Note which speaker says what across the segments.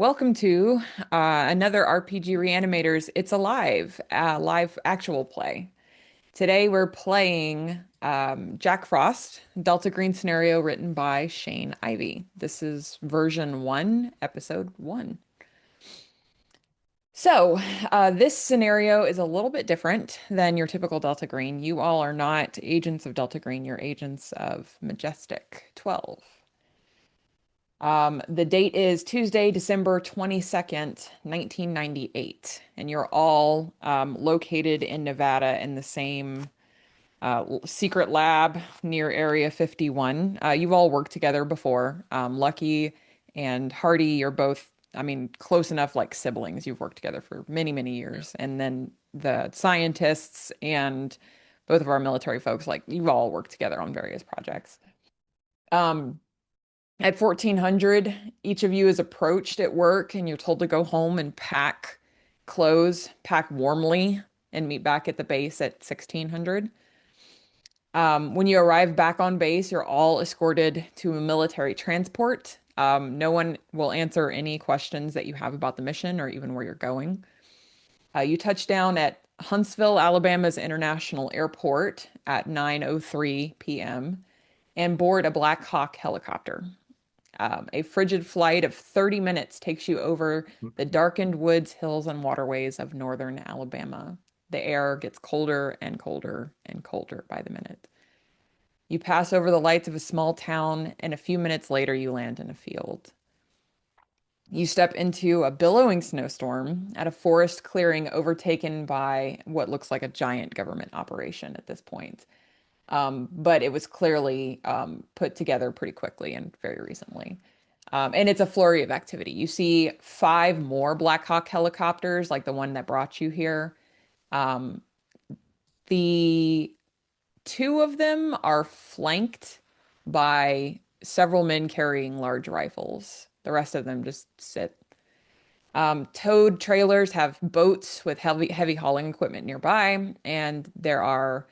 Speaker 1: Welcome to another RPG Reanimators. It's a live actual play. Today we're playing Jack Frost, Delta Green scenario written by Shane Ivey. This is version 1, episode 1. So, this scenario is a little bit different than your typical Delta Green. You all are not agents of Delta Green, you're agents of Majestic 12. The date is Tuesday, December 22nd, 1998, and you're all located in Nevada in the same secret lab near Area 51. You've all worked together before. Lucky and Hardy, you're both, I mean, close enough like siblings. You've worked together for many, many years. And then the scientists and both of our military folks, like you've all worked together on various projects. Um, at 1400, each of you is approached at work and you're told to go home and pack clothes, pack warmly, and meet back at the base at 1600. When you arrive back on base, you're all escorted to a military transport. No one will answer any questions that you have about the mission or even where you're going. You touch down at Huntsville, Alabama's International Airport at 9:03 p.m. and board a Black Hawk helicopter. A frigid flight of 30 minutes takes you over the darkened woods, hills, and waterways of northern Alabama. The air gets colder and colder and colder by the minute. You pass over the lights of a small town, and a few minutes later, you land in a field. You step into a billowing snowstorm at a forest clearing overtaken by what looks like a giant government operation at this point. But it was clearly put together pretty quickly and very recently. And it's a flurry of activity. You see 5 more Black Hawk helicopters, like the one that brought you here. Um, the 2 of them are flanked by several men carrying large rifles. The rest of them just sit. Towed trailers have boats with heavy hauling equipment nearby, and there are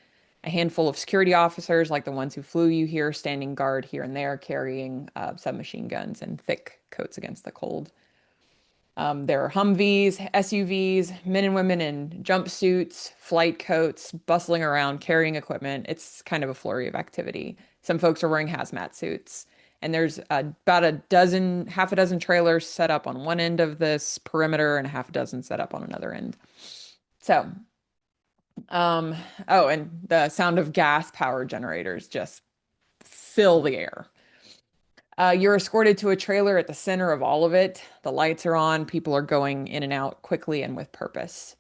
Speaker 1: a handful of security officers, like the ones who flew you here, standing guard here and there, carrying submachine guns and thick coats against the cold. There are Humvees, SUVs, men and women in jumpsuits, flight coats, bustling around, carrying equipment. It's kind of a flurry of activity. Some folks are wearing hazmat suits. And there's about half a dozen trailers set up on one end of this perimeter and a half a dozen set up on another end. So, oh, and the sound of gas power generators just fill the air. You're escorted to a trailer at the center of all of it. The lights are on. People are going in and out quickly and with purpose.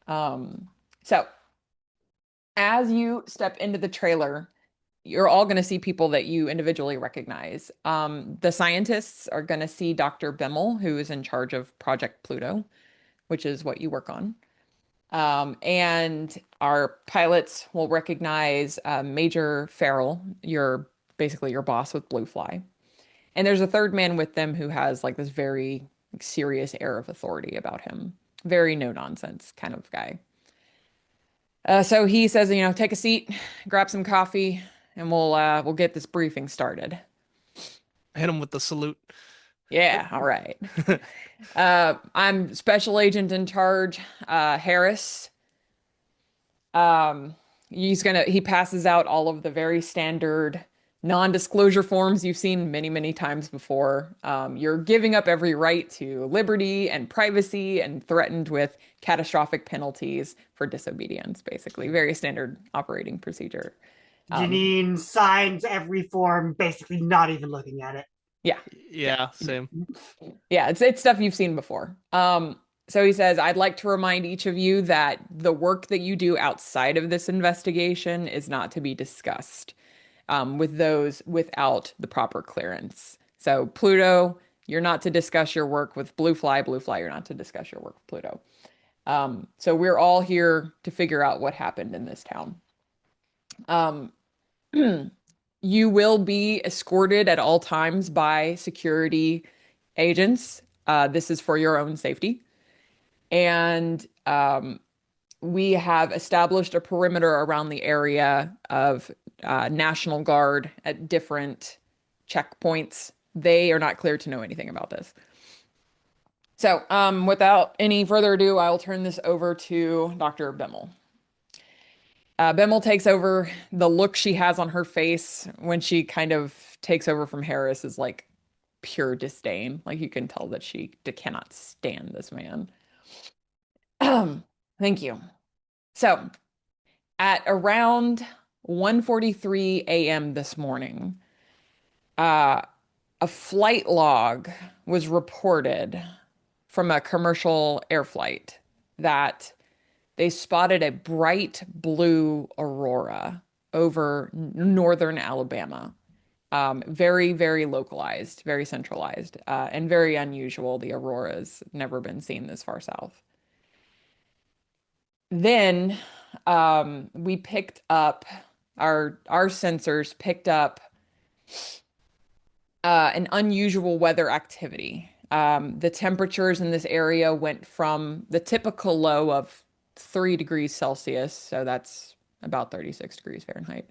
Speaker 1: So as you step into the trailer, you're all going to see people that you individually recognize. The scientists are going to see Dr. Bimmel, who is in charge of Project PLUTO, which is what you work on. And our pilots will recognize Major Farrell, basically your boss with Blue Fly. And there's a third man with them who has like this very serious air of authority about him. Very no nonsense kind of guy. So he says, take a seat, grab some coffee, and we'll get this briefing started.
Speaker 2: Hit him with the salute.
Speaker 1: Yeah, all right. I'm Special Agent in Charge, Harris. He passes out all of the very standard non-disclosure forms you've seen many, many times before. You're giving up every right to liberty and privacy and threatened with catastrophic penalties for disobedience, basically. Very standard operating procedure.
Speaker 3: Janine signs every form, basically not even looking at it.
Speaker 1: Yeah.
Speaker 2: Yeah, same.
Speaker 1: Yeah, it's stuff you've seen before. So he says, I'd like to remind each of you that the work that you do outside of this investigation is not to be discussed with those without the proper clearance. So Pluto, you're not to discuss your work with Blue Fly. Blue Fly, you're not to discuss your work with Pluto. So we're all here to figure out what happened in this town. You will be escorted at all times by security agents. This is for your own safety. And we have established a perimeter around the area of National Guard at different checkpoints. They are not clear to know anything about this. So, without any further ado, I'll turn this over to Dr. Bimmel. Bimmel takes over. The look she has on her face when she kind of takes over from Harris is like pure disdain. Like you can tell that she cannot stand this man. Thank you. So, at around 1:43 a.m. this morning, uh, a flight log was reported from a commercial air flight that they spotted a bright blue aurora over northern Alabama. Very, very localized, very centralized, and very unusual. The aurora's never been seen this far south. Then we picked up our sensors picked up an unusual weather activity. The temperatures in this area went from the typical low of 3 degrees Celsius, so that's about 36 degrees Fahrenheit,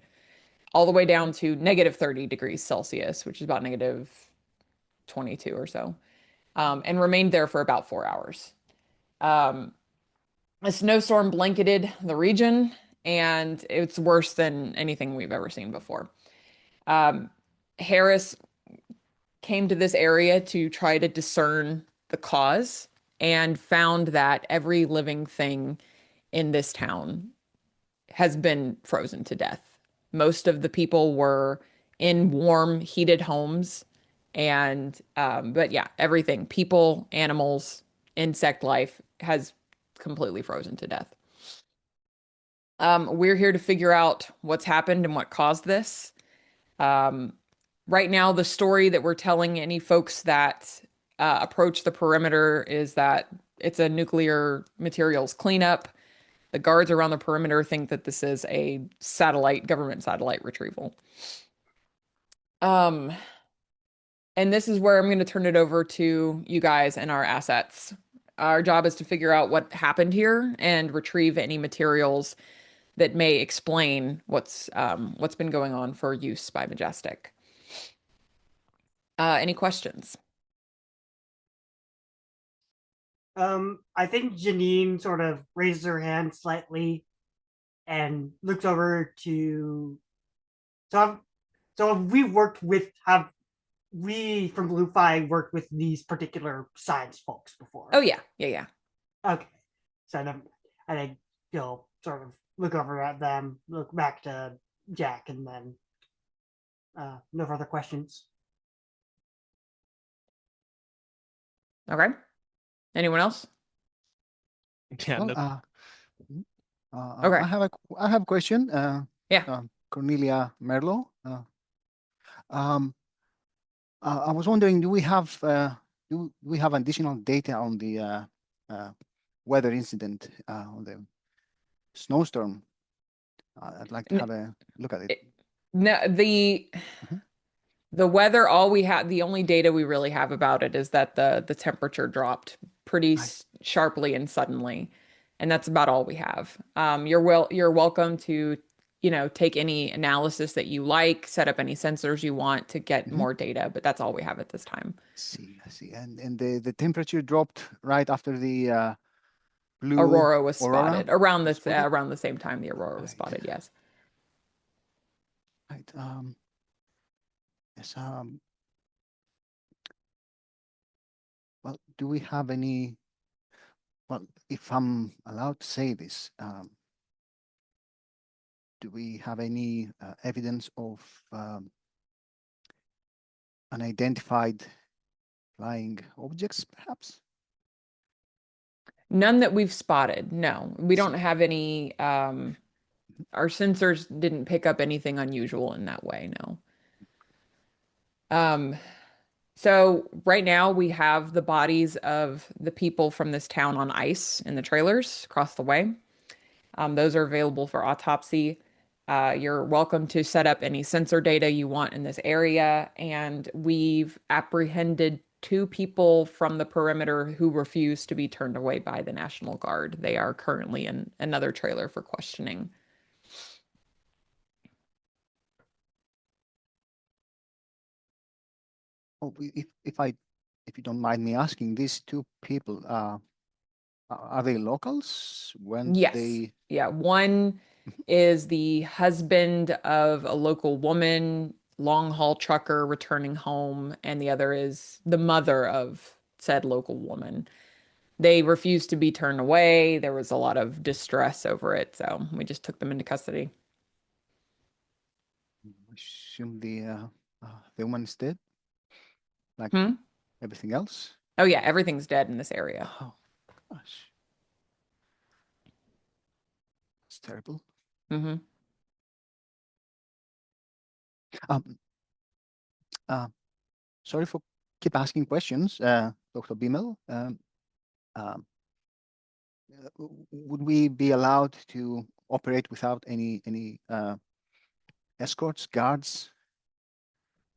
Speaker 1: all the way down to negative 30 degrees Celsius, which is about negative 22 or so, and remained there for about 4 hours. Um, a snowstorm blanketed the region, and it's worse than anything we've ever seen before. Um, Harris came to this area to try to discern the cause and found that every living thing in this town has been frozen to death. Most of the people were in warm, heated homes. And, but yeah, everything, people, animals, insect life has completely frozen to death. We're here to figure out what's happened and what caused this. Um, right now, the story that we're telling any folks that approach the perimeter is that it's a nuclear materials cleanup. The guards around the perimeter think that this is a government satellite retrieval. And this is where I'm going to turn it over to you guys and our assets. Our job is to figure out what happened here and retrieve any materials that may explain what's been going on for use by Majestic. Any questions?
Speaker 3: I think Janine sort of raises her hand slightly and looks over to. So have we from Blue Fi worked with these particular science folks before?
Speaker 1: Oh yeah.
Speaker 3: Okay. So never mind. I think you'll sort of look over at them, look back to Jack, and then no further questions.
Speaker 1: Okay. Anyone else?
Speaker 2: Yeah,
Speaker 4: Well,
Speaker 2: no,
Speaker 1: Okay.
Speaker 4: I have a question.
Speaker 1: Yeah.
Speaker 4: Cornelia Merlo. Um, I was wondering, do we have additional data on the weather incident on the snowstorm? I'd like to have a look at it.
Speaker 1: No,
Speaker 4: Mhm.
Speaker 1: the weather, the only data we really have about it is that the temperature dropped pretty
Speaker 4: Right.
Speaker 1: sharply and suddenly, and that's about all we have. You're welcome to, take any analysis that you like, set up any sensors you want to get
Speaker 4: Mhm.
Speaker 1: more data, but that's all we have at this time.
Speaker 4: I see. And the temperature dropped right after the blue
Speaker 1: Aurora was
Speaker 4: aurora
Speaker 1: spotted around
Speaker 4: was spotted?
Speaker 1: around the same time the aurora was
Speaker 4: Right.
Speaker 1: spotted. Yes.
Speaker 4: Right. Yes. Well, do we have any? Well, if I'm allowed to say this, do we have any evidence of unidentified flying objects, perhaps?
Speaker 1: None that we've spotted. No, we don't
Speaker 4: See.
Speaker 1: have any. Our sensors didn't pick up anything unusual in that way. No. Um, so right now we have the bodies of the people from this town on ice in the trailers across the way. Those are available for autopsy. You're welcome to set up any sensor data you want in this area, and we've apprehended 2 people from the perimeter who refuse to be turned away by the National Guard. They are currently in another trailer for questioning.
Speaker 4: Oh, if you don't mind me asking, these two people, are they locals? When
Speaker 1: Yes.
Speaker 4: they?
Speaker 1: Yeah. One is the husband of a local woman, long haul trucker returning home, and the other is the mother of said local woman. They refused to be turned away. There was a lot of distress over it, so we just took them into custody.
Speaker 4: I assume the woman is dead, like
Speaker 1: Hmm?
Speaker 4: everything else.
Speaker 1: Oh yeah, everything's dead in this area.
Speaker 4: Oh gosh, it's terrible.
Speaker 1: Hmm.
Speaker 4: Um, uh, Sorry for keep asking questions, Dr. Bimmel. Um, would we be allowed to operate without any escorts, guards?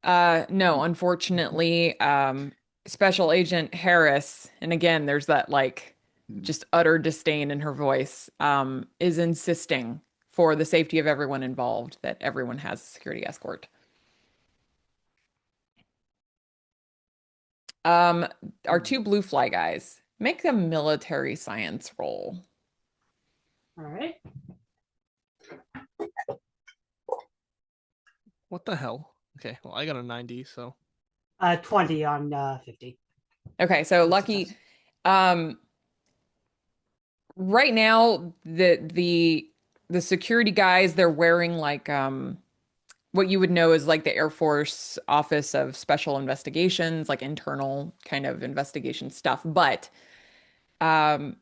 Speaker 1: No, unfortunately, Special Agent Harris, and again, there's that like
Speaker 4: Mm.
Speaker 1: just utter disdain in her voice, is insisting for the safety of everyone involved that everyone has a security escort. Our two blue fly guys, make a military science roll.
Speaker 3: All right.
Speaker 2: What the hell? Okay, well, I got a 90, so
Speaker 3: 20 on 50.
Speaker 1: Okay, so
Speaker 3: Good
Speaker 1: Lucky,
Speaker 3: success.
Speaker 1: um, right now the security guys, they're wearing like what you would know is like the Air Force Office of Special Investigations, like internal kind of investigation stuff. But um,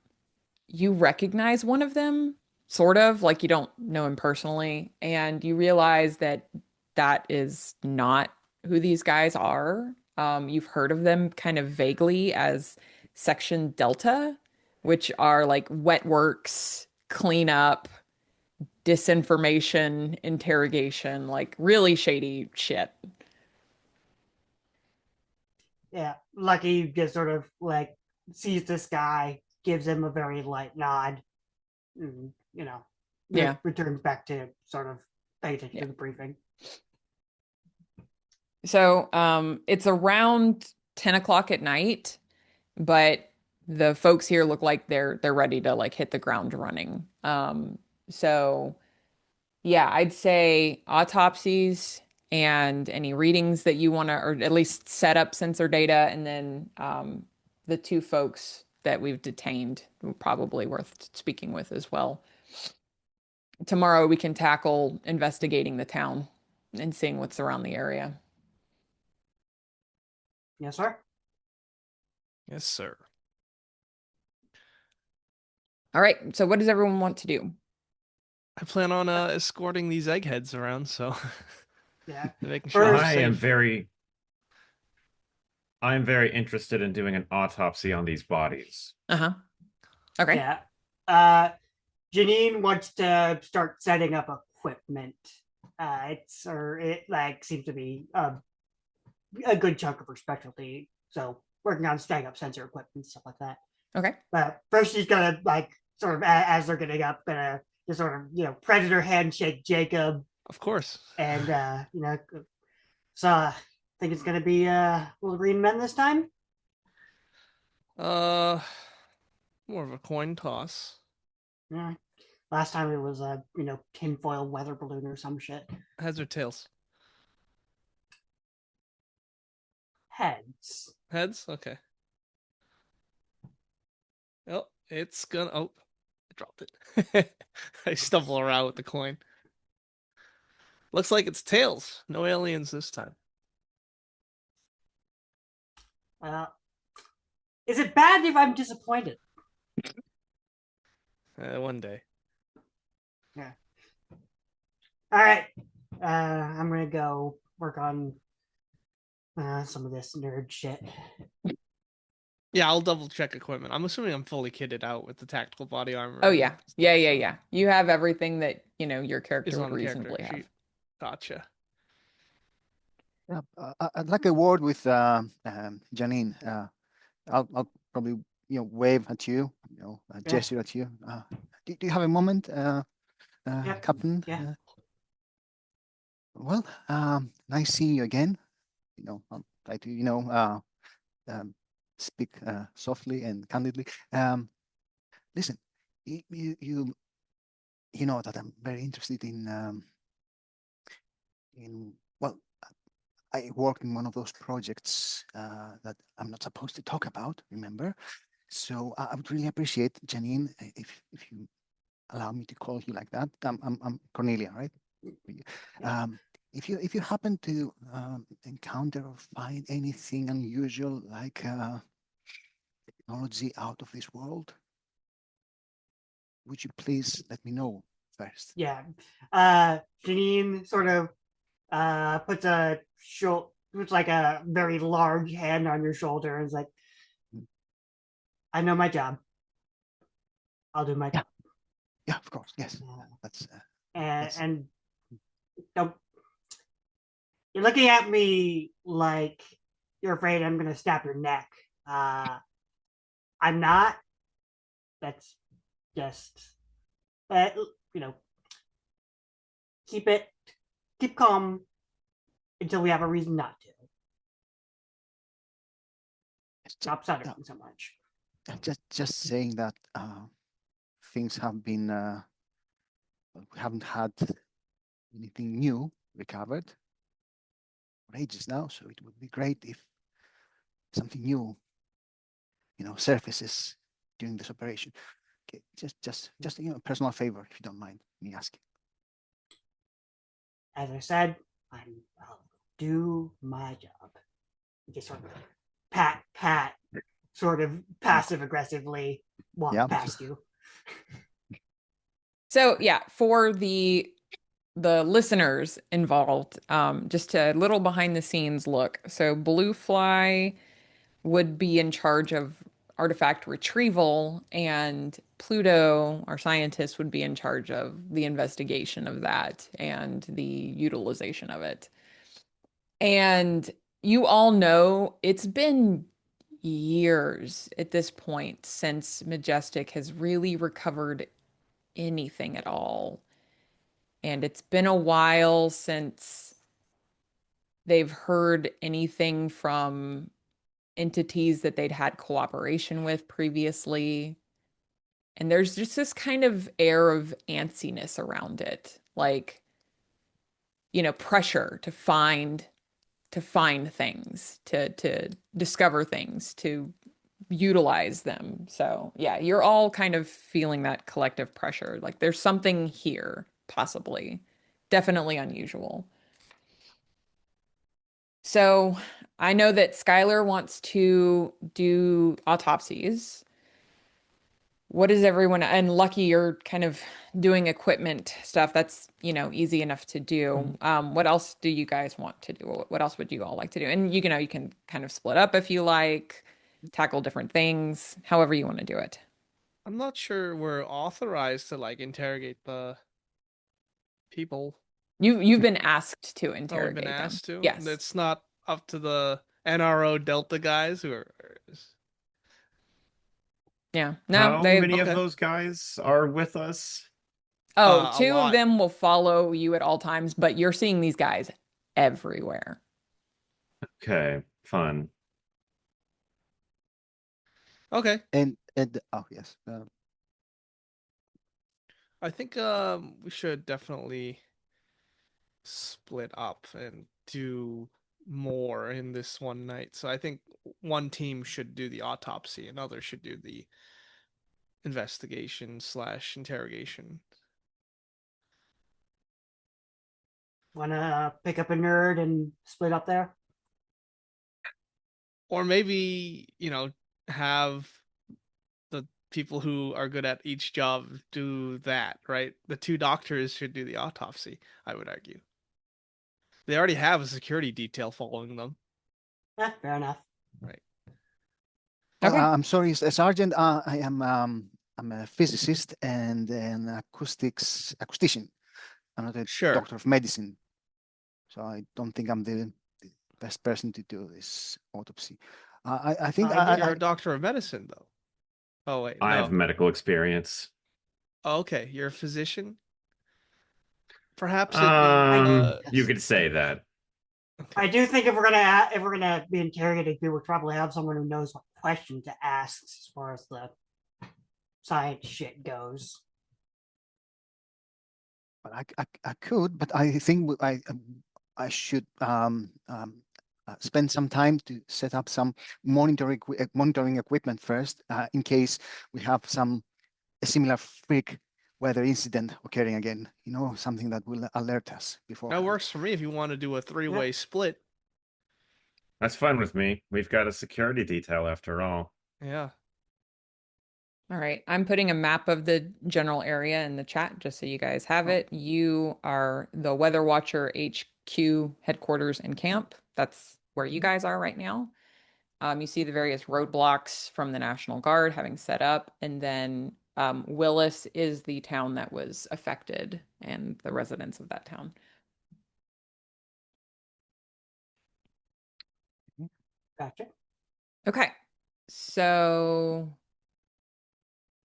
Speaker 1: you recognize one of them, sort of, like you don't know him personally, and you realize that that is not who these guys are. You've heard of them kind of vaguely as Section Delta, which are like wet works, cleanup, disinformation, interrogation, like really shady shit.
Speaker 3: Yeah, Lucky just sort of like sees this guy, gives him a very light nod, and
Speaker 1: Yeah,
Speaker 3: returns back to sort of pay attention
Speaker 1: yeah.
Speaker 3: to the briefing.
Speaker 1: So it's around 10 o'clock at night, but the folks here look like they're ready to like hit the ground running. So yeah, I'd say autopsies and any readings that you want to, or at least set up sensor data, and then the two folks that we've detained were probably worth speaking with as well. Tomorrow we can tackle investigating the town and seeing what's around the area.
Speaker 3: Yes, sir.
Speaker 2: yes, sir.
Speaker 1: All right, so what does everyone want to do?
Speaker 2: I plan on escorting these eggheads around, so
Speaker 3: Yeah.
Speaker 2: making sure they're
Speaker 3: First-
Speaker 5: I am very interested in doing an autopsy on these bodies.
Speaker 1: Uh-huh. Okay.
Speaker 3: Yeah. Janine wants to start setting up equipment. It like seems to be a good chunk of her specialty. So working on setting up sensor equipment and stuff like that.
Speaker 1: Okay.
Speaker 3: But first, she's gonna like sort of as they're getting up, gonna just sort of predator handshake Jacob,
Speaker 2: Of course.
Speaker 3: and so I think it's gonna be little green men this time.
Speaker 2: More of a coin toss.
Speaker 3: Yeah. Last time it was a tinfoil weather balloon or some shit.
Speaker 2: Heads or tails?
Speaker 3: Heads.
Speaker 2: Heads? Okay. Oh, it's gonna. Oh, I dropped it. I stumble around with the coin. Looks like it's tails. No aliens this time.
Speaker 3: Is it bad if I'm disappointed?
Speaker 2: One day.
Speaker 3: All right. I'm gonna go work on some of this nerd shit.
Speaker 2: Yeah, I'll double check equipment. I'm assuming I'm fully kitted out with the tactical body armor.
Speaker 1: Oh
Speaker 2: and
Speaker 1: yeah.
Speaker 2: stuff,
Speaker 1: Yeah, yeah,
Speaker 2: so
Speaker 1: yeah. You have everything that, your character
Speaker 2: Is
Speaker 1: would
Speaker 2: on the character
Speaker 1: reasonably have.
Speaker 2: sheet. Gotcha.
Speaker 4: Yeah, I'd like a word with Janine. I'll probably wave at you, gesture at you. Do you have a moment, Captain?
Speaker 3: Yeah.
Speaker 4: Well, nice seeing you again. I'll try to speak softly and candidly. Listen, you know that I'm very interested in well, I worked in one of those projects that I'm not supposed to talk about, remember? So I would really appreciate, Janine, if you allow me to call you like that. I'm Cornelia, right? If you happen to encounter or find anything unusual like technology out of this world, would you please let me know first?
Speaker 3: Yeah. Janine sort of puts puts like a very large hand on your shoulder and is like, I know my job. I'll do my
Speaker 4: Yeah.
Speaker 3: job.
Speaker 4: Yeah, of course. Yes. That's that's
Speaker 3: And don't, you're looking at me like you're afraid I'm gonna snap your neck. I'm not. That's just you know, keep calm until we have a reason not to. Stop stuttering so much.
Speaker 4: just saying that things have been we haven't had anything new recovered for ages now, so it would be great if something new, surfaces during this operation. Okay, just a personal favor, if you don't mind me asking.
Speaker 3: As I said, I'll do my job. Just sort of pat, sort of passive aggressively walk past you.
Speaker 1: So yeah, for the listeners involved, just a little behind the scenes look. So Blue Fly would be in charge of artifact retrieval, and Pluto, our scientist, would be in charge of the investigation of that and the utilization of it. And you all know it's been years at this point since Majestic has really recovered anything at all. And it's been a while since they've heard anything from entities that they'd had cooperation with previously. And there's just this kind of air of antsiness around it, like, pressure to find things, to discover things, to utilize them. So yeah, you're all kind of feeling that collective pressure. Like there's something here, possibly, definitely unusual. So I know that Skylar wants to do autopsies. What is everyone, and Lucky, you're kind of doing equipment stuff. That's, easy enough to do. What else do you guys want to do? What else would you all like to do? And you can kind of split up if you like, tackle different things, however you want to do it.
Speaker 2: I'm not sure we're authorized to interrogate the people.
Speaker 1: You've been asked to
Speaker 2: Oh, we've
Speaker 1: interrogate
Speaker 2: been
Speaker 1: them.
Speaker 2: asked to?
Speaker 1: Yes.
Speaker 2: It's not up to the NRO Delta guys who are.
Speaker 1: Yeah. No,
Speaker 5: How many of
Speaker 2: okay.
Speaker 5: those guys are with us?
Speaker 1: Two of
Speaker 2: lot.
Speaker 1: them will follow you at all times, but you're seeing these guys everywhere.
Speaker 5: Okay, fun.
Speaker 2: Okay.
Speaker 4: And oh yes,
Speaker 2: I think we should definitely split up and do more in this one night. So I think one team should do the autopsy, another should do the investigation / interrogation.
Speaker 3: Wanna pick up a nerd and split up there?
Speaker 2: Or maybe, have the people who are good at each job do that, right? The two doctors should do the autopsy, I would argue. They already have a security detail following them.
Speaker 3: Fair enough.
Speaker 2: Right.
Speaker 1: Okay.
Speaker 4: I'm sorry, Sergeant. I'm a physicist and an acoustician. I'm not a
Speaker 2: Sure.
Speaker 4: doctor of medicine, so I don't think I'm the best person to do this autopsy. I think
Speaker 2: You're a doctor of medicine, though. Oh, wait.
Speaker 5: I
Speaker 2: No.
Speaker 5: have medical experience.
Speaker 2: Oh, okay. You're a physician? Perhaps
Speaker 5: You could say that.
Speaker 3: I do think if we're gonna be interrogating, we would probably have someone who knows what question to ask as far as the science shit goes.
Speaker 4: But I could, but I think I should spend some time to set up some monitoring equipment first, in case we have a similar freak weather incident occurring again. You know, something that will alert us before.
Speaker 2: That works for me if you want to do a three-way split.
Speaker 5: That's fine with me. We've got a security detail after all.
Speaker 2: Yeah.
Speaker 1: All right, I'm putting a map of the general area in the chat just so you guys have it. You are the Weather Watcher HQ headquarters and camp. That's where you guys are right now. You see the various roadblocks from the National Guard having set up, and then Willis is the town that was affected and the residents of that town.
Speaker 3: Gotcha.
Speaker 1: Okay, so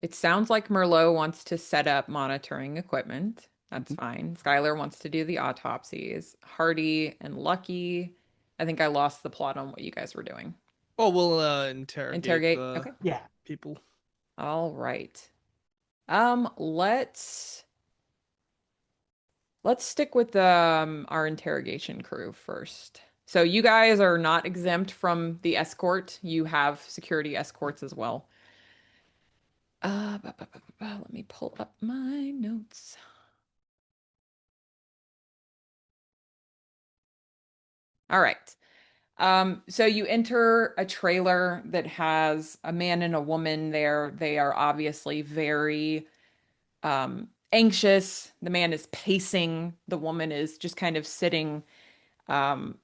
Speaker 1: it sounds like Merlot wants to set up monitoring equipment. That's fine. Skylar wants to do the autopsies. Hardy and Lucky, I think I lost the plot on what you guys were doing.
Speaker 2: Well, we'll interrogate the
Speaker 1: Okay.
Speaker 3: Yeah.
Speaker 2: people.
Speaker 1: All right. Let's stick with our interrogation crew first. So you guys are not exempt from the escort. You have security escorts as well. Let me pull up my notes. All right. So you enter a trailer that has a man and a woman there. They are obviously very anxious. The man is pacing. The woman is just kind of sitting, kind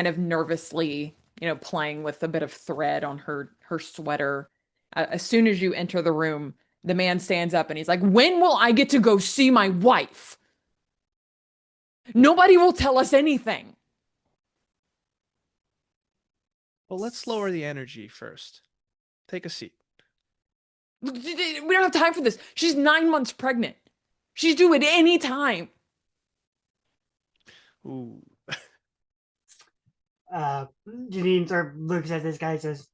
Speaker 1: of nervously, playing with a bit of thread on her sweater. As soon as you enter the room, the man stands up and he's like, "When will I get to go see my wife? Nobody will tell us anything."
Speaker 2: Well, let's lower the energy first. Take a seat.
Speaker 1: We don't have time for this. She's 9 months pregnant. She's due at any time.
Speaker 2: Ooh.
Speaker 3: Janine sort of looks at this guy and says,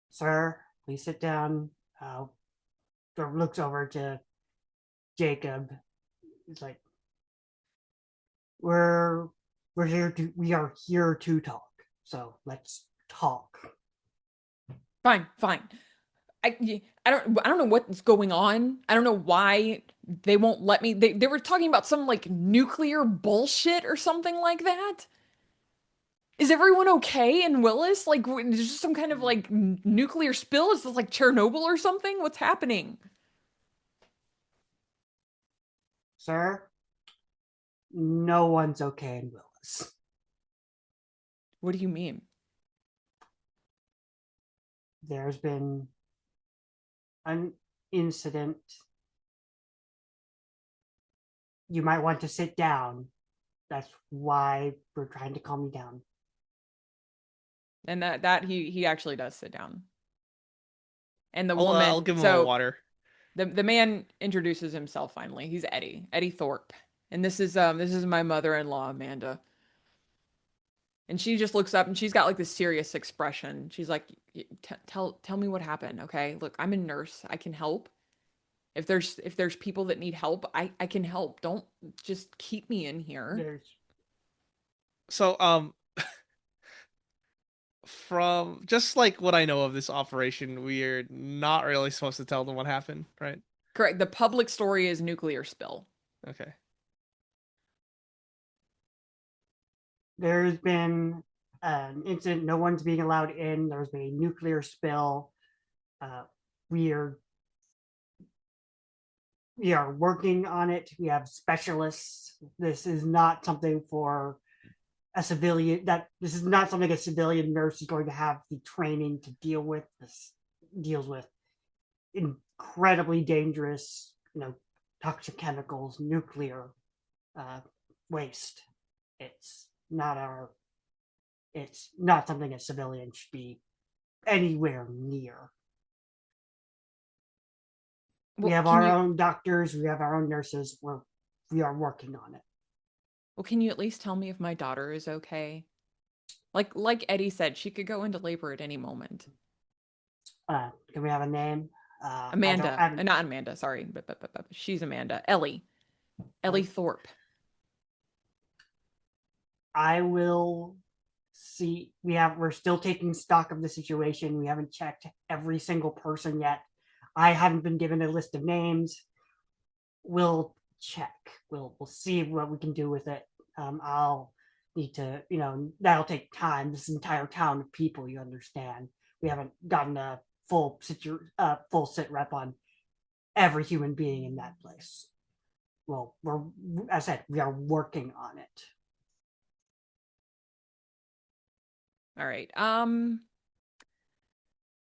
Speaker 3: "Sir, please sit down." Sort of looks over to Jacob. It's like, we are here to talk. So let's talk.
Speaker 1: Fine. I don't know what's going on. I don't know why they won't let me. They were talking about some like nuclear bullshit or something like that. Is everyone okay in Willis? Like, there's just some kind of like nuclear spill? Is this like Chernobyl or something? What's happening?
Speaker 3: Sir, no one's okay in Willis.
Speaker 1: What do you mean?
Speaker 3: There's been an incident. You might want to sit down. That's why we're trying to calm you down.
Speaker 1: And that he actually does sit down. And the
Speaker 2: I'll
Speaker 1: woman,
Speaker 2: give him
Speaker 1: so
Speaker 2: a water.
Speaker 1: the man introduces himself finally. He's Eddie Thorpe. And this is my mother-in-law, Amanda. And she just looks up and she's got like this serious expression. She's like, tell me what happened, okay? Look, I'm a nurse. I can help. If there's people that need help, I can help. Don't just keep me in here.
Speaker 2: So, from just like what I know of this operation, we're not really supposed to tell them what happened, right?
Speaker 1: Correct. The public story is nuclear spill.
Speaker 2: Okay.
Speaker 3: There's been an incident. No one's being allowed in. There's been a nuclear spill. We are working on it. We have specialists. This is not something for a civilian. This is not something a civilian nurse is going to have the training to deal with. This deals with incredibly dangerous, toxic chemicals, nuclear waste. It's not something a civilian should be anywhere near. We have our own doctors, we have our own nurses. We are working on it.
Speaker 1: Well, can you at least tell me if my daughter is okay? Like Eddie said, she could go into labor at any moment.
Speaker 3: Can we have a name?
Speaker 1: Amanda,
Speaker 3: I haven't.
Speaker 1: not Amanda, sorry, but she's Amanda. Ellie Thorpe.
Speaker 3: I will see. We're still taking stock of the situation. We haven't checked every single person yet. I haven't been given a list of names. We'll check. We'll see what we can do with it. I'll need to, that'll take time. This entire town of people, you understand. We haven't gotten a full sit rep on every human being in that place. Well, as I said, we are working on it.
Speaker 1: All right.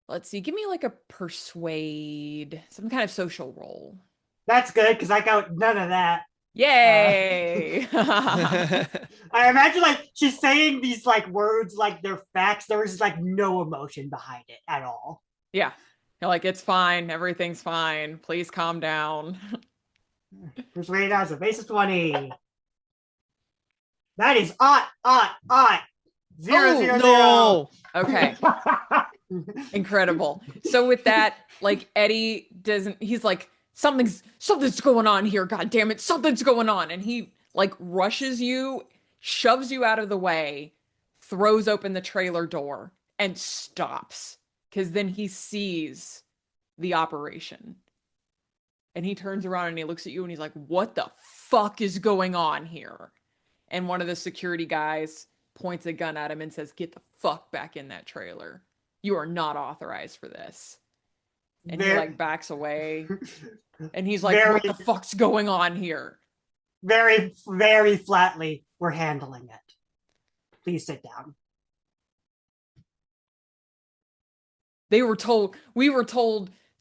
Speaker 1: Let's see. Give me like a persuade, some kind of social role.
Speaker 3: That's good because I got none of that.
Speaker 1: Yay!
Speaker 3: I imagine like she's saying these like words like they're facts. There's like no emotion behind it at all.
Speaker 1: Yeah. You're like, it's fine. Everything's fine. Please calm down.
Speaker 3: Persuade has a base of 20. That is zero,
Speaker 1: Oh,
Speaker 3: zero,
Speaker 2: No.
Speaker 1: Okay.
Speaker 3: zero.
Speaker 1: Incredible. So with that, like Eddie doesn't, he's like, something's going on here. God damn it. Something's going on. And he like rushes you, shoves you out of the way, throws open the trailer door and stops. Cause then he sees the operation. And he turns around and he looks at you and he's like, what the fuck is going on here? And one of the security guys points a gun at him and says, get the fuck back in that trailer. You are not authorized for this. And he like backs away. And he's like, what the fuck's going on here?
Speaker 3: Very, very flatly, we're handling it. Please sit down.
Speaker 1: We were told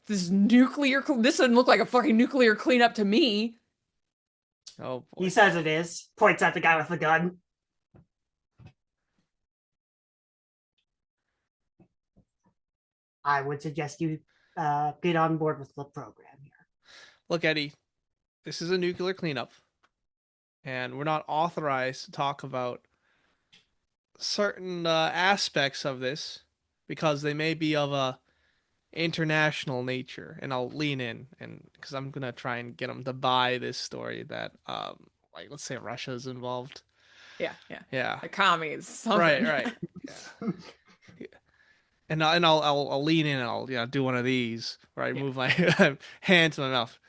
Speaker 1: this doesn't look like a fucking nuclear cleanup to me.
Speaker 2: Oh boy.
Speaker 3: He says it is. Points at the guy with the gun. I would suggest you get on board with the program here.
Speaker 2: Look, Eddie, this is a nuclear cleanup, and we're not authorized to talk about certain aspects of this because they may be of a international nature. And I'll lean in, and because I'm gonna try and get them to buy this story that, like, let's say Russia's involved.
Speaker 1: Yeah. The commies. Something.
Speaker 2: Right. Yeah. And I'll lean in and I'll do one of these where I move my hand to my mouth.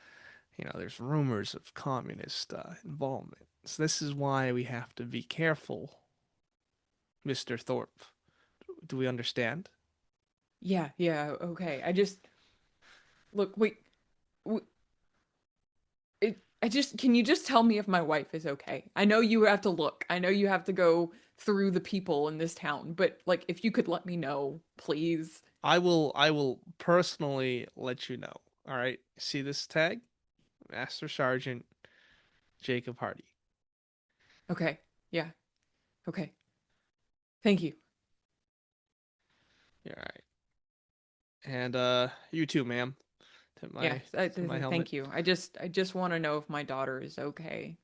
Speaker 2: There's rumors of communist involvement. So this is why we have to be careful, Mr. Thorpe. Do we understand?
Speaker 1: Yeah, okay. I just look, can you just tell me if my wife is okay? I know you have to look. I know you have to go through the people in this town, but like if you could let me know, please.
Speaker 2: I will personally let you know. All right. See this tag? Master Sergeant Jacob Hardy.
Speaker 1: Okay. Yeah. Okay. Thank you.
Speaker 2: All right. And you too, ma'am.
Speaker 1: Thank you. I just want to know if my daughter is okay.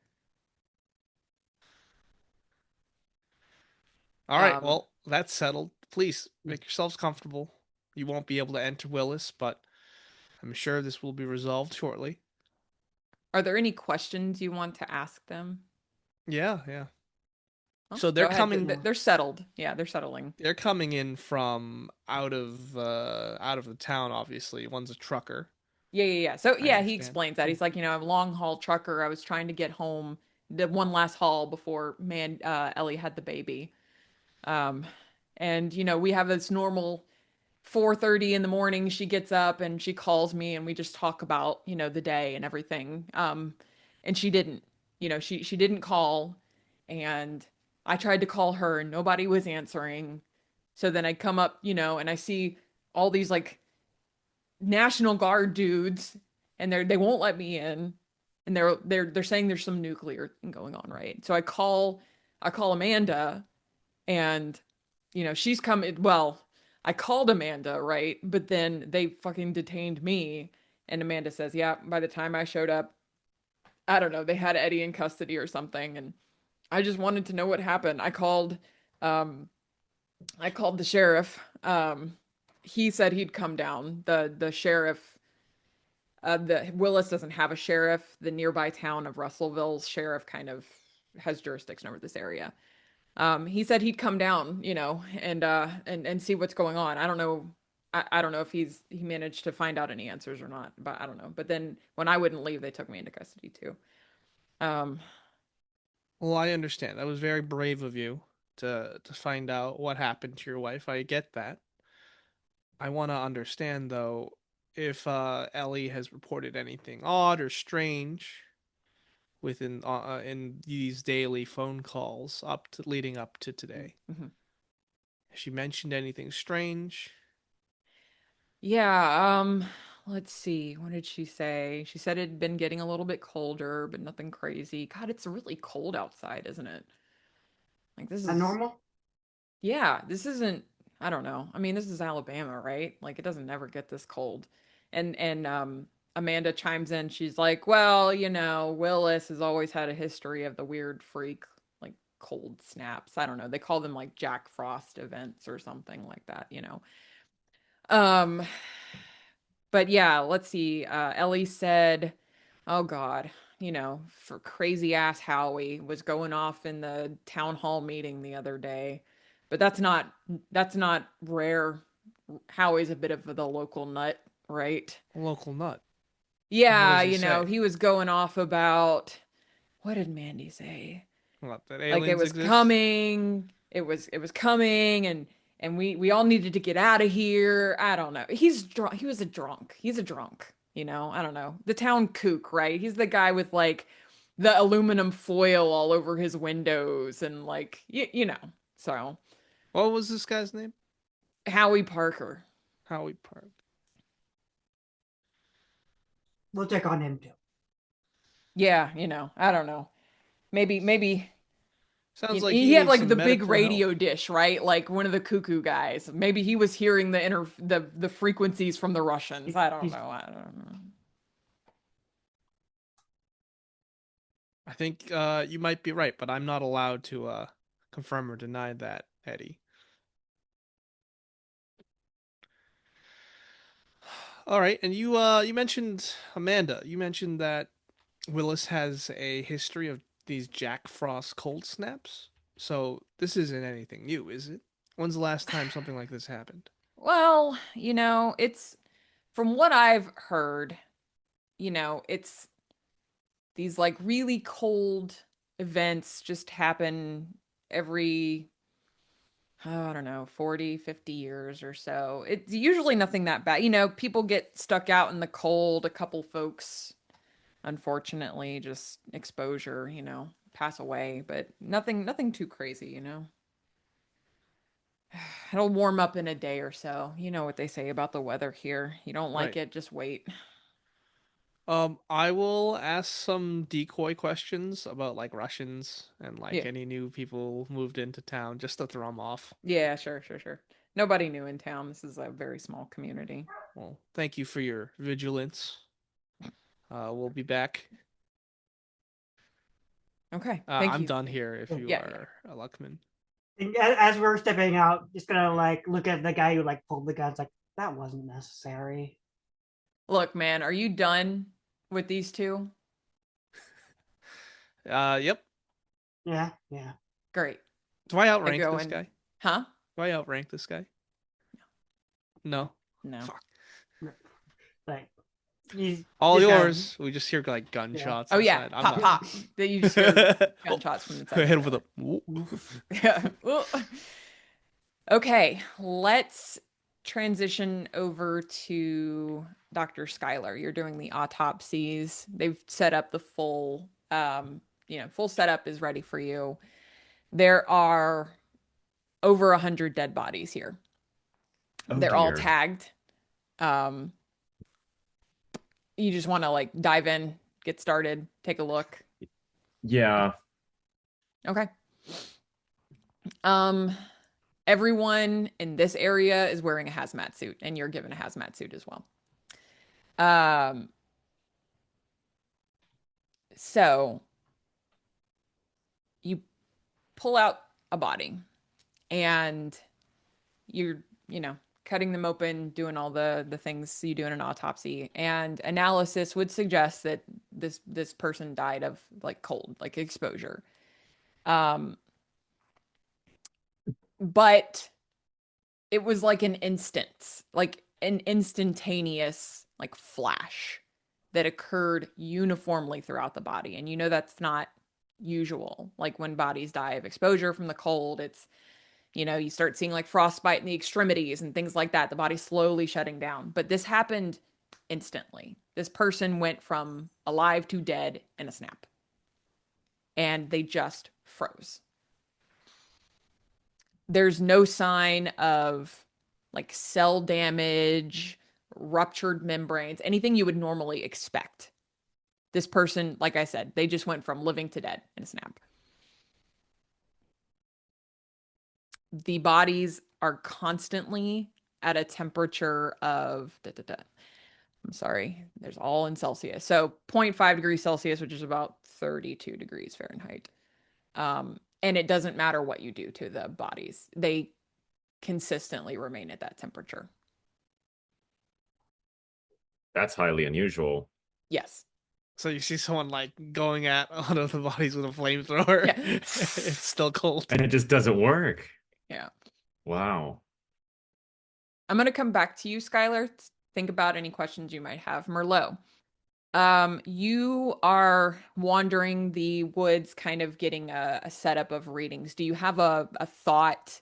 Speaker 2: All right, well, that's settled. Please make yourselves comfortable. You won't be able to enter Willis, but I'm sure this will be resolved shortly.
Speaker 1: Are there any questions you want to ask them?
Speaker 2: Yeah.
Speaker 1: Oh,
Speaker 2: so they're coming.
Speaker 1: They're settled. Yeah, they're settling.
Speaker 2: They're coming in from out of the town. Obviously, one's a trucker.
Speaker 1: Yeah. So yeah, he explains that. He's like, I'm a long haul trucker. I was trying to get home, the one last haul before Ellie had the baby. And we have this normal 4:30 in the morning. She gets up and she calls me and we just talk about, the day and everything. And she didn't, she didn't call, and I tried to call her and nobody was answering. So then I come up, and I see all these like National Guard dudes, and they won't let me in, and they're saying there's some nuclear thing going on, right? So I call Amanda, and she's coming. Well, I called Amanda, right? But then they fucking detained me, and Amanda says, yeah, by the time I showed up, I don't know, they had Eddie in custody or something, and I just wanted to know what happened. I called the sheriff, he said he'd come down. The sheriff, the Willis doesn't have a sheriff. The nearby town of Russellville's sheriff kind of has jurisdiction over this area. He said he'd come down, and see what's going on. I don't know. I don't know if he managed to find out any answers or not, but I don't know. But then when I wouldn't leave, they took me into custody too. Um,
Speaker 2: Well, I understand. That was very brave of you to find out what happened to your wife. I get that. I want to understand though if Ellie has reported anything odd or strange within in these daily phone calls leading up to today.
Speaker 1: mhm.
Speaker 2: Has she mentioned anything strange?
Speaker 1: Yeah, let's see. What did she say? She said it'd been getting a little bit colder, but nothing crazy. God, it's really cold outside, isn't it? Like this
Speaker 3: That
Speaker 1: is
Speaker 3: normal?
Speaker 1: Yeah, this isn't, I don't know. I mean, this is Alabama, right? Like it doesn't never get this cold. And Amanda chimes in. She's like, "Well, Willis has always had a history of the weird freak like cold snaps. I don't know. They call them like Jack Frost events or something like that. Um but yeah, let's see. Ellie said, "Oh God, for crazy ass Howie was going off in the town hall meeting the other day, but that's not rare. Howie's a bit of the local nut, right?
Speaker 2: A local nut. What
Speaker 1: Yeah,
Speaker 2: does he say?
Speaker 1: he was going off about what did Mandy say?
Speaker 2: What, that
Speaker 1: Like it
Speaker 2: aliens
Speaker 1: was
Speaker 2: exist?
Speaker 1: coming, it was coming, and we all needed to get out of here. I don't know. He's drunk. He was a drunk. He's a drunk. I don't know. The town kook, right? He's the guy with like the aluminum foil all over his windows and like So
Speaker 2: What was this guy's name?
Speaker 1: Howie Parker.
Speaker 2: Howie Park.
Speaker 3: We'll check on him too.
Speaker 1: Yeah, I don't know. Maybe
Speaker 2: Sounds like
Speaker 1: he
Speaker 2: he
Speaker 1: had
Speaker 2: needs
Speaker 1: like the
Speaker 2: some
Speaker 1: big
Speaker 2: medical help.
Speaker 1: radio dish, right? Like one of the cuckoo guys. Maybe he was hearing the frequencies from the Russians. I don't
Speaker 3: He's
Speaker 1: know. I don't know.
Speaker 2: I think you might be right, but I'm not allowed to confirm or deny that, Eddie. All right, and you mentioned Amanda. You mentioned that Willis has a history of these Jack Frost cold snaps. So this isn't anything new, is it? When's the last time something like this happened?
Speaker 1: Well, it's from what I've heard, it's these like really cold events just happen every, oh, I don't know, 40, 50 years or so. It's usually nothing that bad. People get stuck out in the cold. A couple folks, unfortunately, just exposure, pass away, but nothing too crazy. It'll warm up in a day or so. You know what they say about the weather here. You don't like
Speaker 2: Right.
Speaker 1: it, just wait.
Speaker 2: I will ask some decoy questions about like Russians and like
Speaker 1: Yeah.
Speaker 2: any new people moved into town just to throw them off.
Speaker 1: Yeah, sure. Nobody new in town. This is a very small community.
Speaker 2: Well, thank you for your vigilance. We'll be back.
Speaker 1: Okay. Thank
Speaker 2: I'm
Speaker 1: you.
Speaker 2: done here if you
Speaker 1: Yeah.
Speaker 2: are a Luckman.
Speaker 3: And as we're stepping out, just gonna like look at the guy who like pulled the guns. Like that wasn't necessary.
Speaker 1: Look, man, are you done with these two?
Speaker 2: Yep.
Speaker 3: Yeah.
Speaker 1: Great.
Speaker 2: Do I
Speaker 1: I
Speaker 2: outrank
Speaker 1: go
Speaker 2: this
Speaker 1: in.
Speaker 2: guy?
Speaker 1: Huh?
Speaker 2: Do I outrank this guy? No.
Speaker 1: No.
Speaker 2: Fuck.
Speaker 3: Like he's
Speaker 2: All
Speaker 3: this guy-
Speaker 2: yours. We just hear like gunshots
Speaker 1: Oh yeah,
Speaker 2: inside. I'm
Speaker 1: pop
Speaker 2: not.
Speaker 1: pop. That you just hear gunshots from inside.
Speaker 2: Hit him with a.
Speaker 1: Yeah. Okay, let's transition over to Dr. Schuyler. You're doing the autopsies. They've set up the full setup is ready for you. There are over 100 dead bodies here.
Speaker 5: Oh,
Speaker 1: They're all
Speaker 5: dear.
Speaker 1: tagged. Um, you just want to like dive in, get started, take a look.
Speaker 5: Yeah.
Speaker 1: Okay. Everyone in this area is wearing a hazmat suit, and you're given a hazmat suit as well. So you pull out a body, and you're, cutting them open, doing all the things you do in an autopsy, and analysis would suggest that this person died of like cold, like exposure. But it was like an instance, like an instantaneous like flash that occurred uniformly throughout the body. And you know that's not usual. Like when bodies die of exposure from the cold, it's, you know, you start seeing like frostbite in the extremities and things like that. The body's slowly shutting down. But this happened instantly. This person went from alive to dead in a snap. And they just froze. There's no sign of like cell damage, ruptured membranes, anything you would normally expect. This person, like I said, they just went from living to dead in a snap. The bodies are constantly at a temperature of, I'm sorry, there's all in Celsius. So 0.5 degrees Celsius, which is about 32 degrees Fahrenheit. And it doesn't matter what you do to the bodies. They consistently remain at that temperature.
Speaker 5: That's highly unusual.
Speaker 1: Yes.
Speaker 2: So you see someone like going at one of the bodies with a flamethrower.
Speaker 1: Yeah.
Speaker 2: It's still cold.
Speaker 5: And it just doesn't work.
Speaker 1: Yeah.
Speaker 5: Wow.
Speaker 1: I'm going to come back to you, Skylar. Think about any questions you might have. Merlot, you are wandering the woods, kind of getting a setup of readings. Do you have a thought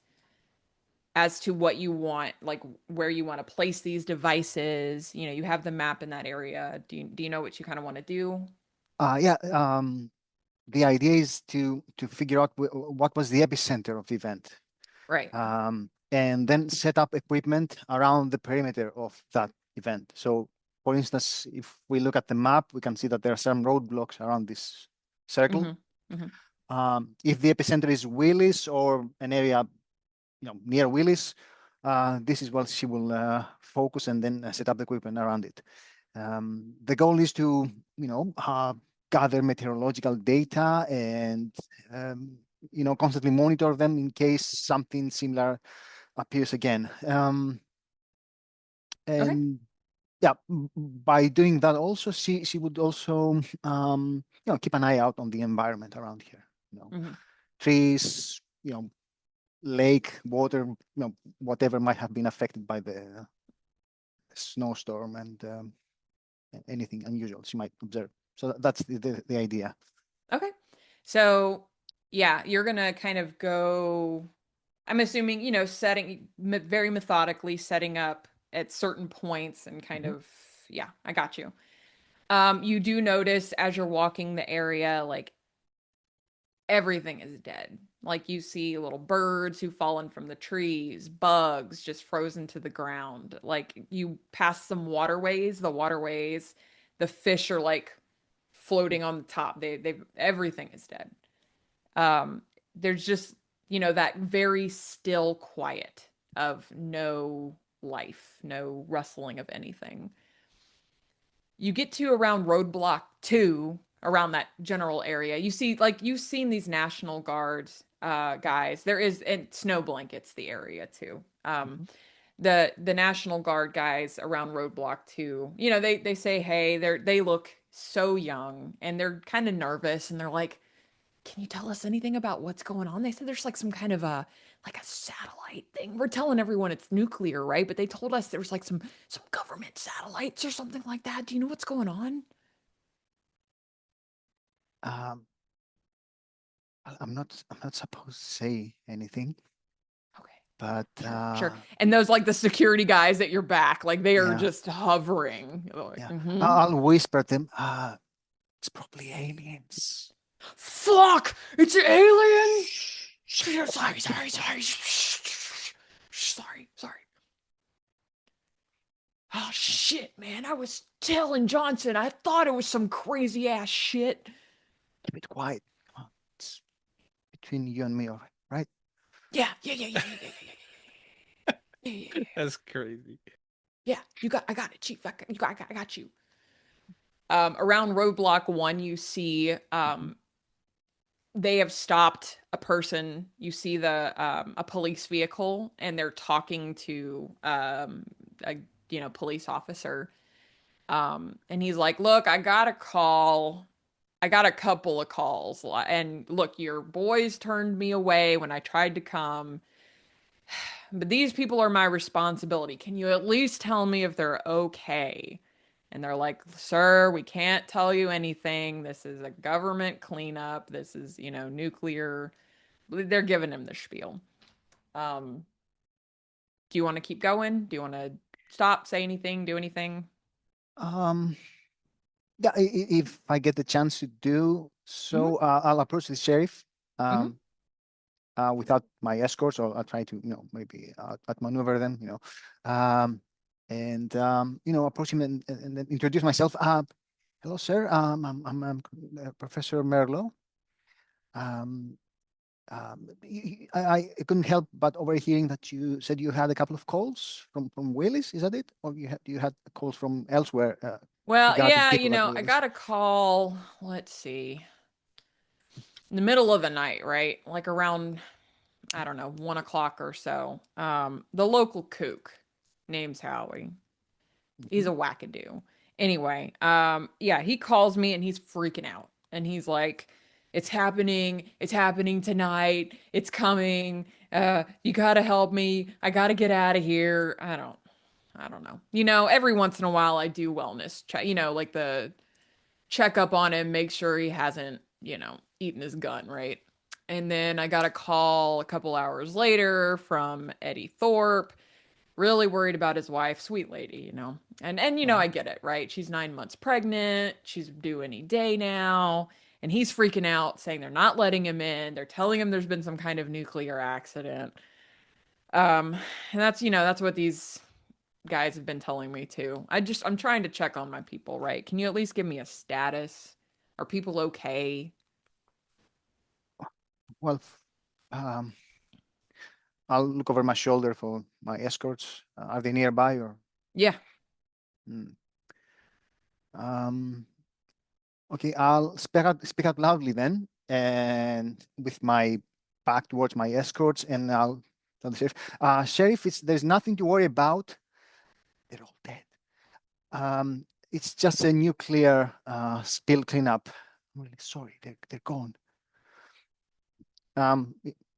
Speaker 1: as to what you want, like where you want to place these devices? You know, you have the map in that area. Do you know what you kind of want to do?
Speaker 4: Yeah. The idea is to figure out what was the epicenter of the event,
Speaker 1: Right.
Speaker 4: and then set up equipment around the perimeter of that event. So, for instance, if we look at the map, we can see that there are some roadblocks around this circle.
Speaker 1: Mm-hmm. Mm-hmm.
Speaker 4: If the epicenter is Willis or an area, near Willis, this is what she will focus and then set up the equipment around it. The goal is to, gather meteorological data and, constantly monitor them in case something similar appears again. And yeah, by doing that also, she would also, keep an eye out on the environment around here,
Speaker 1: Mm-hmm.
Speaker 4: trees, lake, water, whatever might have been affected by the snowstorm and anything unusual she might observe. So that's the idea.
Speaker 1: Okay. So yeah, you're gonna kind of go, I'm assuming, very methodically setting up at certain points and kind of, yeah, I got you. You do notice as you're walking the area, like everything is dead. Like you see little birds who've fallen from the trees, bugs just frozen to the ground. Like you pass some waterways, the fish are like floating on the top. They've everything is dead. There's just, that very still quiet of no life, no rustling of anything. You get to around roadblock 2, around that general area. You see, like, you've seen these National Guards guys. There is, and snow blankets the area too. The National Guard guys around roadblock 2, they say, hey, they look so young and they're kind of nervous and they're like, can you tell us anything about what's going on? They said there's like some kind of a satellite thing. We're telling everyone it's nuclear, right? But they told us there was like some government satellites or something like that. Do you know what's going on?
Speaker 4: I'm not supposed to say anything,
Speaker 1: Okay.
Speaker 4: but
Speaker 1: Sure. And those like the security guys at your back, like they are
Speaker 4: Yeah.
Speaker 1: just hovering. Like,
Speaker 4: yeah,
Speaker 1: mhm.
Speaker 4: I'll whisper them. It's probably aliens.
Speaker 1: Fuck! It's an alien! Sorry. Sorry. Oh shit, man. I was telling Johnson. I thought it was some crazy ass shit.
Speaker 4: Keep it quiet. Come on. It's between you and me, all right?
Speaker 1: Yeah.
Speaker 2: That's crazy.
Speaker 1: Yeah, I got it, Chief. I got you. Around roadblock 1, you see they have stopped a person. You see a police vehicle, and they're talking to a police officer. And he's like, "Look, I got a call. I got a couple of calls, and look, your boys turned me away when I tried to come, but these people are my responsibility. Can you at least tell me if they're okay?" And they're like, "Sir, we can't tell you anything. This is a government cleanup. This is, nuclear." They're giving him the spiel. Um, do you want to keep going? Do you want to stop, say anything, do anything?
Speaker 4: Um, yeah, if I get the chance to do so, I'll approach the sheriff without my escorts, or I'll try to, maybe outmaneuver them, and approach him and then introduce myself. Hello, sir. I'm Professor Merlo. Um, I couldn't help but overhearing that you said you had a couple of calls from Willis. Is that it, or you had calls from elsewhere
Speaker 1: Well,
Speaker 4: regarding
Speaker 1: yeah,
Speaker 4: people at
Speaker 1: I
Speaker 4: Willis?
Speaker 1: got a call, let's see, in the middle of the night, right? Like around, I don't know, 1 o'clock or so. The local kook, name's Howie. He's a wackadoo. Anyway, yeah, he calls me and he's freaking out. And he's like, it's happening tonight. It's coming. You gotta help me. I gotta get out of here. I don't know. Every once in a while I do wellness check, like the check up on him, make sure he hasn't, eaten his gun, right? And then I got a call a couple hours later from Eddie Thorpe, really worried about his wife, sweet lady. And I get it, right? She's 9 months pregnant, she's due any day now, and he's freaking out, saying they're not letting him in. They're telling him there's been some kind of nuclear accident. And that's what these guys have been telling me too. I'm trying to check on my people, right? Can you at least give me a status? Are people okay?
Speaker 4: Well, um, I'll look over my shoulder for my escorts. Are they nearby or?
Speaker 1: Yeah.
Speaker 4: Hmm. Um, okay, I'll speak out loudly then, and with my back towards my escorts, and I'll tell the sheriff, Sheriff, there's nothing to worry about. They're all dead. It's just a nuclear spill cleanup. I'm really sorry. They're gone.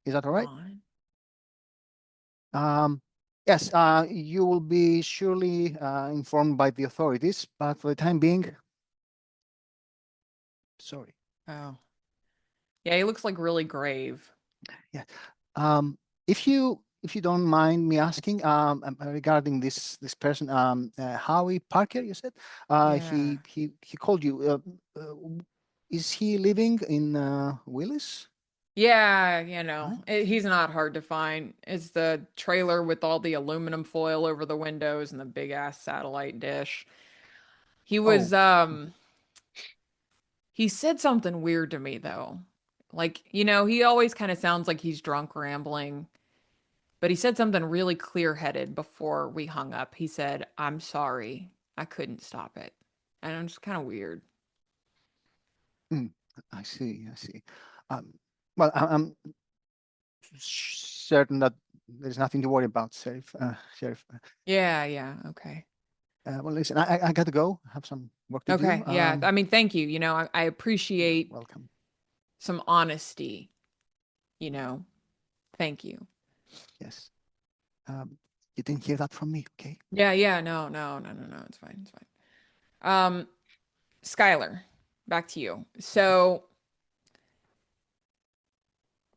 Speaker 4: Is that all right? Yes, you will be surely informed by the authorities, but for the time being, sorry.
Speaker 1: Oh. Yeah, he looks like really grave.
Speaker 4: Yeah. If you don't mind me asking, regarding this person, Howie Parker, you said,
Speaker 1: Yeah.
Speaker 4: he called you. Is he living in Willis?
Speaker 1: Yeah,
Speaker 4: Right?
Speaker 1: he's not hard to find. It's the trailer with all the aluminum foil over the windows and the big ass satellite dish. He was
Speaker 4: Oh,
Speaker 1: he said something weird to me though. Like, he always kind of sounds like he's drunk rambling, but he said something really clear-headed before we hung up. He said, "I'm sorry. I couldn't stop it." And I'm just kind of weird.
Speaker 4: mm, I see. I see. Um, well, I'm certain that there's nothing to worry about, Sheriff. Sheriff.
Speaker 1: Yeah, yeah, okay.
Speaker 4: Well, listen, I got to go. I have some work to do.
Speaker 1: Okay, yeah. I mean, thank you. I appreciate
Speaker 4: Welcome.
Speaker 1: some honesty, you know. Thank you.
Speaker 4: Yes. You didn't hear that from me, okay?
Speaker 1: Yeah, yeah, no, no, no, no, no. It's fine. It's fine. Skylar, back to you. So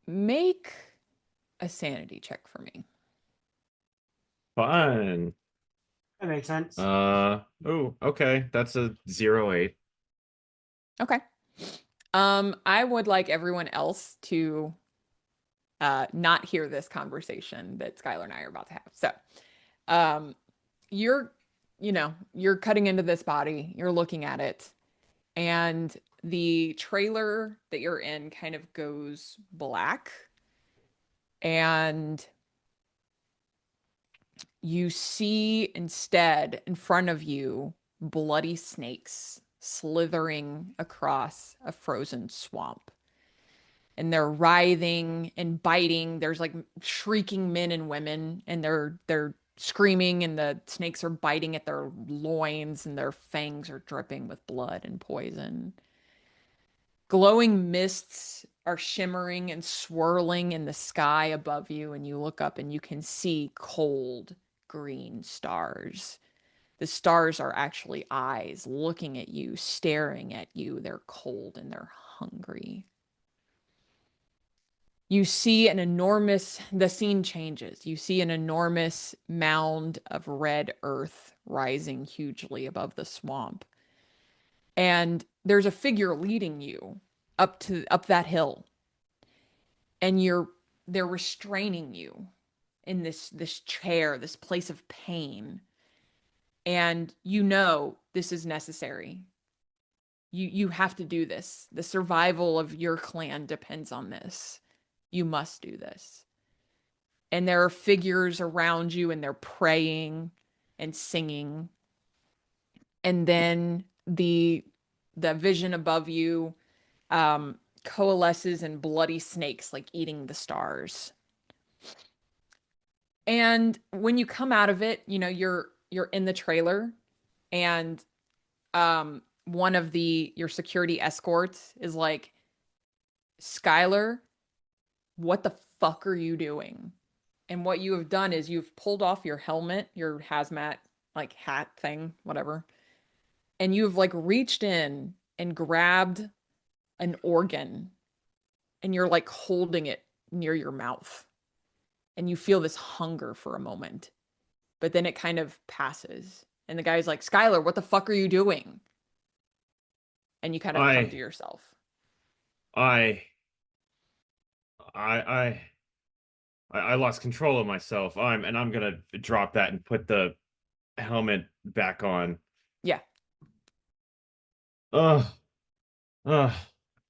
Speaker 1: make a sanity check for me.
Speaker 5: Fun.
Speaker 3: That makes sense.
Speaker 5: Oh, okay. That's a 08.
Speaker 1: Okay. I would like everyone else to not hear this conversation that Skylar and I are about to have. So, you're, you're cutting into this body, you're looking at it, and the trailer that you're in kind of goes black, and you see instead in front of you bloody snakes slithering across a frozen swamp. and they're writhing and biting. There's like shrieking men and women, and they're screaming, and the snakes are biting at their loins, and their fangs are dripping with blood and poison. Glowing mists are shimmering and swirling in the sky above you, and you look up and you can see cold green stars. The stars are actually eyes looking at you, staring at you. They're cold and they're hungry. You see the scene changes. You see an enormous mound of red earth rising hugely above the swamp. And there's a figure leading you up that hill. And they're restraining you in this chair, this place of pain. And you know this is necessary. You have to do this. The survival of your clan depends on this. You must do this. And there are figures around you, and they're praying and singing. And then the vision above you coalesces in bloody snakes, like eating the stars. And when you come out of it, you know, you're in the trailer, and one of your security escorts is like, Skylar, what the fuck are you doing? And what you have done is you've pulled off your helmet, your hazmat, like hat thing, whatever. And you've like reached in and grabbed an organ, and you're like holding it near your mouth. And you feel this hunger for a moment, but then it kind of passes. And the guy's like, Skylar, what the fuck are you doing? And you kind of come to yourself.
Speaker 5: I lost control of myself. I'm gonna drop that and put the helmet back on.
Speaker 1: Yeah.
Speaker 5: Ugh. Ugh.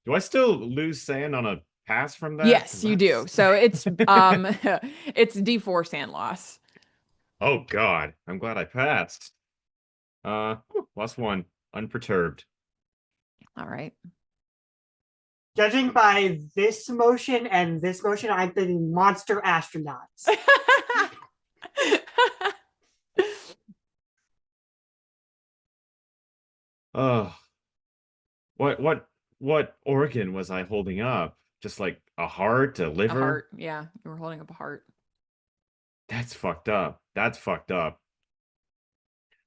Speaker 5: Do I still lose sand on a pass from that?
Speaker 1: Yes, you do. So it's it's D4 sand loss.
Speaker 5: Oh God. I'm glad I passed. Lost one. Unperturbed.
Speaker 1: All right.
Speaker 3: Judging by this motion and this motion, I'm thinking monster astronauts.
Speaker 5: Ugh. What organ was I holding up? Just like a heart, a
Speaker 1: A
Speaker 5: liver?
Speaker 1: heart. Yeah, you were holding up a heart.
Speaker 5: That's fucked up. That's fucked up.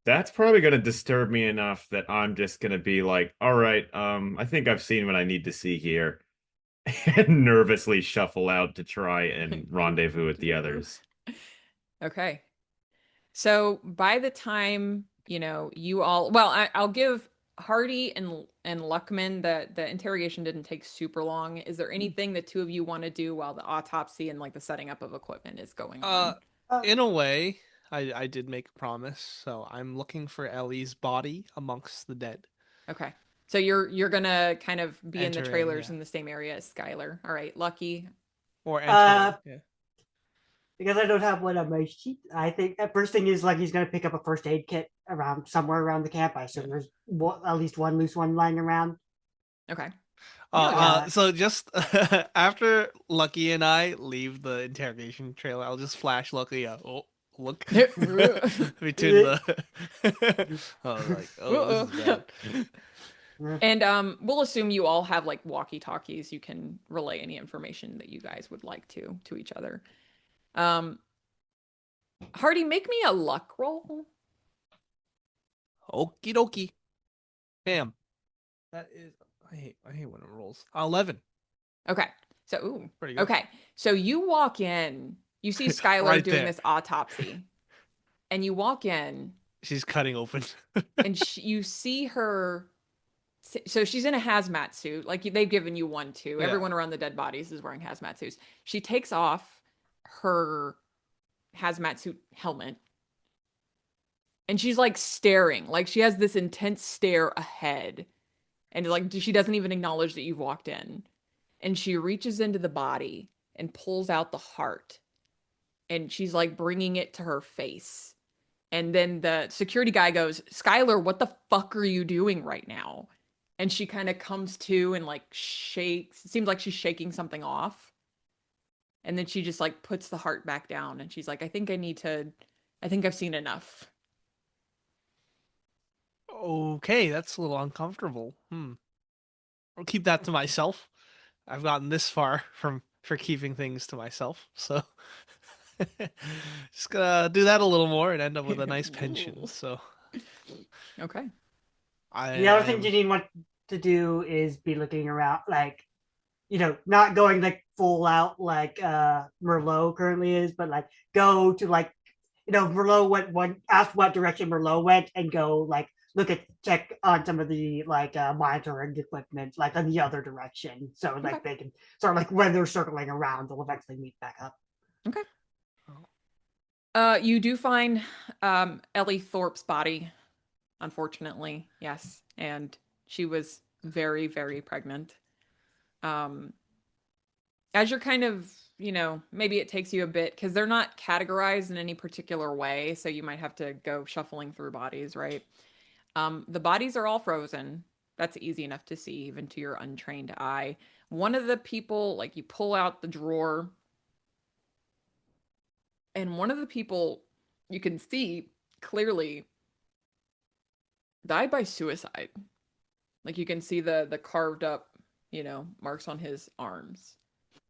Speaker 5: That's probably gonna disturb me enough that I'm just gonna be like, all right, I think I've seen what I need to see here. And nervously shuffle out to try and rendezvous with the others.
Speaker 1: Okay. So by the time, you know, you all, well, I'll give Hardy and Luckman, the interrogation didn't take super long. Is there anything the two of you want to do while the autopsy and like the setting up of equipment is going on?
Speaker 2: In a way, I did make a promise, so I'm looking for Ellie's body amongst the dead.
Speaker 1: Okay. So you're gonna kind of be in the
Speaker 2: Enter in,
Speaker 1: trailers
Speaker 2: yeah.
Speaker 1: in the same area as Skylar. All right, Lucky.
Speaker 2: Or enter. Yeah.
Speaker 3: Because I don't have one on my sheet, I think the first thing is like he's going to pick up a first aid kit somewhere around the camp. I assume there's at least one loose one lying around.
Speaker 1: Okay.
Speaker 2: So just after Lucky and I leave the interrogation trailer, I'll just flash Lucky. Oh, look between the. I was like, oh, this is bad.
Speaker 1: And we'll assume you all have like walkie-talkies. You can relay any information that you guys would like to each other. Hardy, make me a luck roll.
Speaker 2: Okie dokie. Bam. That is I hate when it rolls. 11.
Speaker 1: Okay. So ooh.
Speaker 2: Pretty good.
Speaker 1: Okay. So you walk in, you see Skylar
Speaker 2: Right
Speaker 1: doing
Speaker 2: there.
Speaker 1: this autopsy. And you walk in
Speaker 2: She's cutting open.
Speaker 1: and you see her. So she's in a hazmat suit. Like they've given you one too.
Speaker 2: Yeah.
Speaker 1: Everyone around the dead bodies is wearing hazmat suits. She takes off her hazmat suit helmet. And she's like staring. Like she has this intense stare ahead. And like she doesn't even acknowledge that you've walked in. And she reaches into the body and pulls out the heart. And she's like bringing it to her face. And then the security guy goes, Skylar, what the fuck are you doing right now? and she kind of comes to and like shakes. It seems like she's shaking something off. And then she just like puts the heart back down and she's like, I think I've seen enough.
Speaker 2: Okay, that's a little uncomfortable. I'll keep that to myself. I've gotten this far for keeping things to myself, so just gonna do that a little more and end up with a nice pension. So
Speaker 1: Okay.
Speaker 3: The
Speaker 2: I
Speaker 3: other thing
Speaker 2: am
Speaker 3: Janine wants to do is be looking around, like, not going like full out like Merlot currently is, but like go to like, Merlot went one, ask what direction Merlot went, and go like check on some of the like monitoring equipment like on the other direction, so like
Speaker 1: Okay.
Speaker 3: they can sort of like when they're circling around, they'll eventually meet back up.
Speaker 1: Okay. You do find Ellie Thorpe's body, unfortunately. Yes. And she was very, very pregnant. Um, as you're kind of, maybe it takes you a bit because they're not categorized in any particular way, so you might have to go shuffling through bodies, right? The bodies are all frozen. That's easy enough to see, even to your untrained eye. One of the people, like you pull out the drawer, and one of the people you can see clearly died by suicide. Like you can see the carved up, marks on his arms.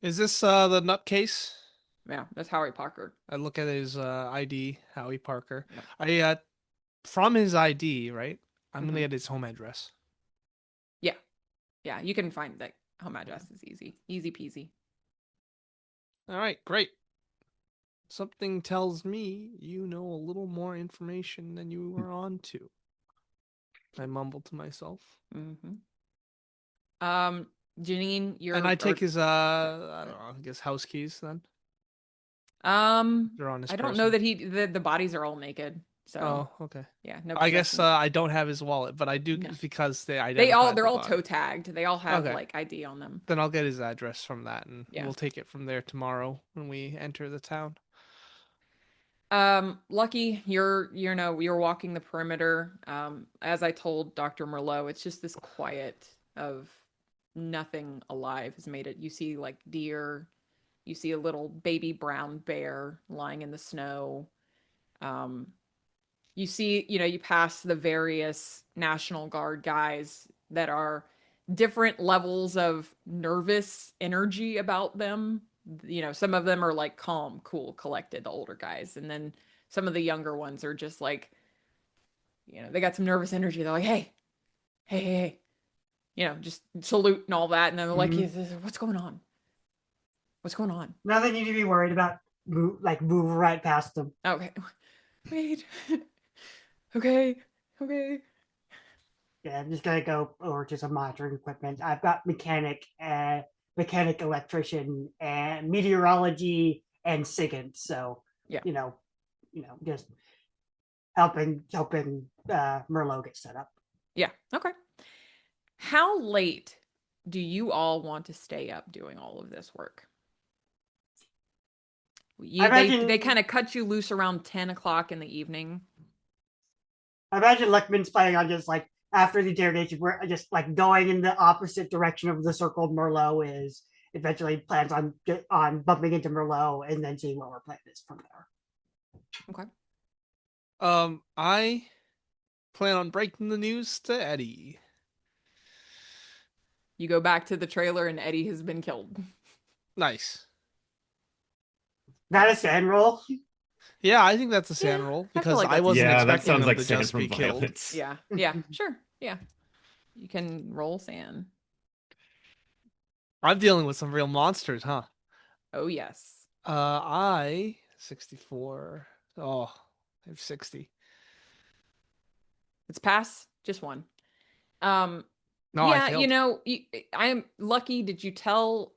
Speaker 2: Is this the nutcase?
Speaker 1: Yeah, that's Howie Parker.
Speaker 2: I look at his ID, Howie Parker.
Speaker 1: Yep.
Speaker 2: I from his ID, right? I'm gonna
Speaker 1: Mhm.
Speaker 2: get his home address.
Speaker 1: Yeah. Yeah, you can find that home address is easy. Easy peasy.
Speaker 2: All right, great. Something tells me you know a little more information than you were on to. I mumble to myself.
Speaker 1: Mm-hmm. Um, Janine,
Speaker 2: And I take
Speaker 1: or,
Speaker 2: his I don't know, I guess house keys then. They're on his
Speaker 1: I don't know
Speaker 2: person.
Speaker 1: that the bodies are all naked. So
Speaker 2: Oh, okay.
Speaker 1: yeah, no
Speaker 2: I guess
Speaker 1: possessions.
Speaker 2: I don't have his wallet, but I do
Speaker 1: No.
Speaker 2: because they identified
Speaker 1: They're
Speaker 2: the
Speaker 1: all
Speaker 2: body.
Speaker 1: toe tagged. They all have
Speaker 2: Okay.
Speaker 1: like ID on them.
Speaker 2: Then I'll get his address from that and
Speaker 1: Yeah.
Speaker 2: we'll take it from there tomorrow when we enter the town.
Speaker 1: Lucky you're walking the perimeter. As I told Dr. Merlot, it's just this quiet of nothing alive has made it. You see like deer, you see a little baby brown bear lying in the snow. Um, you see, you pass the various National Guard guys that are different levels of nervous energy about them. Some of them are like calm, cool, collected, the older guys. And then some of the younger ones are just like, they got some nervous energy. They're like, hey, hey, hey, hey, just salute and all that. And then they're like, what's going on? What's going on?
Speaker 3: Nothing you need to be worried about. Move right past them.
Speaker 1: Okay. Wait. Okay. Okay.
Speaker 3: Yeah, I'm just gonna go over to some monitoring equipment. I've got mechanic, electrician, and meteorology and SIGINT. So
Speaker 1: Yeah.
Speaker 3: just helping Merlot get set up.
Speaker 1: Yeah. Okay. How late do you all want to stay up doing all of this work?
Speaker 3: I imagine
Speaker 1: they kind of cut you loose around 10 o'clock in the evening.
Speaker 3: I imagine Leckman's planning on just like after the interrogation, we're just like going in the opposite direction of the circle Merlot is. Eventually plans on bumping into Merlot and then seeing what our plan is from there.
Speaker 1: Okay.
Speaker 2: I plan on breaking the news to Eddie.
Speaker 1: You go back to the trailer and Eddie has been killed.
Speaker 2: Nice.
Speaker 3: That is sand roll.
Speaker 2: Yeah, I think that's a sand roll
Speaker 1: I feel
Speaker 2: because
Speaker 1: like
Speaker 2: I
Speaker 1: that's
Speaker 2: wasn't
Speaker 5: Yeah, that
Speaker 2: expecting
Speaker 5: sounds
Speaker 2: them
Speaker 5: like
Speaker 2: to
Speaker 5: Sand
Speaker 2: just
Speaker 5: from
Speaker 2: be killed.
Speaker 5: Violence.
Speaker 1: Yeah. Yeah. Sure. Yeah. You can roll sand.
Speaker 2: I'm dealing with some real monsters, huh?
Speaker 1: Oh yes.
Speaker 2: I 64. Oh, I have 60.
Speaker 1: It's pass. Just one.
Speaker 2: No, I
Speaker 1: Yeah,
Speaker 2: failed.
Speaker 1: I am lucky. Did you tell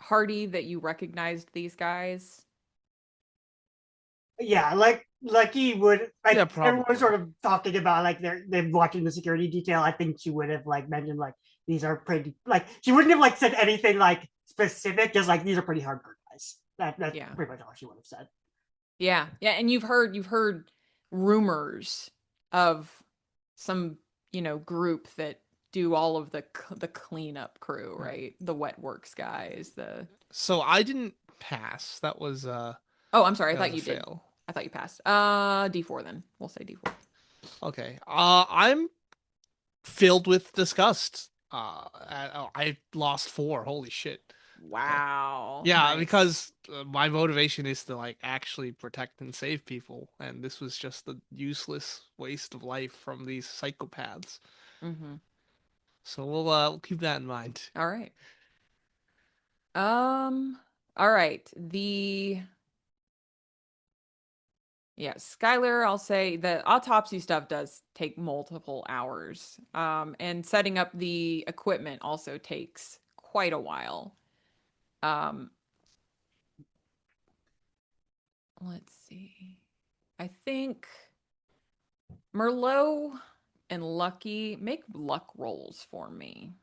Speaker 1: Hardy that you recognized these guys?
Speaker 3: Yeah, like he would like
Speaker 2: Yeah,
Speaker 3: everyone
Speaker 2: probably.
Speaker 3: sort of talking about like they're watching the security detail. I think she would have like mentioned like these are pretty like she wouldn't have like said anything like specific, just like these are pretty hardcore guys. That's
Speaker 1: Yeah.
Speaker 3: pretty much all she would have said.
Speaker 1: Yeah. Yeah, and you've heard rumors of some, group that do all of the cleanup crew, right? The wet works guys, the
Speaker 2: So I didn't pass. That was
Speaker 1: Oh, I'm sorry. I
Speaker 2: that was
Speaker 1: thought
Speaker 2: a
Speaker 1: you did.
Speaker 2: fail.
Speaker 1: I thought you passed. D4 then. We'll say D4.
Speaker 2: Okay. I'm filled with disgust. I lost 4. Holy shit.
Speaker 1: Wow.
Speaker 2: Yeah,
Speaker 1: Nice.
Speaker 2: because my motivation is to like actually protect and save people, and this was just a useless waste of life from these psychopaths.
Speaker 1: Mm-hmm.
Speaker 2: So we'll keep that in mind.
Speaker 1: All right. All right. Skylar, I'll say the autopsy stuff does take multiple hours. And setting up the equipment also takes quite a while. Let's see. I think Merlot and Lucky make luck rolls for me.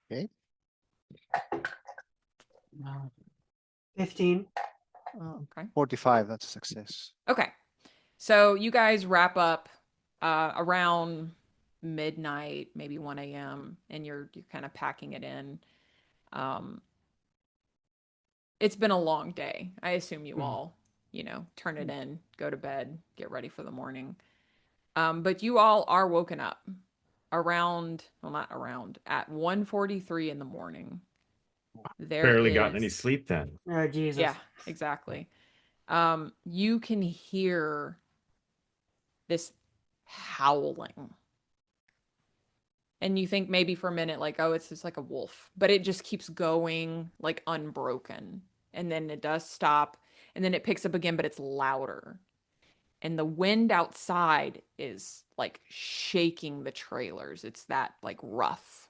Speaker 4: Okay.
Speaker 3: 15.
Speaker 1: Okay.
Speaker 4: 45, that's a success.
Speaker 1: Okay. So you guys wrap up around midnight, maybe 1 a.m., and you're kind of packing it in. It's been a long day. I assume you all, turn it in, go to bed, get ready for the morning. But you all are woken up at 1:43 in the morning. There
Speaker 5: Barely gotten any
Speaker 1: is,
Speaker 5: sleep then.
Speaker 3: Oh, Jesus.
Speaker 1: yeah, exactly. You can hear this howling. And you think maybe for a minute, like, oh, it's just like a wolf, but it just keeps going like unbroken. And then it does stop, and then it picks up again, but it's louder. And the wind outside is like shaking the trailers. It's that like rough.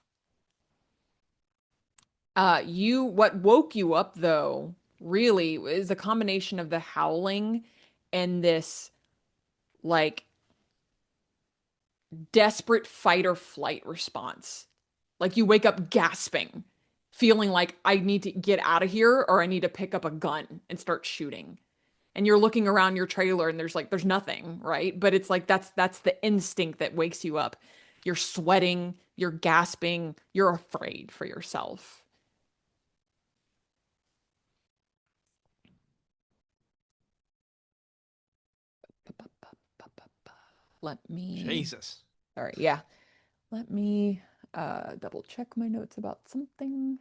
Speaker 1: What woke you up though, really, is a combination of the howling and this like desperate fight or flight response. Like you wake up gasping, feeling like I need to get out of here or I need to pick up a gun and start shooting. And you're looking around your trailer and there's nothing, right? But it's like that's the instinct that wakes you up. You're sweating, you're gasping, you're afraid for yourself. Let me
Speaker 2: Jesus.
Speaker 1: All right, yeah. Let me double check my notes about something.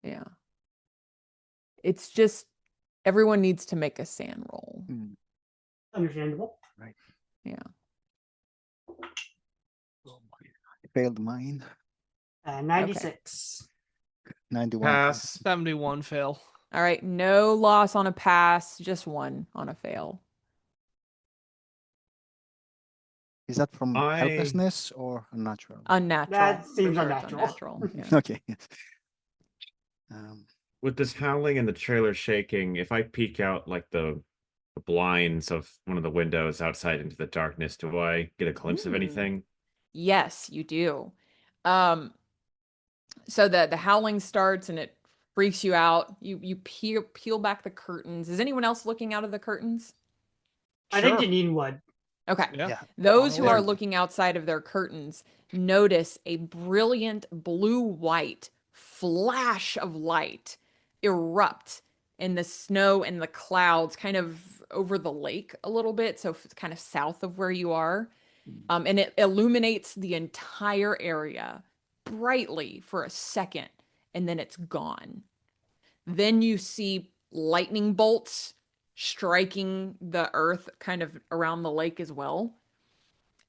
Speaker 1: Yeah. It's just everyone needs to make a SAN roll.
Speaker 3: Understandable.
Speaker 4: Right.
Speaker 1: Yeah.
Speaker 4: I failed mine.
Speaker 3: 96.
Speaker 4: 91.
Speaker 5: Pass.
Speaker 2: 71 fail.
Speaker 1: All right, no loss on a pass, just one on a fail.
Speaker 4: Is that from
Speaker 5: I
Speaker 4: helplessness or unnatural?
Speaker 1: Unnatural.
Speaker 3: That
Speaker 1: For
Speaker 3: seems
Speaker 1: sure it's
Speaker 3: unnatural.
Speaker 1: unnatural. Yeah.
Speaker 4: Okay. Yes.
Speaker 5: with this howling and the trailer shaking, if I peek out like the blinds of one of the windows outside into the darkness, do I get a glimpse of anything?
Speaker 1: Yes, you do. So the howling starts and it freaks you out. You peel back the curtains. Is anyone else looking out of the curtains?
Speaker 3: I think
Speaker 2: Sure.
Speaker 3: Janine would.
Speaker 1: Okay.
Speaker 2: Yeah.
Speaker 1: Those who are
Speaker 4: Definitely.
Speaker 1: looking outside of their curtains notice a brilliant blue-white flash of light erupt in the snow and the clouds kind of over the lake a little bit, so it's kind of south of where you are. And it illuminates the entire area brightly for a second, and then it's gone. Then you see lightning bolts striking the earth kind of around the lake as well.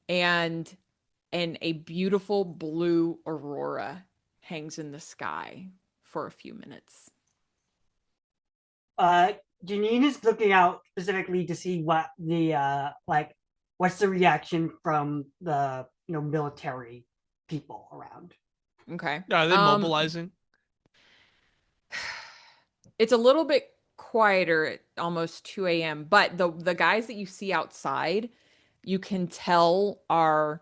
Speaker 1: And a beautiful blue aurora hangs in the sky for a few minutes.
Speaker 3: Janine is looking out specifically to see what the what's the reaction from the military people around.
Speaker 1: Okay.
Speaker 2: Are they mobilizing?
Speaker 1: It's a little bit quieter at almost 2 a.m., but the guys that you see outside, you can tell are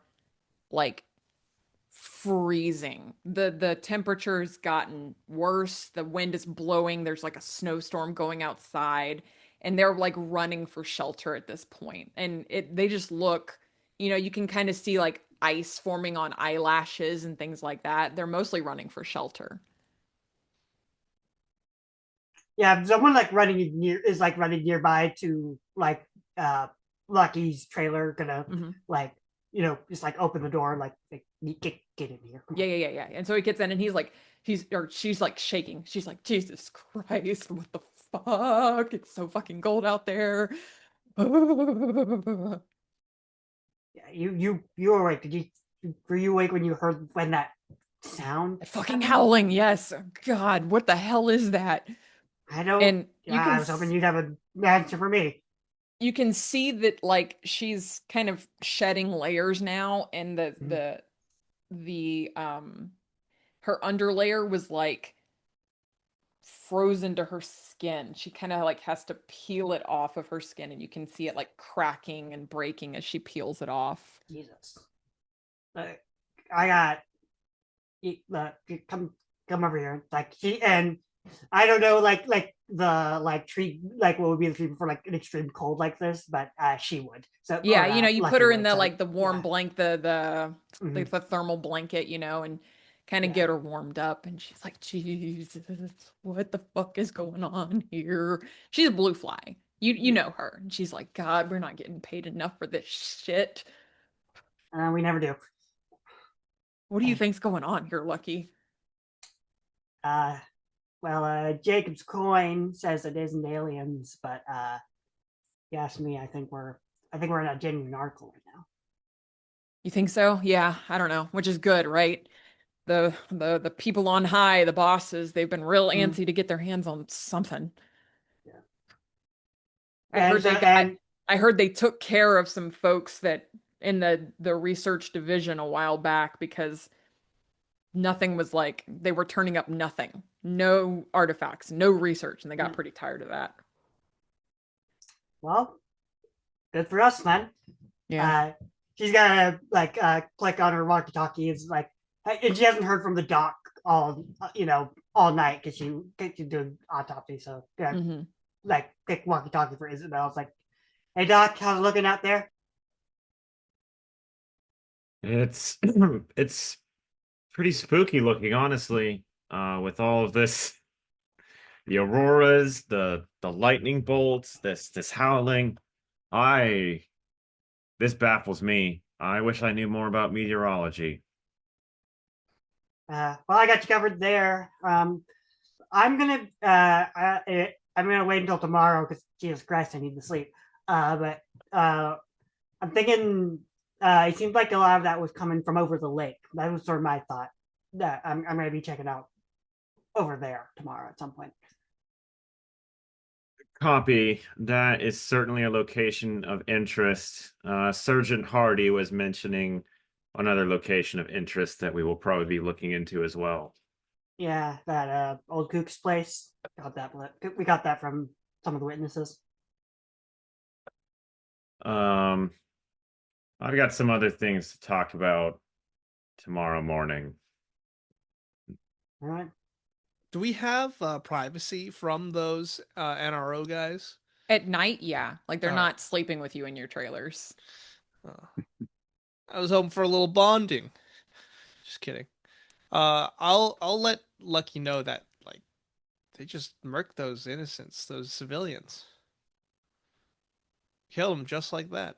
Speaker 1: like freezing. The temperature's gotten worse. The wind is blowing. There's like a snowstorm going outside, and they're like running for shelter at this point. And they just look you know, you can kind of see like ice forming on eyelashes and things like that. They're mostly running for shelter.
Speaker 3: Yeah, someone like running nearby to like uh Lucky's trailer, gonna
Speaker 1: Mhm.
Speaker 3: like just like open the door, like get in here.
Speaker 1: Yeah. And so he gets in and she's like shaking. She's like, Jesus Christ, what the fuck? It's so fucking cold out there.
Speaker 3: Yeah, you were awake. Were you awake when you heard that sound?
Speaker 1: That fucking howling, yes. Oh, God, what the hell is that?
Speaker 3: I don't.
Speaker 1: And
Speaker 3: Yeah, I was hoping you'd have an answer for me.
Speaker 1: you can see that like she's kind of shedding layers now, and
Speaker 3: Mhm.
Speaker 1: the her underlayer was like frozen to her skin. She kind of like has to peel it off of her skin, and you can see it like cracking and breaking as she peels it off.
Speaker 3: Jesus. I got come over here. Like she and I don't know, like the treat, like what would be the treatment for like an extreme cold like this, but she would. So
Speaker 1: Yeah,
Speaker 3: or
Speaker 1: you put
Speaker 3: Lucky
Speaker 1: her in
Speaker 3: would.
Speaker 1: the
Speaker 3: So
Speaker 1: like the warm
Speaker 3: yeah.
Speaker 1: blank,
Speaker 3: Mhm.
Speaker 1: the thermal blanket, and kind of
Speaker 3: Yeah.
Speaker 1: get her warmed up. And she's like, Jesus, what the fuck is going on here? She's a blue fly. You
Speaker 3: Yeah.
Speaker 1: know her. And she's like, God, we're not getting paid enough for this shit.
Speaker 3: We never do.
Speaker 1: What do you think's going on here, Lucky?
Speaker 3: Uh, well, Jacob's coin says it isn't aliens, but you ask me, I think we're in a genuine article right now.
Speaker 1: You think so? Yeah, I don't know, which is good, right? The people on high, the bosses, they've been real
Speaker 3: Mhm.
Speaker 1: antsy to get their hands on something.
Speaker 3: Yeah.
Speaker 1: I
Speaker 3: And
Speaker 1: heard
Speaker 3: so
Speaker 1: they got
Speaker 3: and
Speaker 1: I heard they took care of some folks that in the research division a while back because nothing was like they were turning up nothing. No artifacts, no research, and they got pretty tired of that.
Speaker 3: well, good for us, man.
Speaker 1: Yeah.
Speaker 3: Uh, she's gonna click on her walkie-talkie. It's like, and she hasn't heard from the doc all night because she did autopsy. So yeah,
Speaker 1: Hmm.
Speaker 3: like click walkie-talkie for Isabel. It's like, hey doc, how's it looking out there?
Speaker 5: It's it's pretty spooky looking, honestly. With all of this, the auroras, the lightning bolts, this howling. I This baffles me. I wish I knew more about meteorology.
Speaker 3: Well, I got you covered there. I'm gonna I'm gonna wait until tomorrow because Jesus Christ, I need to sleep. But I'm thinking it seems like a lot of that was coming from over the lake. That was sort of my thought. That I'm gonna be checking out over there tomorrow at some point.
Speaker 5: Copy. That is certainly a location of interest. Sergeant Hardy was mentioning another location of interest that we will probably be looking into as well.
Speaker 3: Yeah, that old Kook's place. Got that. We got that from some of the witnesses.
Speaker 5: Um, I've got some other things to talk about tomorrow morning.
Speaker 3: All right.
Speaker 2: Do we have privacy from those NRO guys?
Speaker 1: At night, yeah. Like they're
Speaker 2: All right.
Speaker 1: not sleeping with you in your trailers.
Speaker 2: Oh. I was hoping for a little bonding. Just kidding. I'll let Lucky know that like they just murked those innocents, those civilians. Kill them just like that.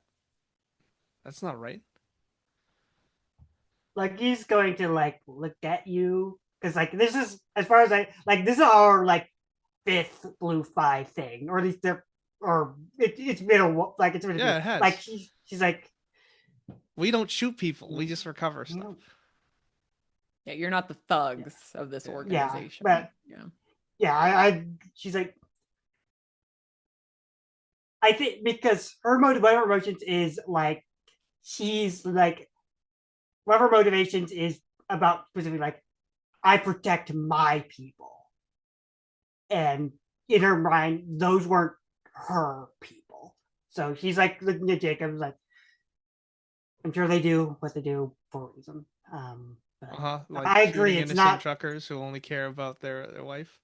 Speaker 2: That's not right.
Speaker 3: Like he's going to look at you because this is as far as this is our fifth blue five thing, or at least they're or it's been it's been
Speaker 2: Yeah, it has.
Speaker 3: she's like,
Speaker 2: We don't shoot people. We just recover
Speaker 3: you
Speaker 2: stuff.
Speaker 3: know,
Speaker 1: Yeah, you're not the thugs of this
Speaker 2: Yeah.
Speaker 3: yeah,
Speaker 1: organization.
Speaker 3: but
Speaker 1: Yeah.
Speaker 3: yeah, I she's like, I think because whatever emotions is she's like whatever motivations is about specifically I protect my people, and in her mind those weren't her people. So she's like looking at Jacob like, I'm sure they do what they do for a reason. But
Speaker 2: Like
Speaker 3: I agree,
Speaker 2: shooting
Speaker 3: it's
Speaker 2: innocent
Speaker 3: not.
Speaker 2: truckers who only care about their wife,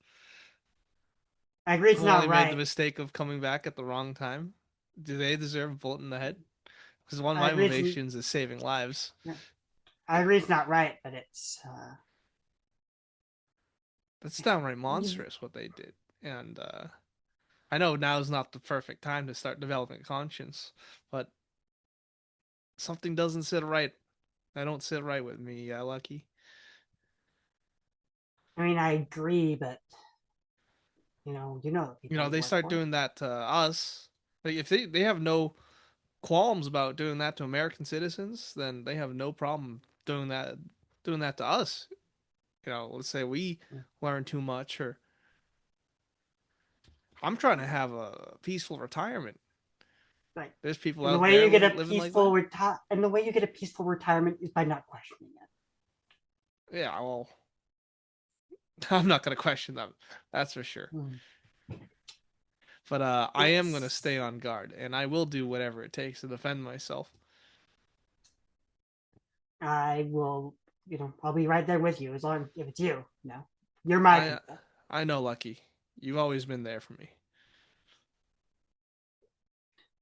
Speaker 3: I agree, it's
Speaker 2: who only
Speaker 3: not
Speaker 2: made the
Speaker 3: right.
Speaker 2: mistake of coming back at the wrong time. Do they deserve a bullet in the head? Because one of
Speaker 3: I
Speaker 2: my
Speaker 3: agree.
Speaker 2: motivations is saving lives.
Speaker 3: I agree it's not right, but it's
Speaker 2: That's downright monstrous what they did. And I know now is not the perfect time to start developing a conscience, but something doesn't sit right. I don't sit right with me, Lucky.
Speaker 3: I mean, I agree, but the
Speaker 2: You
Speaker 3: people
Speaker 2: know,
Speaker 3: you
Speaker 2: they
Speaker 3: work
Speaker 2: start
Speaker 3: for.
Speaker 2: doing that to us. Like if they have no qualms about doing that to American citizens, then they have no problem doing that to us. You know, let's say we learn too much, or I'm trying to have a peaceful retirement.
Speaker 3: Right.
Speaker 2: There's people
Speaker 3: And the
Speaker 2: out
Speaker 3: way
Speaker 2: there
Speaker 3: you get a
Speaker 2: living like
Speaker 3: peaceful
Speaker 2: that.
Speaker 3: and the way you get a peaceful retirement is by not questioning it.
Speaker 2: Yeah, well, I'm not gonna question them. That's for sure.
Speaker 3: Hmm.
Speaker 2: But I am gonna
Speaker 3: It's
Speaker 2: stay on guard, and I will do whatever it takes to defend myself.
Speaker 3: I will, I'll be right there with you as long if it's you. You're my
Speaker 2: I
Speaker 3: people.
Speaker 2: I know, Lucky. You've always been there for me.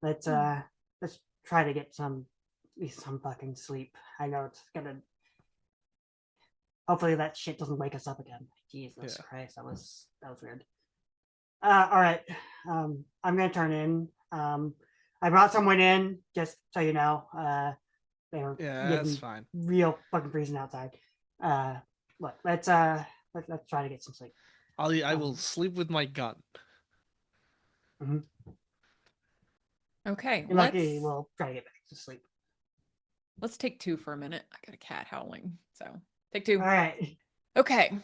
Speaker 3: Let's let's try to get at least some fucking sleep. I know it's gonna. Hopefully that shit doesn't wake us up again. Jesus
Speaker 2: Yeah.
Speaker 3: Christ, that was weird. All right. I'm gonna turn in. I brought someone in just so you know. They were
Speaker 2: Yeah, that's
Speaker 3: getting
Speaker 2: fine.
Speaker 3: real fucking freezing outside. Look, let's try to get some sleep.
Speaker 2: I will sleep with my gun.
Speaker 3: Mhm.
Speaker 1: Okay,
Speaker 3: And lucky, we'll try to get back to sleep.
Speaker 1: let's take two for a minute. I got a cat howling, so take two.
Speaker 3: All right.
Speaker 1: Okay.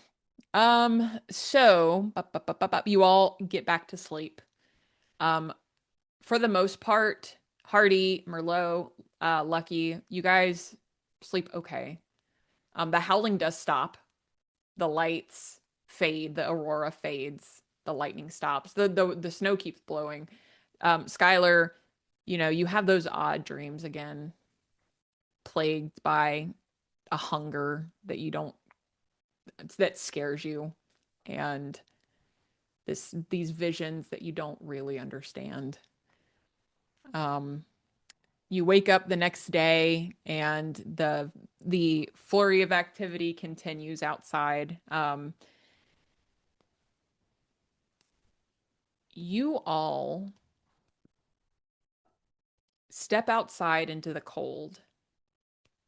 Speaker 1: So you all get back to sleep. For the most part, Hardy, Merlot, Lucky, you guys sleep okay. The howling does stop. The lights fade, the aurora fades, the lightning stops. The snow keeps blowing. Skylar, you have those odd dreams again, plagued by a hunger that scares you, and these visions that you don't really understand. Um, you wake up the next day, and the flurry of activity continues outside. You all step outside into the cold,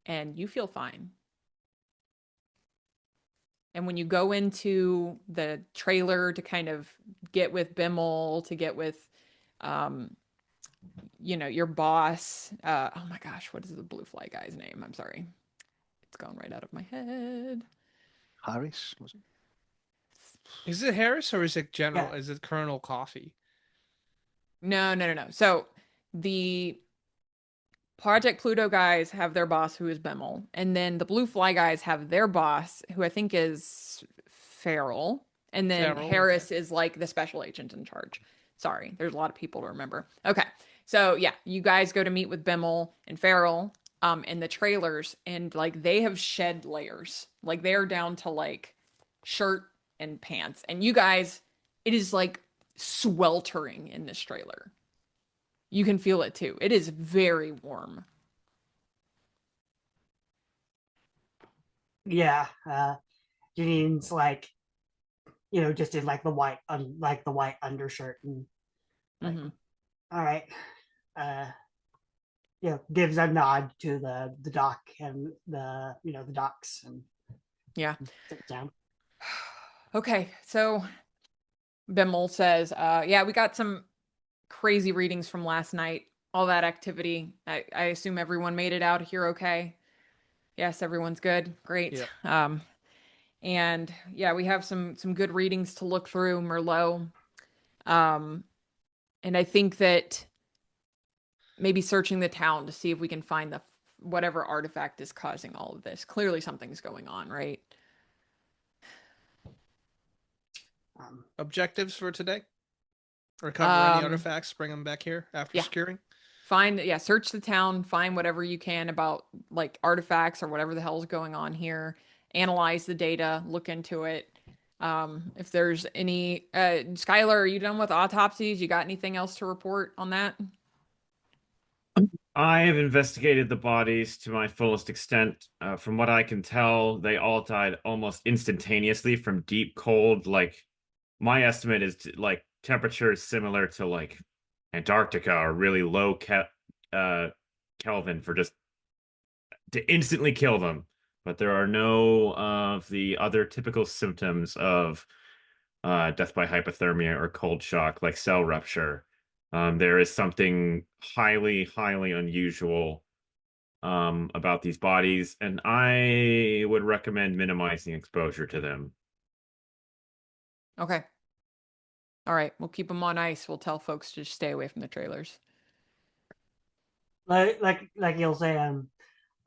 Speaker 1: and you feel fine. And when you go into the trailer to kind of get with Bimmel, to get with your boss. Oh my gosh, what is the blue fly guy's name? I'm sorry. It's gone right out of my head.
Speaker 4: Harris was it?
Speaker 2: Is it Harris or is it General?
Speaker 3: Yeah.
Speaker 2: Is it Colonel Coffee?
Speaker 1: No. So the Project PLUTO guys have their boss, who is Bimmel, and then the blue fly guys have their boss, who I think is Farrell, and then
Speaker 2: Farrell, okay.
Speaker 1: Harris is like the special agent in charge. Sorry, there's a lot of people to remember. Okay, so yeah, you guys go to meet with Bimmel and Farrell in the trailers, and like they have shed layers. Like they're down to like shirt and pants. And you guys, it is like sweltering in this trailer. You can feel it too. It is very warm.
Speaker 3: Yeah. Janine's like, just in like the white undershirt and like,
Speaker 1: Mm-hmm.
Speaker 3: all right. Uh, gives a nod to the doc and the docs and
Speaker 1: Yeah.
Speaker 3: sits down.
Speaker 1: Okay, so Bimmel says, yeah, we got some crazy readings from last night. All that activity. I assume everyone made it out here okay. Yes, everyone's good. Great.
Speaker 2: Yep.
Speaker 1: And yeah, we have some good readings to look through, Merlot. And I think that maybe searching the town to see if we can find the whatever artifact is causing all of this. Clearly something's going on, right?
Speaker 2: Objectives for today? Recover any
Speaker 1: Um,
Speaker 2: artifacts, bring them back here after
Speaker 1: yeah.
Speaker 2: securing?
Speaker 1: Search the town, find whatever you can about like artifacts or whatever the hell's going on here. Analyze the data, look into it. If there's any Skylar, are you done with autopsies? You got anything else to report on that?
Speaker 5: I have investigated the bodies to my fullest extent. From what I can tell, they all died almost instantaneously from deep cold. Like, my estimate is like temperatures similar to like Antarctica or really low Kelvin for just to instantly kill them. But there are no of the other typical symptoms of death by hypothermia or cold shock, like cell rupture. There is something highly, highly unusual about these bodies, and I would recommend minimizing exposure to them.
Speaker 1: Okay. All right. We'll keep them on ice. We'll tell folks to just stay away from the trailers.
Speaker 3: Like you'll say,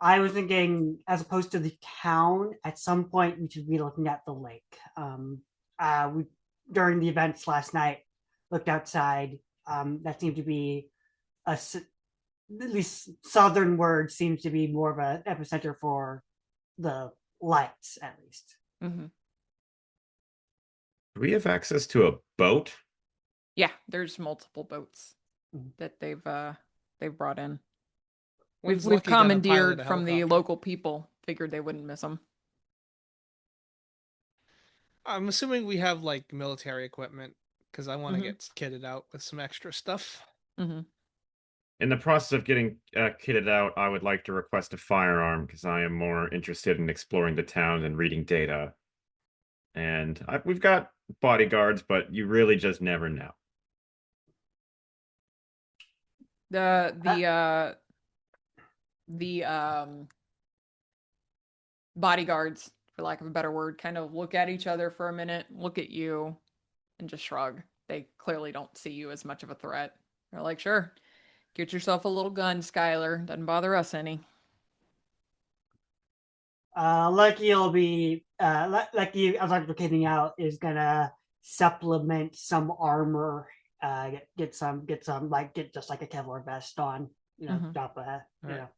Speaker 3: I was thinking, as opposed to the town, at some point we should be looking at the lake. We during the events last night looked outside. That seemed to be at least southernward seems to be more of an epicenter for the lights, at least.
Speaker 1: Mm-hmm.
Speaker 5: Do we have access to a boat?
Speaker 1: Yeah, there's multiple boats
Speaker 3: Mhm.
Speaker 1: that they've brought in.
Speaker 2: It's
Speaker 1: We've
Speaker 2: lucky got a pilot
Speaker 1: commandeered
Speaker 2: a
Speaker 1: from the
Speaker 2: helicopter.
Speaker 1: local people. Figured they wouldn't miss them.
Speaker 2: I'm assuming we have like military equipment because I want to
Speaker 1: Mhm.
Speaker 2: get kitted out with some extra stuff.
Speaker 1: Mm-hmm.
Speaker 5: In the process of getting kitted out, I would like to request a firearm because I am more interested in exploring the town and reading data. And we've got bodyguards, but you really just never know.
Speaker 1: The bodyguards, for lack of a better word, kind of look at each other for a minute, look at you, and just shrug. They clearly don't see you as much of a threat. They're like, sure, get yourself a little gun, Skylar. Doesn't bother us any.
Speaker 3: Lucky will be Lucky as I'm looking out is gonna supplement some armor. Get some get just like a Kevlar vest on.
Speaker 1: Mhm.
Speaker 3: Drop a
Speaker 2: Right.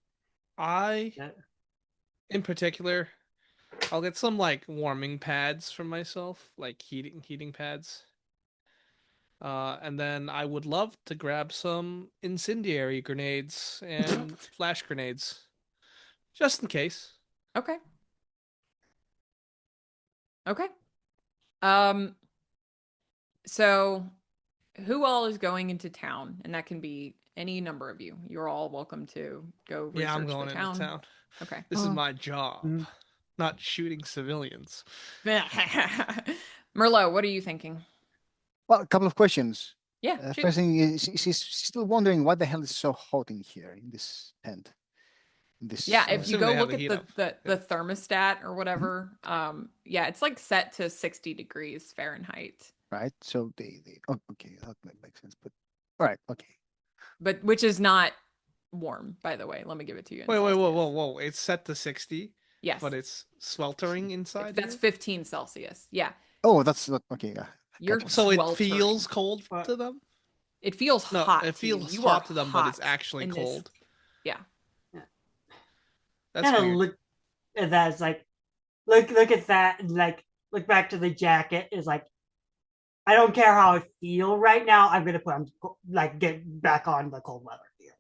Speaker 2: I,
Speaker 3: yeah.
Speaker 2: in particular, I'll get some like warming pads for myself, like heating pads. And then I would love to grab some incendiary grenades and flash grenades, just in case.
Speaker 1: Okay. Okay. Um, so who all is going into town? And that can be any number of you. You're all welcome to go
Speaker 2: Yeah, I'm
Speaker 1: research the
Speaker 2: going into
Speaker 1: town.
Speaker 2: town.
Speaker 1: Okay.
Speaker 2: This is my job,
Speaker 3: Mhm.
Speaker 2: not shooting civilians.
Speaker 1: Merlot, what are you thinking?
Speaker 4: Well, a couple of questions.
Speaker 1: Yeah, shoot.
Speaker 4: First thing is, she's still wondering why the hell is so hot in here in this tent.
Speaker 1: Yeah,
Speaker 2: I'm
Speaker 1: if you
Speaker 2: assuming
Speaker 1: go
Speaker 2: they have
Speaker 1: look
Speaker 2: the
Speaker 1: at
Speaker 2: heat
Speaker 1: the
Speaker 2: up.
Speaker 1: the thermostat or whatever, yeah, it's like set to 60 degrees Fahrenheit.
Speaker 4: Right? So oh, okay, that makes sense. But all right, okay.
Speaker 1: But which is not warm, by the way. Let me give it to you in
Speaker 2: Wait, whoa,
Speaker 1: Celsius.
Speaker 2: whoa! It's set to 60,
Speaker 1: Yes.
Speaker 2: but it's sweltering inside
Speaker 1: That's
Speaker 2: here.
Speaker 1: 15 Celsius. Yeah.
Speaker 4: Oh, that's not okay.
Speaker 1: You're
Speaker 4: Gotcha.
Speaker 2: So it
Speaker 1: sweltering.
Speaker 2: feels cold to them.
Speaker 1: It feels
Speaker 2: No,
Speaker 1: hot
Speaker 2: it
Speaker 1: to you.
Speaker 2: feels
Speaker 1: You
Speaker 2: hot
Speaker 1: are
Speaker 2: to them, but it's
Speaker 1: hot
Speaker 2: actually
Speaker 1: in this-
Speaker 2: cold.
Speaker 1: Yeah.
Speaker 2: That's
Speaker 3: Kind of
Speaker 2: weird.
Speaker 3: look at that as like look at that and like look back to the jacket is like I don't care how I feel right now. I'm gonna put on like get back on the cold weather gear.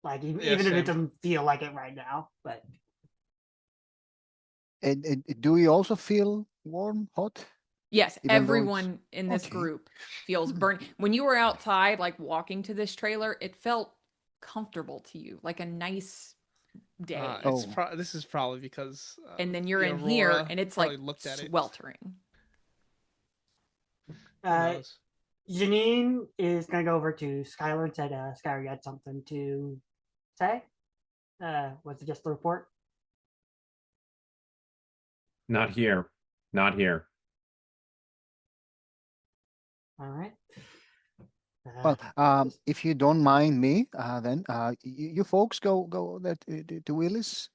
Speaker 3: Like even if
Speaker 2: same.
Speaker 3: it doesn't feel like it right now, but
Speaker 4: And do you also feel warm, hot?
Speaker 1: Yes,
Speaker 4: Even though it's-
Speaker 1: everyone in this
Speaker 4: okay.
Speaker 1: group feels
Speaker 4: Hmm.
Speaker 1: burnt. When you were outside, like walking to this trailer, it felt comfortable to you, like a nice day.
Speaker 2: It's
Speaker 4: Oh.
Speaker 2: this is probably because
Speaker 1: And then you're
Speaker 2: the
Speaker 1: in here
Speaker 2: Aurora
Speaker 1: and it's
Speaker 2: probably
Speaker 1: like
Speaker 2: looked at it.
Speaker 1: sweltering.
Speaker 2: Who knows?
Speaker 3: Janine is gonna go over to Skylar and said, "Skylar, you had something to say? Was it just the report?"
Speaker 5: Not here. Not here.
Speaker 3: All right.
Speaker 4: Well, if you don't mind me, then you folks go there to Willis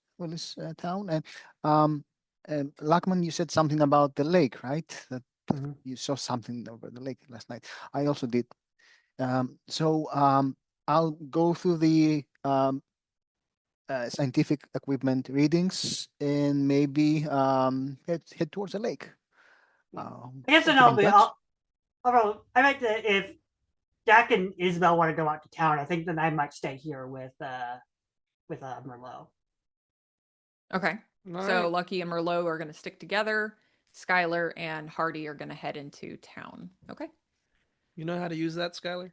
Speaker 4: town, and Lackman, you said something about the lake, right? That
Speaker 3: Mhm.
Speaker 4: you saw something over the lake last night. I also did. So I'll go through the scientific equipment readings and maybe head towards the lake.
Speaker 3: I guess then
Speaker 4: Keep
Speaker 3: I'll
Speaker 4: in
Speaker 3: be.
Speaker 4: touch.
Speaker 3: I might if Dak and Isabel want to go out to town, I think then I might stay here with Merlot.
Speaker 1: Okay.
Speaker 2: All
Speaker 1: So
Speaker 2: right.
Speaker 1: Lucky and Merlot are going to stick together. Skylar and Hardy are going to head into town. Okay.
Speaker 2: You know how to use that, Skylar?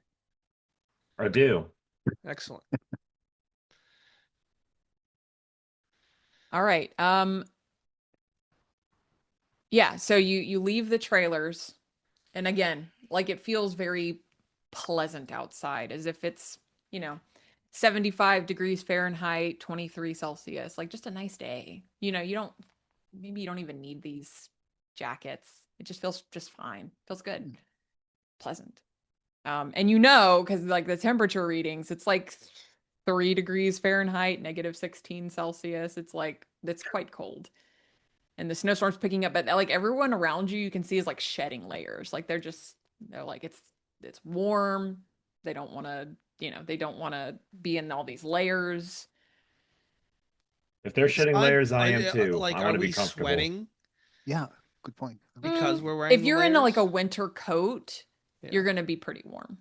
Speaker 5: I do.
Speaker 2: Excellent.
Speaker 1: All right. Yeah, so you leave the trailers, and again, like it feels very pleasant outside, as if it's, 75 degrees Fahrenheit, 23 Celsius, like just a nice day. Maybe you don't even need these jackets. It just feels just fine. Feels good. Pleasant. And because like the temperature readings, it's like 3 degrees Fahrenheit, negative 16 Celsius. It's quite cold. And the snowstorm's picking up, but like everyone around you can see is like shedding layers. Like they're like it's warm. They don't want to, they don't want to be in all these layers.
Speaker 5: If they're shedding layers, I am too.
Speaker 2: Like,
Speaker 5: I
Speaker 2: are
Speaker 5: want to
Speaker 2: we
Speaker 5: be comfortable.
Speaker 2: sweating
Speaker 4: Yeah, good point.
Speaker 2: because we're wearing
Speaker 1: If
Speaker 2: the
Speaker 1: you're in like a
Speaker 2: layers?
Speaker 1: winter coat,
Speaker 2: Yeah.
Speaker 1: you're gonna be pretty warm.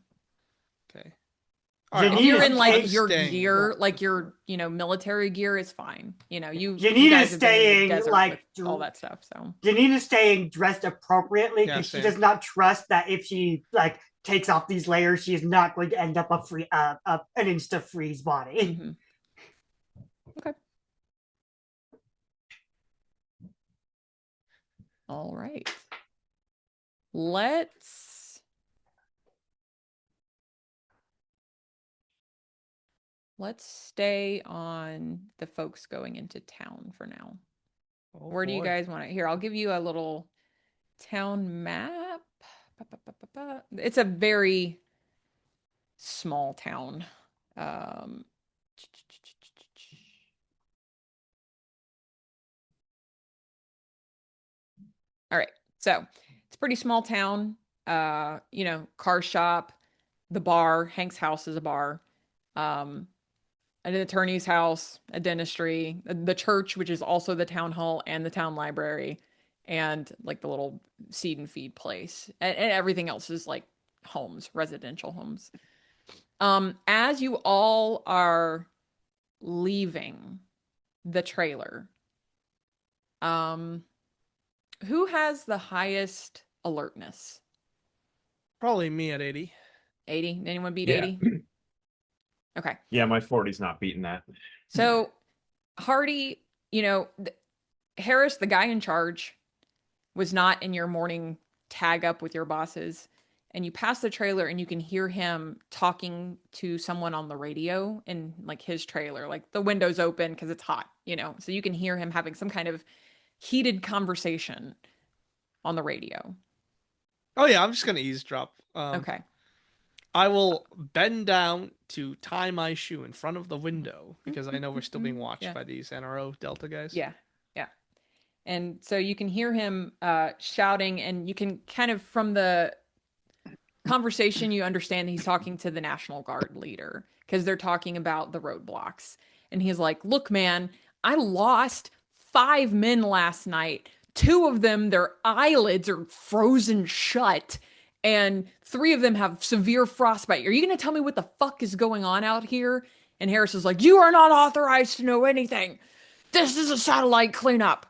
Speaker 2: Okay.
Speaker 3: Janine
Speaker 1: If you're
Speaker 3: is
Speaker 1: in like
Speaker 3: staying-
Speaker 1: your
Speaker 2: staying.
Speaker 1: gear, like your, military gear is fine. You
Speaker 3: Janine
Speaker 1: guys
Speaker 3: is
Speaker 1: have been in the
Speaker 3: staying,
Speaker 1: desert
Speaker 3: like,
Speaker 1: with all that stuff. So
Speaker 3: Janine is staying dressed appropriately
Speaker 2: Yeah,
Speaker 3: because she
Speaker 2: same.
Speaker 3: does not trust that if she like takes off these layers, she is not going to end up an insta freeze body.
Speaker 1: mhm. Okay. All right. Let's stay on the folks going into town for now.
Speaker 2: Oh,
Speaker 1: Where do you
Speaker 2: boy.
Speaker 1: guys want to? Here, I'll give you a little town map. It's a very small town. Um, all right. So it's a pretty small town. Car shop, the bar, Hank's house is a bar. An attorney's house, a dentistry, the church, which is also the town hall and the town library, and like the little seed and feed place. And everything else is like homes, residential homes. As you all are leaving the trailer, who has the highest alertness?
Speaker 2: Probably me at 80.
Speaker 1: 80? Anyone beat
Speaker 5: Yeah.
Speaker 1: 80? Okay.
Speaker 5: Yeah, my 40's not beating that.
Speaker 1: So Hardy, Harris, the guy in charge, was not in your morning tag up with your bosses. And you pass the trailer and you can hear him talking to someone on the radio in like his trailer, like the window's open because it's hot, so you can hear him having some kind of heated conversation on the radio.
Speaker 2: Oh yeah, I'm just gonna eavesdrop.
Speaker 1: Okay.
Speaker 2: I will bend down to tie my shoe in front of the window because I know we're still being watched
Speaker 1: Yeah.
Speaker 2: by these NRO Delta guys.
Speaker 1: Yeah. Yeah. And so you can hear him shouting, and you can kind of, from the conversation, you understand he's talking to the National Guard leader because they're talking about the roadblocks. And he's like, look, man, I lost 5 men last night. 2 of them, their eyelids are frozen shut, and 3 of them have severe frostbite. Are you going to tell me what the fuck is going on out here? And Harris is like, you are not authorized to know anything. This is a satellite cleanup.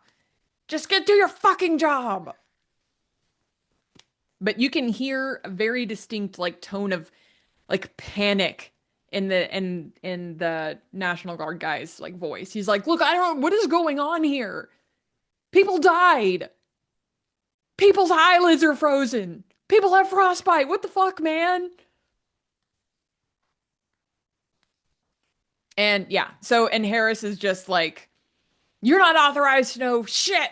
Speaker 1: Just get do your fucking job. But you can hear a very distinct like tone of like panic in the National Guard guy's like voice. He's like, look, I don't know what is going on here. People died. People's eyelids are frozen. People have frostbite. What the fuck, man? And yeah, and Harris is just like, you're not authorized to know shit.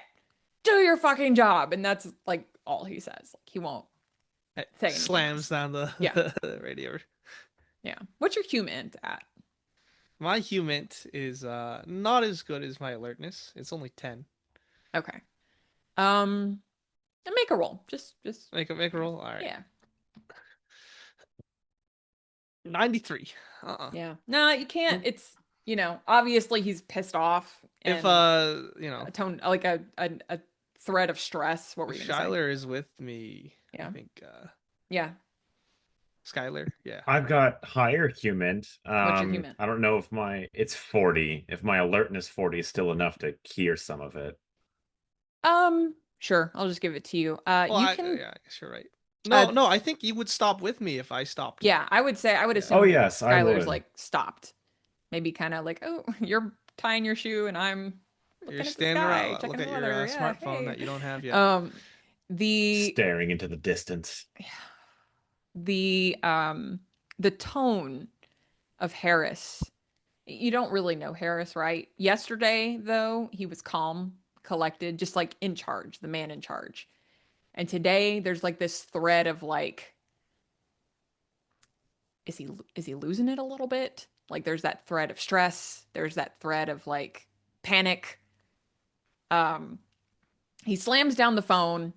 Speaker 1: Do your fucking job. And that's like all he says. Like he won't say anything
Speaker 2: Slams
Speaker 1: else.
Speaker 2: down the,
Speaker 1: Yeah.
Speaker 2: the radio.
Speaker 1: Yeah. What's your human at?
Speaker 2: My humint is not as good as my alertness. It's only 10.
Speaker 1: Okay. And make a roll. Just
Speaker 2: Make a roll. All right.
Speaker 1: yeah.
Speaker 2: 93.
Speaker 1: Yeah. No, you can't. It's obviously he's pissed off.
Speaker 2: If
Speaker 1: a tone like a thread of stress. What were you gonna say?
Speaker 2: Shyler is with me,
Speaker 1: Yeah.
Speaker 2: I think
Speaker 1: Yeah.
Speaker 2: Skylar, yeah.
Speaker 5: I've got higher human.
Speaker 1: What's your human?
Speaker 5: I don't know if it's 40. If my alertness 40 is still enough to hear some of it.
Speaker 1: Sure. I'll just give it to you.
Speaker 2: Well,
Speaker 1: You can,
Speaker 2: yeah, I guess you're right.
Speaker 1: uh,
Speaker 2: No, I think you would stop with me if I stopped.
Speaker 1: yeah, I would say, I would
Speaker 2: Yeah.
Speaker 5: Oh
Speaker 1: assume
Speaker 5: yes, I
Speaker 1: Skylar's
Speaker 5: would.
Speaker 1: like stopped. Maybe kind of like, oh, you're tying your shoe and I'm
Speaker 2: You're
Speaker 1: looking at the
Speaker 2: standing
Speaker 1: sky,
Speaker 2: around, look
Speaker 1: checking the
Speaker 2: at your
Speaker 1: weather. Yeah,
Speaker 2: smartphone
Speaker 1: hey.
Speaker 2: that you don't have yet.
Speaker 1: Um, the
Speaker 5: Staring into the distance.
Speaker 1: the um the tone of Harris. You don't really know Harris, right? Yesterday, though, he was calm, collected, just like in charge, the man in charge. And today, there's like this thread of like, is he losing it a little bit? Like, there's that thread of stress. There's that thread of like panic. Um, he slams down the phone,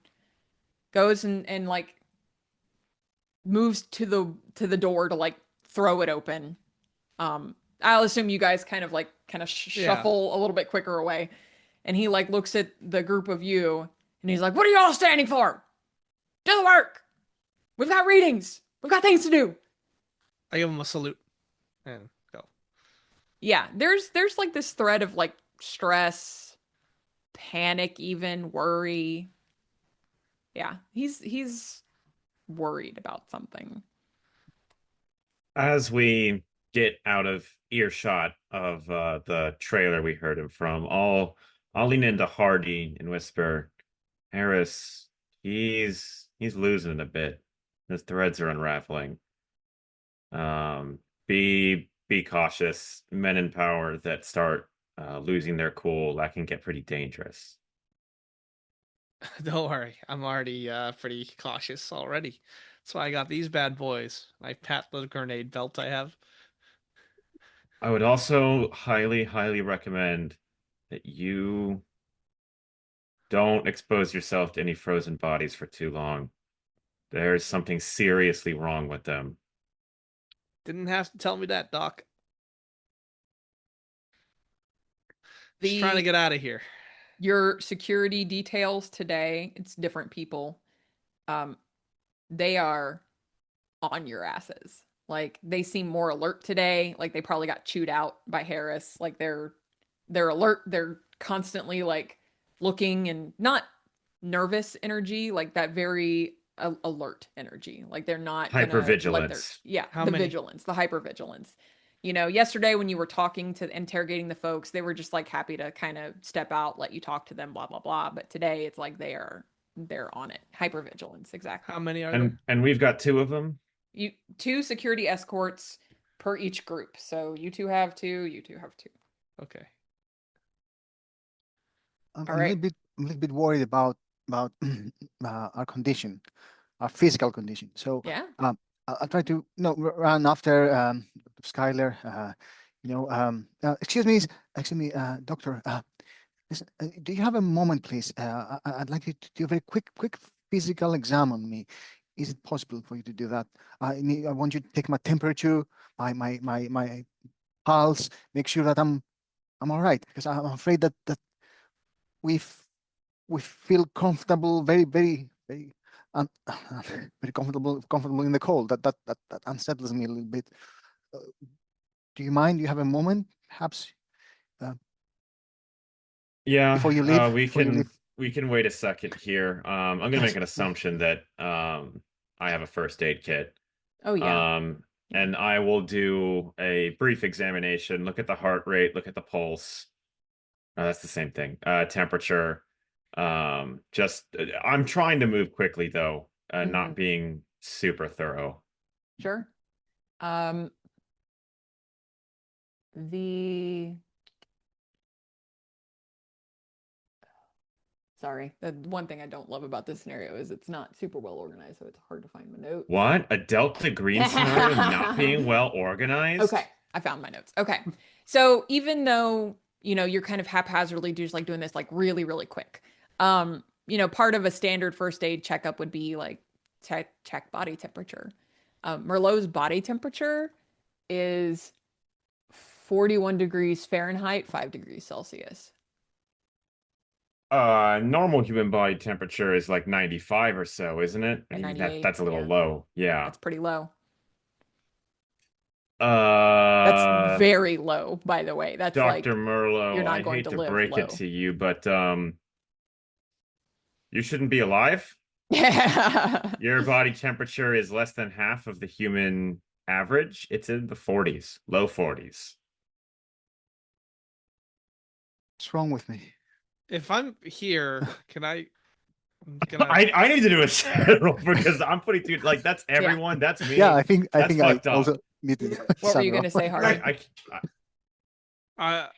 Speaker 1: goes and like moves to the door to like throw it open. I'll assume you guys kind of
Speaker 2: Yeah.
Speaker 1: shuffle a little bit quicker away. And he like looks at the group of you and he's like, "What are you all standing for? Do the work. We've got readings. We've got things to do."
Speaker 2: I give him a salute and go.
Speaker 1: Yeah, there's like this thread of like stress, panic, even worry. Yeah, he's worried about something.
Speaker 5: As we get out of earshot of the trailer we heard him from, I'll lean into Hardy and whisper, Harris, he's losing it a bit. His threads are unraveling. Um, be cautious. Men in power that start losing their cool, that can get pretty dangerous.
Speaker 2: Don't worry, I'm already pretty cautious already. That's why I got these bad boys. I pat the grenade belt I have.
Speaker 5: I would also highly, highly recommend that you don't expose yourself to any frozen bodies for too long. There's something seriously wrong with them.
Speaker 2: Didn't have to tell me that, Doc. Just trying to
Speaker 1: The
Speaker 2: get out of here.
Speaker 1: Your security details today, it's different people. Um, they are on your asses. Like they seem more alert today. Like they probably got chewed out by Harris. Like they're alert. They're constantly like looking and not nervous energy, like that very alert energy. Like they're not gonna let their
Speaker 5: Hypervigilance.
Speaker 2: How
Speaker 1: the
Speaker 2: many?
Speaker 1: vigilance, the hypervigilance. Yesterday when you were talking to interrogating the folks, they were just like happy to kind of step out, let you talk to them, blah blah blah. But today it's like they're on it. Hypervigilance, exactly.
Speaker 2: How many are there?
Speaker 5: And we've got two of them.
Speaker 1: You two security escorts per each group. So you two have two, you two have two.
Speaker 2: Okay.
Speaker 1: All right.
Speaker 4: I'm a little bit worried about our condition, our physical condition. So
Speaker 1: Yeah.
Speaker 4: I'll try to run after Skylar. Excuse me, doctor. Listen, do you have a moment, please? I'd like you to do a very quick physical exam on me. Is it possible for you to do that? I want you to take my temperature, my pulse, make sure that I'm all right, because I'm afraid that we feel comfortable, very very comfortable in the cold. That unsettles me a little bit. Do you mind? Do you have a moment, perhaps, before you
Speaker 5: Yeah,
Speaker 4: leave?
Speaker 5: we can wait a second here. I'm gonna make an assumption that I have a first aid kit.
Speaker 1: Oh yeah.
Speaker 5: And I will do a brief examination, look at the heart rate, look at the pulse. That's the same thing. Temperature. Just I'm trying to move quickly though, not being super thorough.
Speaker 1: Sure. Um, the Sorry, the one thing I don't love about this scenario is it's not super well organized, so it's hard to find my notes.
Speaker 5: What? A Delta Green scenario not being well organized?
Speaker 1: Okay, I found my notes. Okay, so even though you're kind of haphazardly just like doing this like really really quick, part of a standard first aid checkup would be like check body temperature. Merlot's body temperature is 41 degrees Fahrenheit, 5 degrees Celsius.
Speaker 5: Normal human body temperature is like 95 or so, isn't it? I
Speaker 1: At
Speaker 5: mean,
Speaker 1: 98,
Speaker 5: that's a little
Speaker 1: yeah,
Speaker 5: low. Yeah.
Speaker 1: that's pretty low. That's
Speaker 5: Uh,
Speaker 1: very low, by the way. That's
Speaker 5: Dr.
Speaker 1: like you're
Speaker 5: Merlo,
Speaker 1: not
Speaker 5: I
Speaker 1: going
Speaker 5: hate
Speaker 1: to
Speaker 5: to
Speaker 1: live
Speaker 5: break it
Speaker 1: low.
Speaker 5: to you, but you shouldn't be alive.
Speaker 1: Yeah.
Speaker 5: Your body temperature is less than half of the human average. It's in the 40s, low 40s.
Speaker 4: What's wrong with me?
Speaker 2: If I'm here, I'm gonna
Speaker 5: I need to do a general because I'm putting two like that's
Speaker 1: Yeah.
Speaker 5: everyone. That's
Speaker 4: Yeah,
Speaker 5: me.
Speaker 4: I
Speaker 5: That's
Speaker 4: think I
Speaker 5: fucked up.
Speaker 4: also need to do
Speaker 1: What were you
Speaker 4: Sandro.
Speaker 1: going to say, Harvey?
Speaker 5: I
Speaker 2: I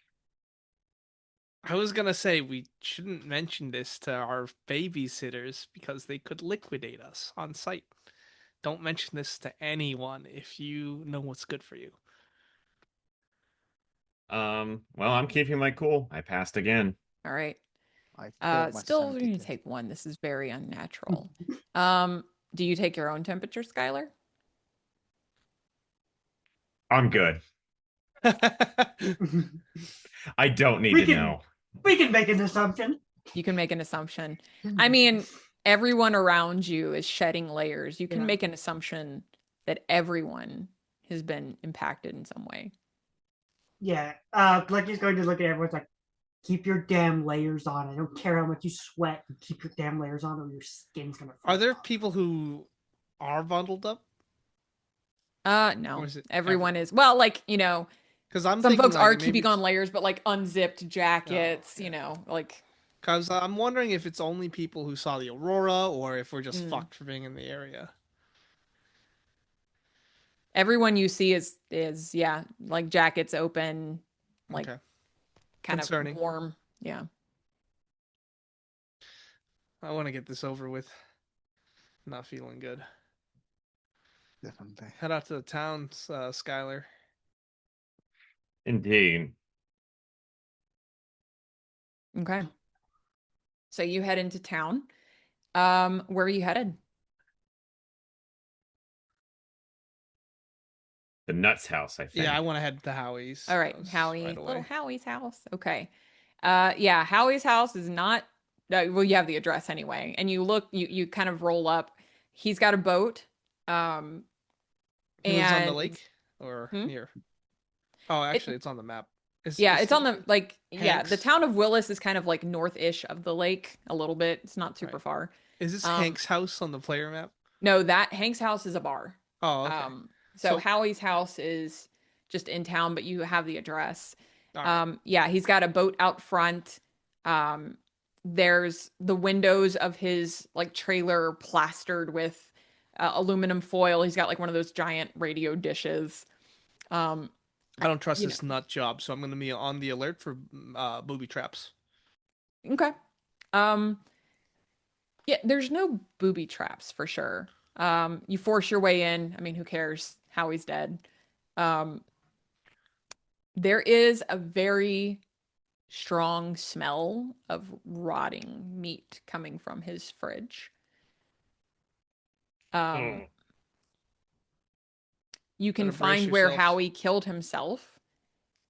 Speaker 2: I was gonna say we shouldn't mention this to our babysitters because they could liquidate us on site. Don't mention this to anyone if you know what's good for you.
Speaker 5: well, I'm keeping my cool. I passed again.
Speaker 1: All right.
Speaker 4: I failed my
Speaker 1: Still
Speaker 4: sanity
Speaker 1: going to
Speaker 4: test.
Speaker 1: take one. This is very unnatural. Do you take your own temperature, Skylar?
Speaker 5: I'm good. I don't need
Speaker 3: we
Speaker 5: to
Speaker 3: can
Speaker 5: know.
Speaker 3: we can make an assumption.
Speaker 1: You can make an assumption. I mean, everyone around you is shedding layers. You can
Speaker 3: Yeah.
Speaker 1: make an assumption that everyone has been impacted in some way.
Speaker 3: Yeah. Lucky's going to look at everyone's like, keep your damn layers on. I don't care how much you sweat. Keep your damn layers on, or your skin's gonna.
Speaker 2: Are there
Speaker 3: freeze off."
Speaker 2: people who are bundled up, or
Speaker 1: No.
Speaker 2: is it
Speaker 1: Everyone is, well, like,
Speaker 2: Because I'm
Speaker 1: some
Speaker 2: thinking
Speaker 1: folks are
Speaker 2: like maybe
Speaker 1: keeping on layers, but like unzipped jackets,
Speaker 2: yeah.
Speaker 1: like
Speaker 2: Because I'm wondering if it's only people who saw the aurora or if we're just
Speaker 1: Mm.
Speaker 2: fucked for being in the area.
Speaker 1: everyone you see is yeah, like jackets open, like
Speaker 2: Okay.
Speaker 1: kind
Speaker 2: Concerning.
Speaker 1: of warm. Yeah.
Speaker 2: I want to get this over with. Not feeling good.
Speaker 4: Definitely.
Speaker 2: Head out to the town, Skylar.
Speaker 5: Indeed.
Speaker 1: Okay. So you head into town. Where are you headed?
Speaker 5: The nuts house, I think.
Speaker 2: Yeah, I want to head to Howie's.
Speaker 1: All right,
Speaker 2: house
Speaker 1: Howie,
Speaker 2: right
Speaker 1: little
Speaker 2: away.
Speaker 1: Howie's house. Okay. Yeah, Howie's house is not well, you have the address anyway. And you look, you kind of roll up. He's got a boat. Um,
Speaker 2: He lives on the
Speaker 1: and
Speaker 2: lake or
Speaker 1: Hmm?
Speaker 2: near. Oh,
Speaker 1: it,
Speaker 2: actually, it's on the map.
Speaker 1: yeah,
Speaker 2: Is
Speaker 1: it's on
Speaker 2: he
Speaker 1: the like yeah, the
Speaker 2: Hanks?
Speaker 1: town of Willis is kind of like north-ish of the lake a little bit. It's not super
Speaker 2: Right.
Speaker 1: far.
Speaker 2: Is this
Speaker 1: Um,
Speaker 2: Hank's house on the player map?
Speaker 1: no, that Hank's house is a bar.
Speaker 2: Oh, okay.
Speaker 1: So
Speaker 2: So,
Speaker 1: Howie's house is just in town, but you have the address.
Speaker 2: all right.
Speaker 1: Yeah, he's got a boat out front. Um, there's the windows of his like trailer plastered with aluminum foil. He's got like one of those giant radio dishes. Um,
Speaker 2: I don't trust
Speaker 1: you
Speaker 2: this nut job, so I'm going to be on the alert for booby traps.
Speaker 1: Okay. Um, yeah, there's no booby traps for sure. You force your way in. I mean, who cares? Howie's dead. Um, there is a very strong smell of rotting meat coming from his fridge.
Speaker 5: Mm.
Speaker 1: You can
Speaker 2: Better brace
Speaker 1: find where
Speaker 2: yourselves.
Speaker 1: Howie killed himself,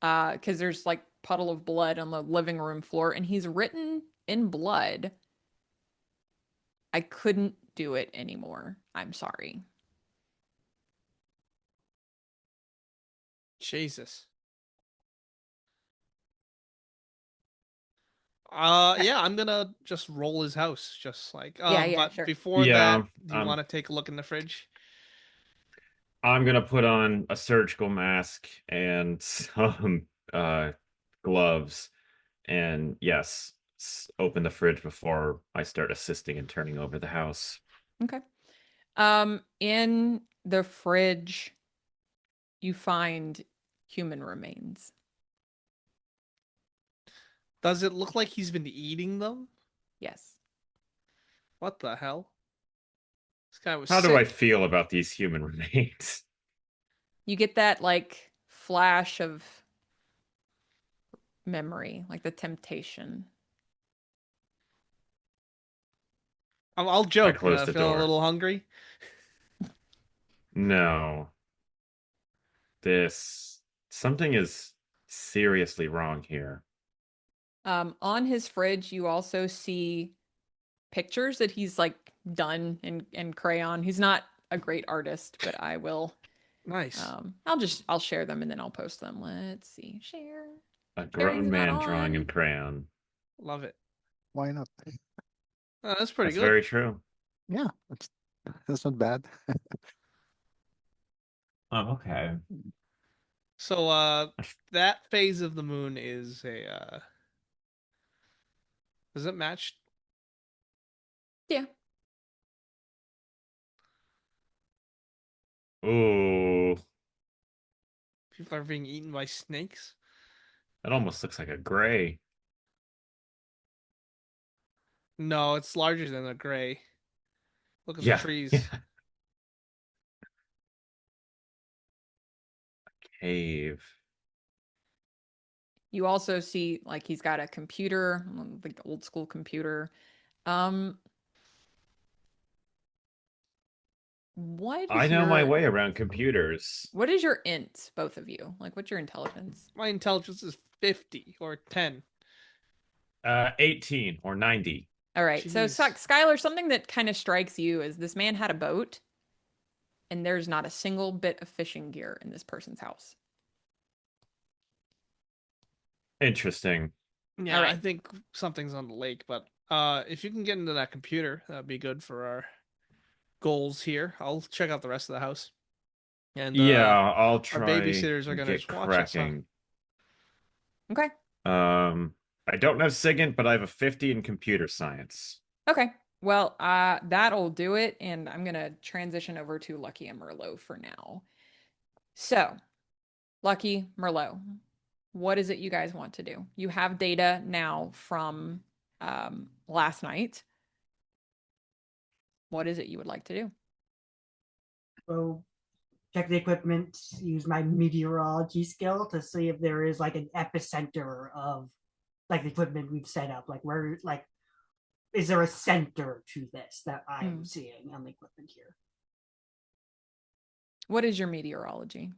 Speaker 1: because there's like puddle of blood on the living room floor, and he's written in blood, "I couldn't do it anymore. I'm sorry."
Speaker 2: Jesus. Yeah, I'm gonna just roll his house, just like
Speaker 1: Yeah,
Speaker 2: but
Speaker 1: sure.
Speaker 2: before that,
Speaker 5: Yeah,
Speaker 2: do you want to take a look in the fridge?
Speaker 5: I'm gonna put on a surgical mask and some gloves, and yes, open the fridge before I start assisting in turning over the house.
Speaker 1: Okay. In the fridge, you find human remains.
Speaker 2: Does it look like he's been eating them?
Speaker 1: Yes.
Speaker 2: What the hell? This guy was
Speaker 5: How
Speaker 2: sick.
Speaker 5: do I feel about these human remains?
Speaker 1: You get that like flash of memory, like the temptation.
Speaker 2: I'll
Speaker 5: I
Speaker 2: joke.
Speaker 5: close the
Speaker 2: Feeling a
Speaker 5: door.
Speaker 2: little hungry.
Speaker 5: No, this something is seriously wrong here.
Speaker 1: On his fridge, you also see pictures that he's like done in crayon. He's not a great artist, but I will
Speaker 2: Nice.
Speaker 1: I'll share them and then I'll post them. Let's see. Share.
Speaker 5: A
Speaker 1: Sharing's
Speaker 5: grown
Speaker 1: not
Speaker 5: man drawing in
Speaker 1: on.
Speaker 5: crayon.
Speaker 2: Love it.
Speaker 4: Why not?
Speaker 2: Oh, that's pretty
Speaker 5: That's
Speaker 2: good.
Speaker 5: very true.
Speaker 4: Yeah, that's not bad.
Speaker 5: Oh, okay.
Speaker 2: So that phase of the moon is a does it match?
Speaker 1: Yeah.
Speaker 5: Ooh,
Speaker 2: People are being eaten by snakes.
Speaker 5: that almost looks like a gray.
Speaker 2: No, it's larger than a gray. Look at the
Speaker 5: Yeah, yeah.
Speaker 2: trees.
Speaker 5: Cave.
Speaker 1: You also see like he's got a computer, like old school computer. Um, what
Speaker 5: I
Speaker 1: is
Speaker 5: know my
Speaker 1: your
Speaker 5: way around computers.
Speaker 1: what is your int, both of you? Like what's your intelligence?
Speaker 2: My intelligence is 50 or 10.
Speaker 5: 18 or 90.
Speaker 1: All right. So
Speaker 2: Jeez.
Speaker 1: Skylar, something that kind of strikes you is this man had a boat and there's not a single bit of fishing gear in this person's house.
Speaker 5: Interesting.
Speaker 2: Yeah,
Speaker 1: All
Speaker 2: I
Speaker 1: right.
Speaker 2: think something's on the lake, but if you can get into that computer, that'd be good for our goals here. I'll check out the rest of the house. And
Speaker 5: Yeah, I'll
Speaker 2: our
Speaker 5: try
Speaker 2: babysitters are
Speaker 5: and
Speaker 2: gonna
Speaker 5: get
Speaker 2: just watch us, huh?
Speaker 5: cracking.
Speaker 1: Okay.
Speaker 5: I don't have SIGINT, but I have a 50 in computer science.
Speaker 1: Okay. Well, that'll do it. And I'm gonna transition over to Lucky and Merlot for now. So, Lucky, Merlot, what is it you guys want to do? You have data now from last night. What is it you would like to do?
Speaker 3: So check the equipment, use my meteorology skill to see if there is like an epicenter of like the equipment we've set up. Like where like is there a center to this that I'm seeing on the equipment here?
Speaker 1: What is your meteorology?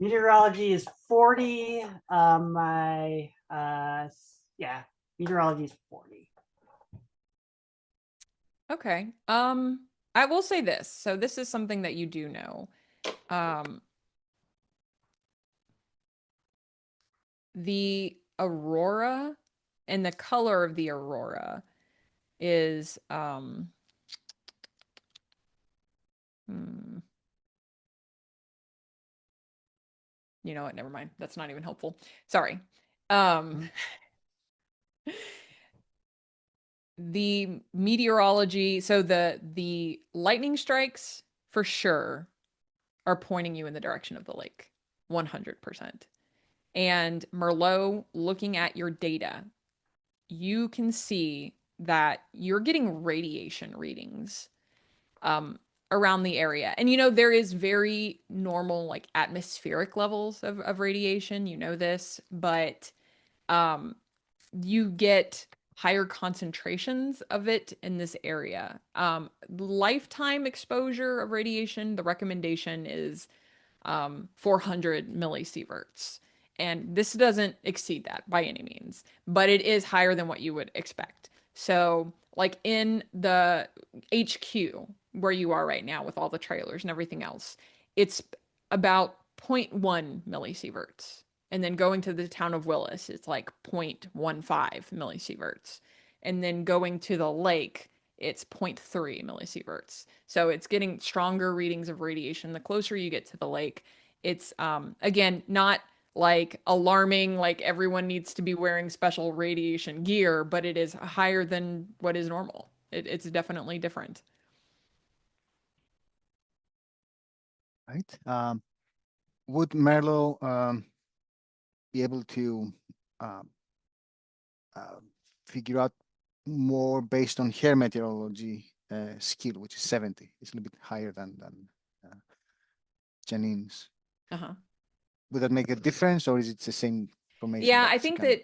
Speaker 3: Meteorology is 40. My yeah, meteorology is 40.
Speaker 1: Okay. I will say this. So this is something that you do know. The aurora and the color of the aurora is you know what, never mind. That's not even helpful. Sorry. The meteorology, so the lightning strikes for sure are pointing you in the direction of the lake. 100%. And Merlot, looking at your data, you can see that you're getting radiation readings around the area. And you know, there is very normal like atmospheric levels of radiation, you know this, but you get higher concentrations of it in this area. Lifetime exposure of radiation, the recommendation is 400 millisieverts. And this doesn't exceed that by any means, but it is higher than what you would expect. So, like in the HQ where you are right now with all the trailers and everything else, it's about 0.1 millisieverts. And then going to the town of Willis, it's like 0.15 millisieverts. And then going to the lake, it's 0.3 millisieverts. So it's getting stronger readings of radiation. The closer you get to the lake, it's again not like alarming, like everyone needs to be wearing special radiation gear, but it is higher than what is normal. It's definitely different.
Speaker 4: Right. Would Merlo be able to um, uh, figure out more based on her meteorology skill, which is 70? It's a little bit higher than Janine's.
Speaker 1: Uh-huh.
Speaker 4: Would that make a difference, or is it the same information?
Speaker 1: Yeah,
Speaker 4: that
Speaker 1: I
Speaker 4: she
Speaker 1: think
Speaker 4: can-
Speaker 1: that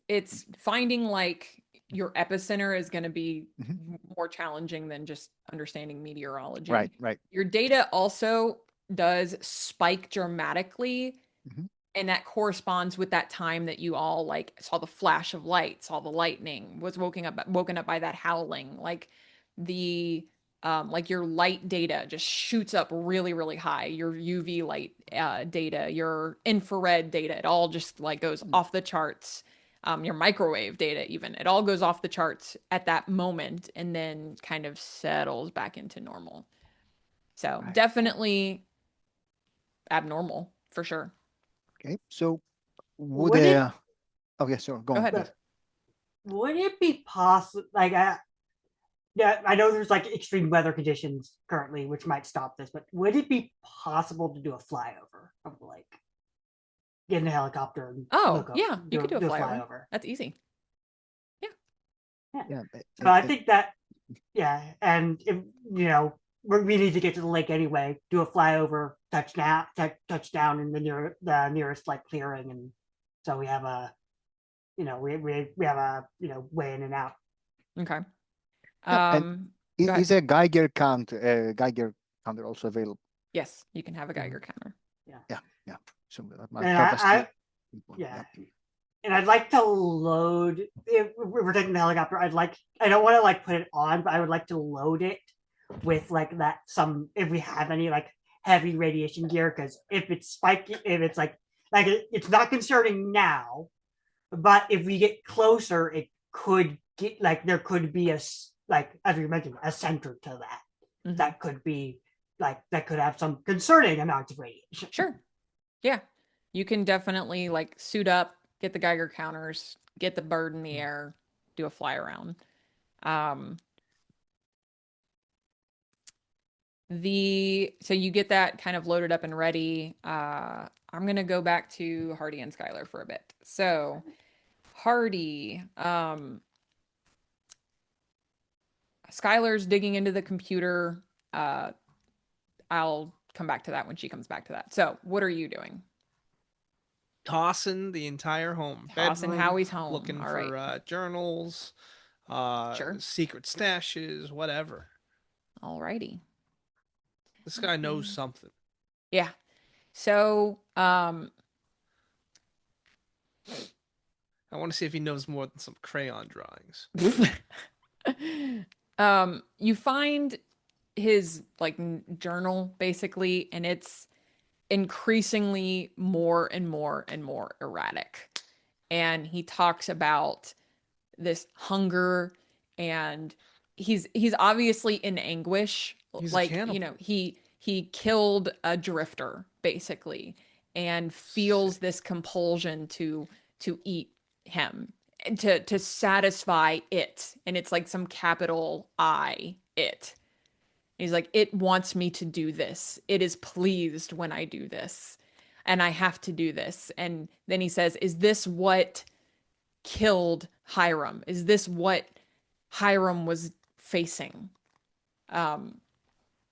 Speaker 1: it's finding like your epicenter is going to be
Speaker 4: Mhm.
Speaker 1: more challenging than just understanding meteorology.
Speaker 4: Right, right.
Speaker 1: Your data also does spike dramatically,
Speaker 4: Mhm.
Speaker 1: and that corresponds with that time that you all like saw the flash of light, saw the lightning, was woken up by that howling. Like the like your light data just shoots up really, really high. Your UV light data, your infrared data, it all just like goes off the charts. Your microwave data, even, it all goes off the charts at that moment and then kind of settles back into normal. So
Speaker 4: Right.
Speaker 1: definitely abnormal for sure.
Speaker 4: Okay. So would
Speaker 3: Would it
Speaker 4: oh yes, sure. Go
Speaker 1: Go
Speaker 4: on,
Speaker 1: ahead.
Speaker 4: please.
Speaker 3: would it be possible? Like, yeah, I know there's like extreme weather conditions currently, which might stop this, but would it be possible to do a flyover of the lake? Get in a helicopter and
Speaker 1: Oh,
Speaker 3: look up,
Speaker 1: yeah, you could do a
Speaker 3: do a
Speaker 1: flyover.
Speaker 3: flyover.
Speaker 1: That's easy. Yeah.
Speaker 3: Yeah.
Speaker 4: Yeah.
Speaker 3: So I think that, yeah, and if we need to get to the lake anyway, do a flyover, touchdown in the nearest like clearing, and so we have a, we have a way in and out.
Speaker 1: Okay.
Speaker 4: Yeah, and
Speaker 1: Go ahead.
Speaker 4: is a Geiger counter also available?
Speaker 1: Yes, you can have a Geiger counter.
Speaker 4: Yeah. So that might
Speaker 3: And
Speaker 4: help us to
Speaker 3: yeah. And I'd like to load, if we're taking the helicopter, I don't want to like put it on, but I would like to load it with like that, if we have any like heavy radiation gear, because if it's spiky, if it's like it's not concerning now, but if we get closer, it could get like, there could be like, as we mentioned, a center to that.
Speaker 1: Mhm.
Speaker 3: That could be like, that could have some concerning amounts of radiation.
Speaker 1: Sure. Yeah. You can definitely like suit up, get the Geiger counters, get the bird in the air, do a fly around. So you get that kind of loaded up and ready. I'm gonna go back to Hardy and Skylar for a bit. So Hardy, Skylar's digging into the computer. I'll come back to that when she comes back to that. So what are you doing?
Speaker 2: Tossing the entire home.
Speaker 1: Tossing
Speaker 2: bedroom,
Speaker 1: Howie's home.
Speaker 2: looking
Speaker 1: All
Speaker 2: for
Speaker 1: right.
Speaker 2: journals,
Speaker 1: Sure.
Speaker 2: secret stashes, whatever.
Speaker 1: All righty.
Speaker 2: This guy knows something.
Speaker 1: Yeah. So,
Speaker 2: I want to see if he knows more than some crayon drawings.
Speaker 1: you find his like journal basically, and it's increasingly more and more and more erratic. And he talks about this hunger, and he's obviously in anguish.
Speaker 2: He's a
Speaker 1: Like,
Speaker 2: cannibal.
Speaker 1: he killed a drifter basically and feels this compulsion to eat him, to satisfy it, and it's like some capital I, it. He's like, it wants me to do this. It is pleased when I do this, and I have to do this. And then he says, is this what killed Hiram? Is this what Hiram was facing?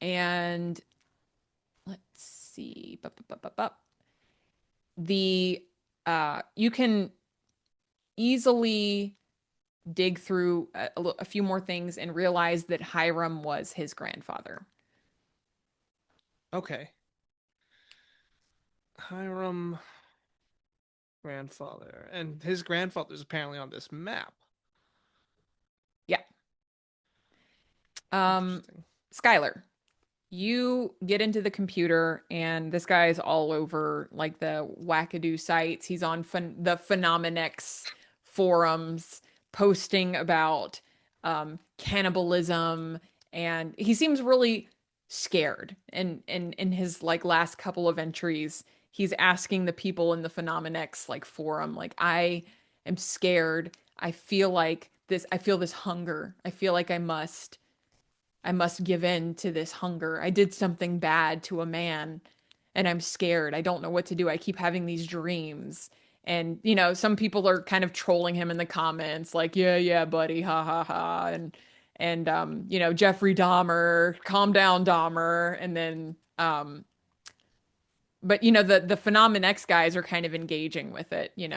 Speaker 1: And let's see. The you can easily dig through a few more things and realize that Hiram was his grandfather.
Speaker 2: Okay. Hiram, grandfather. And his grandfather's apparently on this map.
Speaker 1: Yeah.
Speaker 2: Interesting.
Speaker 1: Skylar, you get into the computer, and this guy is all over like the wackadoo sites. He's on the Phenomenex forums posting about cannibalism, and he seems really scared. And in his like last couple of entries, he's asking the people in the Phenomenex like forum, like, I am scared. I feel this hunger. I feel like I must give in to this hunger. I did something bad to a man, and I'm scared. I don't know what to do. I keep having these dreams. And, some people are kind of trolling him in the comments, like, yeah, buddy, ha ha ha. And Jeffrey Dahmer, calm down, Dahmer. And then, but the Phenomenex guys are kind of engaging with it. Their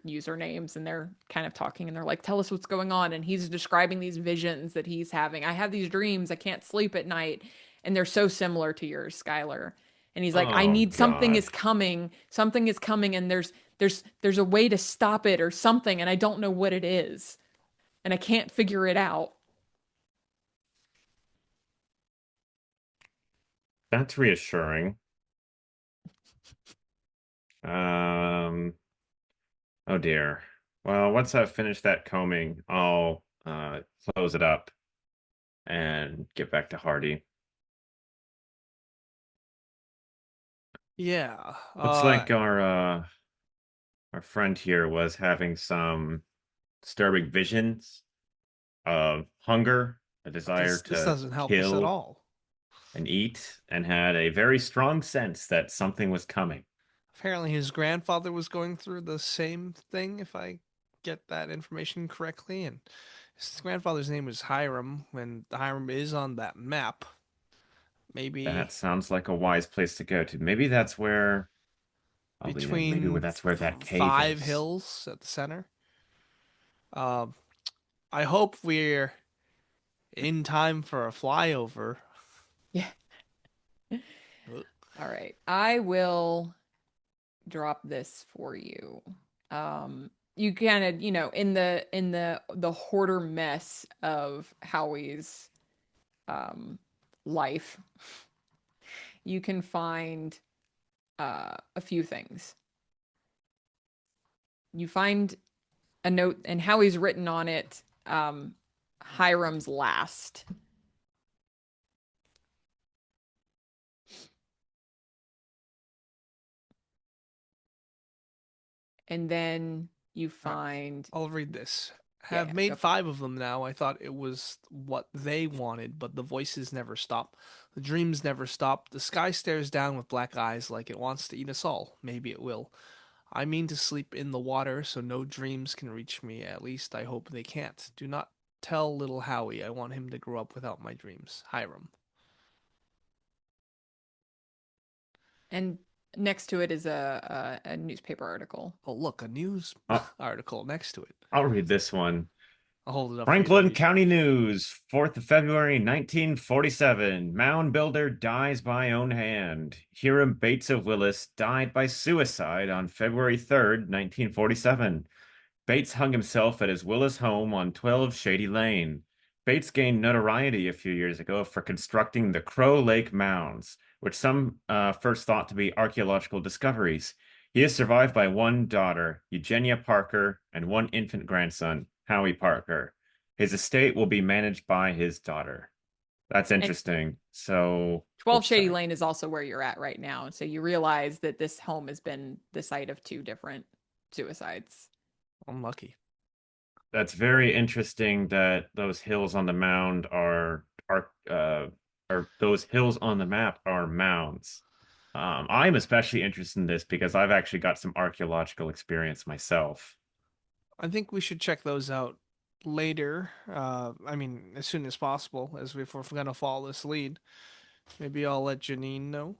Speaker 1: usernames, and they're kind of talking, and they're like, tell us what's going on. And he's describing these visions that he's having. I have these dreams. I can't sleep at night. And they're so similar to yours, Skylar. And he's like, I
Speaker 5: Oh,
Speaker 1: need, something is
Speaker 5: God.
Speaker 1: coming. Something is coming. And there's a way to stop it or something. And I don't know what it is. And I can't figure it out.
Speaker 5: That's reassuring. Um, oh dear. Well, once I've finished that combing, I'll close it up and get back to Hardy.
Speaker 2: Yeah.
Speaker 5: Looks like our friend here was having some disturbing visions of hunger, a desire
Speaker 2: This
Speaker 5: to
Speaker 2: doesn't help us at
Speaker 5: kill
Speaker 2: all.
Speaker 5: and eat, and had a very strong sense that something was coming.
Speaker 2: Apparently, his grandfather was going through the same thing, if I get that information correctly. And his grandfather's name was Hiram, and Hiram is on that map.
Speaker 5: That
Speaker 2: Maybe
Speaker 5: sounds like a wise place to go to. Maybe that's where I'll lead him. Maybe
Speaker 2: between
Speaker 5: that's where that cave
Speaker 2: five
Speaker 5: is.
Speaker 2: hills at the center. Um, I hope we're in time for a flyover.
Speaker 1: Yeah.
Speaker 2: Ugh.
Speaker 1: All right. I will drop this for you. You kind of, in the hoarder mess of Howie's life, you can find a few things. You find a note, and Howie's written on it, Hiram's last. And then you find,
Speaker 2: I'll read this.
Speaker 1: yeah,
Speaker 2: Have
Speaker 1: yeah, go
Speaker 2: made
Speaker 1: for it.
Speaker 2: 5 of them now. I thought it was what they wanted, but the voices never stop. The dreams never stop. The sky stares down with black eyes like it wants to eat us all. Maybe it will. I mean to sleep in the water so no dreams can reach me. At least I hope they can't. Do not tell little Howie I want him to grow up without my dreams. Hiram.
Speaker 1: And next to it is a newspaper article.
Speaker 2: Oh, look, a news
Speaker 5: I'll,
Speaker 2: article next to it.
Speaker 5: I'll read this one.
Speaker 2: I'll hold it up for you to
Speaker 5: Franklin
Speaker 2: read.
Speaker 5: County News, 4th of February, 1947. Mound builder dies by own hand. Hiram Bates of Willis died by suicide on February 3rd, 1947. Bates hung himself at his Willis home on 12 Shady Lane. Bates gained notoriety a few years ago for constructing the Crow Lake Mounds, which some first thought to be archaeological discoveries. He is survived by one daughter, Eugenia Parker, and one infant grandson, Howie Parker. His estate will be managed by his daughter. That's
Speaker 1: And
Speaker 5: interesting. So,
Speaker 1: 12
Speaker 5: oops,
Speaker 1: Shady
Speaker 5: sorry.
Speaker 1: Lane is also where you're at right now. So you realize that this home has been the site of 2 different suicides.
Speaker 2: I'm lucky.
Speaker 5: That's very interesting that those hills on the mound or those hills on the map are mounds. I'm especially interested in this because I've actually got some archaeological experience myself.
Speaker 2: I think we should check those out later. I mean, as soon as possible, if we're gonna follow this lead. Maybe I'll let Janine know.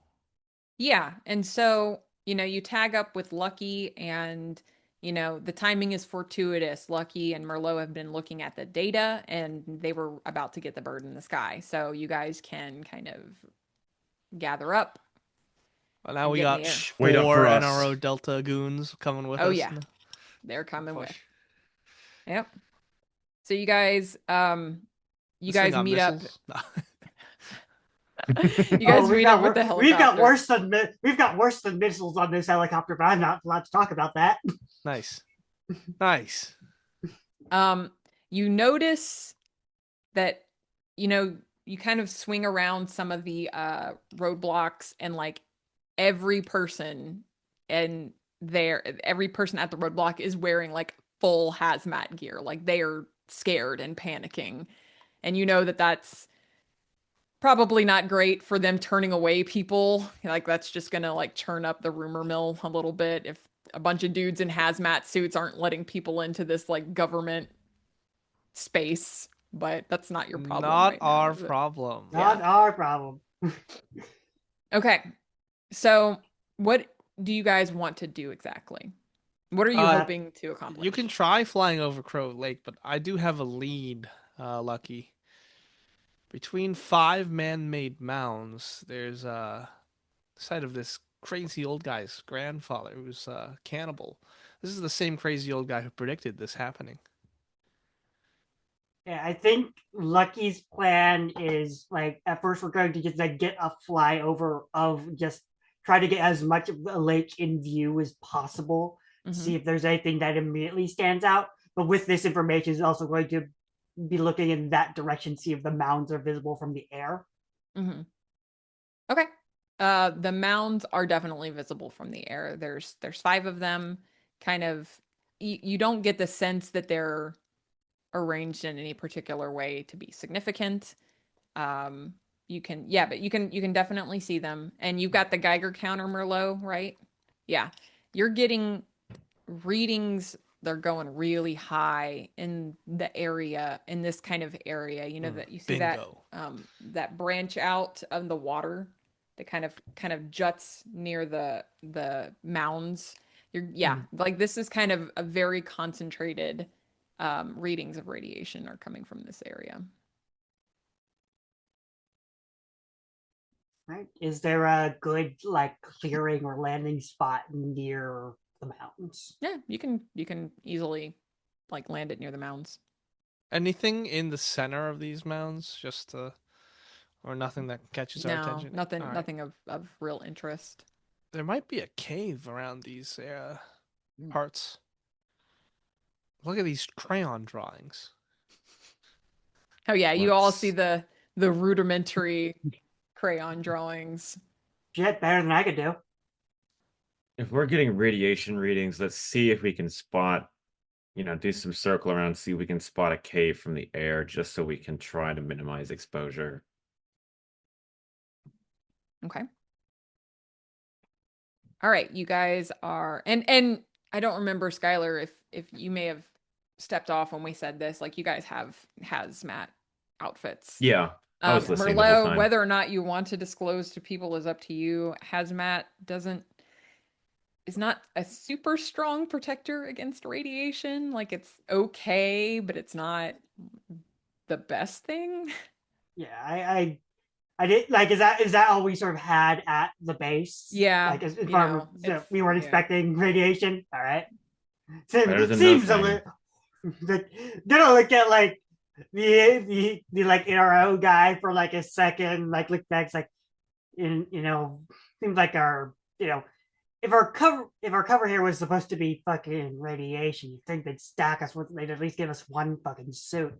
Speaker 1: Yeah. And so, you tag up with Lucky, and, the timing is fortuitous. Lucky and Merlot have been looking at the data, and they were about to get the bird in the sky. So you guys can kind of gather up
Speaker 2: Well, now
Speaker 1: and
Speaker 2: we
Speaker 1: get in
Speaker 2: got
Speaker 1: the air.
Speaker 5: Wait up
Speaker 2: four
Speaker 5: for
Speaker 2: NRO
Speaker 5: us.
Speaker 2: Delta goons coming with
Speaker 1: Oh,
Speaker 2: us.
Speaker 1: yeah. They're coming with.
Speaker 2: Push.
Speaker 1: Yep. So you
Speaker 2: This thing
Speaker 1: guys
Speaker 2: got
Speaker 1: meet up.
Speaker 2: missiles?
Speaker 1: You guys meet up with the
Speaker 3: we've got
Speaker 1: helicopter.
Speaker 3: worse than missiles on this helicopter, but I'm not allowed to talk about that.
Speaker 2: Nice. Nice.
Speaker 1: You notice that, you kind of swing around some of the roadblocks, and like every person every person at the roadblock is wearing like full hazmat gear. Like they are scared and panicking. And you know that that's probably not great for them turning away people. Like that's just gonna like churn up the rumor mill a little bit if a bunch of dudes in hazmat suits aren't letting people into this like government space. But that's not your problem
Speaker 2: Not
Speaker 1: right now,
Speaker 2: our
Speaker 1: is it?
Speaker 2: problem.
Speaker 1: Yeah.
Speaker 3: Not our problem.
Speaker 1: Okay. So what do you guys want to do exactly? What are you
Speaker 2: Uh,
Speaker 1: hoping to accomplish?
Speaker 2: You can try flying over Crow Lake, but I do have a lead, Lucky. Between 5 man-made mounds, there's a site of this crazy old guy's grandfather who's a cannibal. This is the same crazy old guy who predicted this happening.
Speaker 3: Yeah, I think Lucky's plan is like at first we're going to just like get a flyover of just try to get as much of the lake in view as possible to
Speaker 1: Mhm.
Speaker 3: see if there's anything that immediately stands out. But with this information, is also going to be looking in that direction, see if the mounds are visible from the air.
Speaker 1: Mhm. Okay. The mounds are definitely visible from the air. There's 5 of them. Kind of, you don't get the sense that they're arranged in any particular way to be significant. You can, yeah, but you can definitely see them. And you've got the Geiger counter, Merlot, right? Yeah. You're getting readings. They're going really high in the area, in this kind of area. You know that you see
Speaker 2: Bingo.
Speaker 1: that branch out of the water that kind of juts near the mounds. Yeah, like this is kind of a very concentrated readings of radiation are coming from this area.
Speaker 3: Right? Is there a good like clearing or landing spot near the mountains?
Speaker 1: Yeah, you can easily like land it near the mounds.
Speaker 2: Anything in the center of these mounds, or nothing that catches our
Speaker 1: No,
Speaker 2: attention?
Speaker 1: nothing
Speaker 2: All right.
Speaker 1: nothing of real interest.
Speaker 2: There might be a cave around these parts. Look at these crayon drawings.
Speaker 1: Oh yeah, you all see
Speaker 5: Let's
Speaker 1: the rudimentary crayon drawings.
Speaker 3: Shit, better than I could do.
Speaker 5: if we're getting radiation readings, let's see if we can spot, do some circle around, see if we can spot a cave from the air, just so we can try to minimize exposure.
Speaker 1: Okay. All right, you guys are and I don't remember Skylar if you may have stepped off when we said this. Like you guys have hazmat outfits.
Speaker 5: Yeah, I was listening the whole
Speaker 1: Merlot,
Speaker 5: time.
Speaker 1: whether or not you want to disclose to people is up to you. Hazmat is not a super strong protector against radiation. Like it's okay, but it's not the best thing.
Speaker 3: Yeah, I did like is that all we sort of had at the base?
Speaker 1: Yeah,
Speaker 3: Like as
Speaker 1: you
Speaker 3: far as
Speaker 1: know, it's
Speaker 3: we weren't
Speaker 1: yeah.
Speaker 3: expecting radiation. All right.
Speaker 5: Better than
Speaker 3: Seems a
Speaker 5: nothing.
Speaker 3: little. Gonna look at like the like NRO guy for like a second, like look back, like seems like our if our cover here was supposed to be fucking radiation, you'd think they'd stack us with they'd at least give us one fucking suit.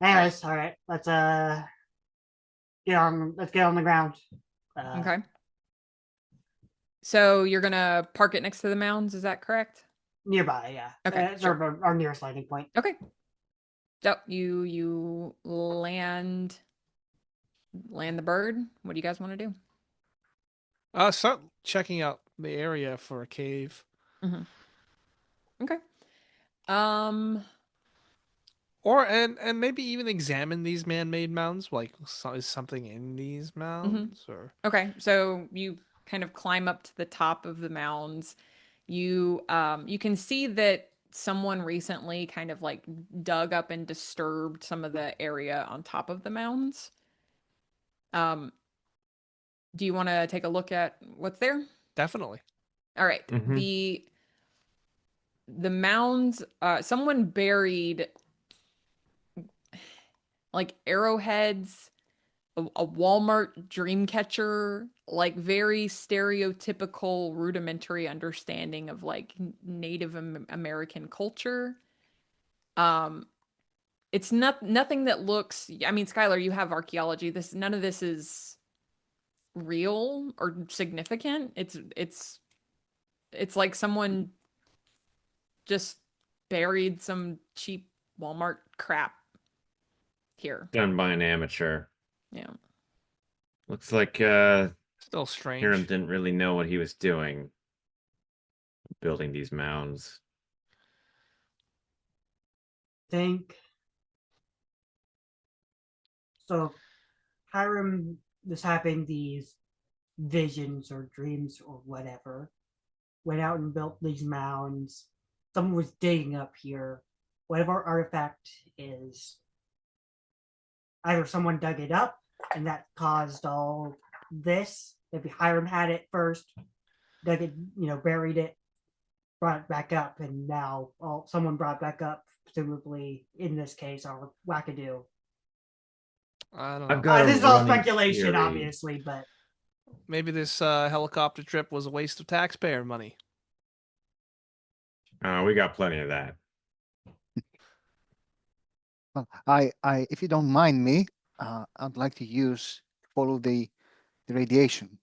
Speaker 3: Anyways, all right, let's get on the ground.
Speaker 1: Okay. So you're gonna park it next to the mounds, is that correct?
Speaker 3: Nearby, yeah.
Speaker 1: Okay,
Speaker 3: Sort of our nearest landing point.
Speaker 1: Okay. So you land the bird. What do you guys want to do?
Speaker 2: Start checking out the area for a cave.
Speaker 1: Okay. Um.
Speaker 2: And maybe even examine these man-made mounds. Like, is something in these mounds? Or
Speaker 1: Okay. So you kind of climb up to the top of the mounds. You can see that someone recently kind of like dug up and disturbed some of the area on top of the mounds. Um. Do you want to take a look at what's there?
Speaker 2: definitely.
Speaker 1: All right.
Speaker 5: Mhm.
Speaker 1: The mounds, someone buried like arrowheads, a Walmart dream catcher, like very stereotypical rudimentary understanding of like Native American culture. Um it's nothing that looks, I mean, Skylar, you have archaeology. None of this is real or significant. It's like someone just buried some cheap Walmart crap here.
Speaker 5: Done by an amateur.
Speaker 1: Yeah.
Speaker 5: Looks like
Speaker 2: Still strange.
Speaker 5: Hiram didn't really know what he was doing, building these mounds.
Speaker 3: Think so. Hiram was having these visions or dreams or whatever. Went out and built these mounds. Someone was digging up here. Whatever artifact is, either someone dug it up and that caused all this. Maybe Hiram had it first, dug it, buried it, brought back up, and now someone brought back up, presumably in this case, our wackadoo.
Speaker 2: I don't
Speaker 5: I've
Speaker 2: know.
Speaker 5: got a
Speaker 3: This is all
Speaker 5: running
Speaker 3: speculation,
Speaker 5: theory.
Speaker 3: obviously, but
Speaker 2: Maybe this helicopter trip was a waste of taxpayer money.
Speaker 5: We got plenty of that.
Speaker 4: Well, if you don't mind me, I'd like to follow the radiation,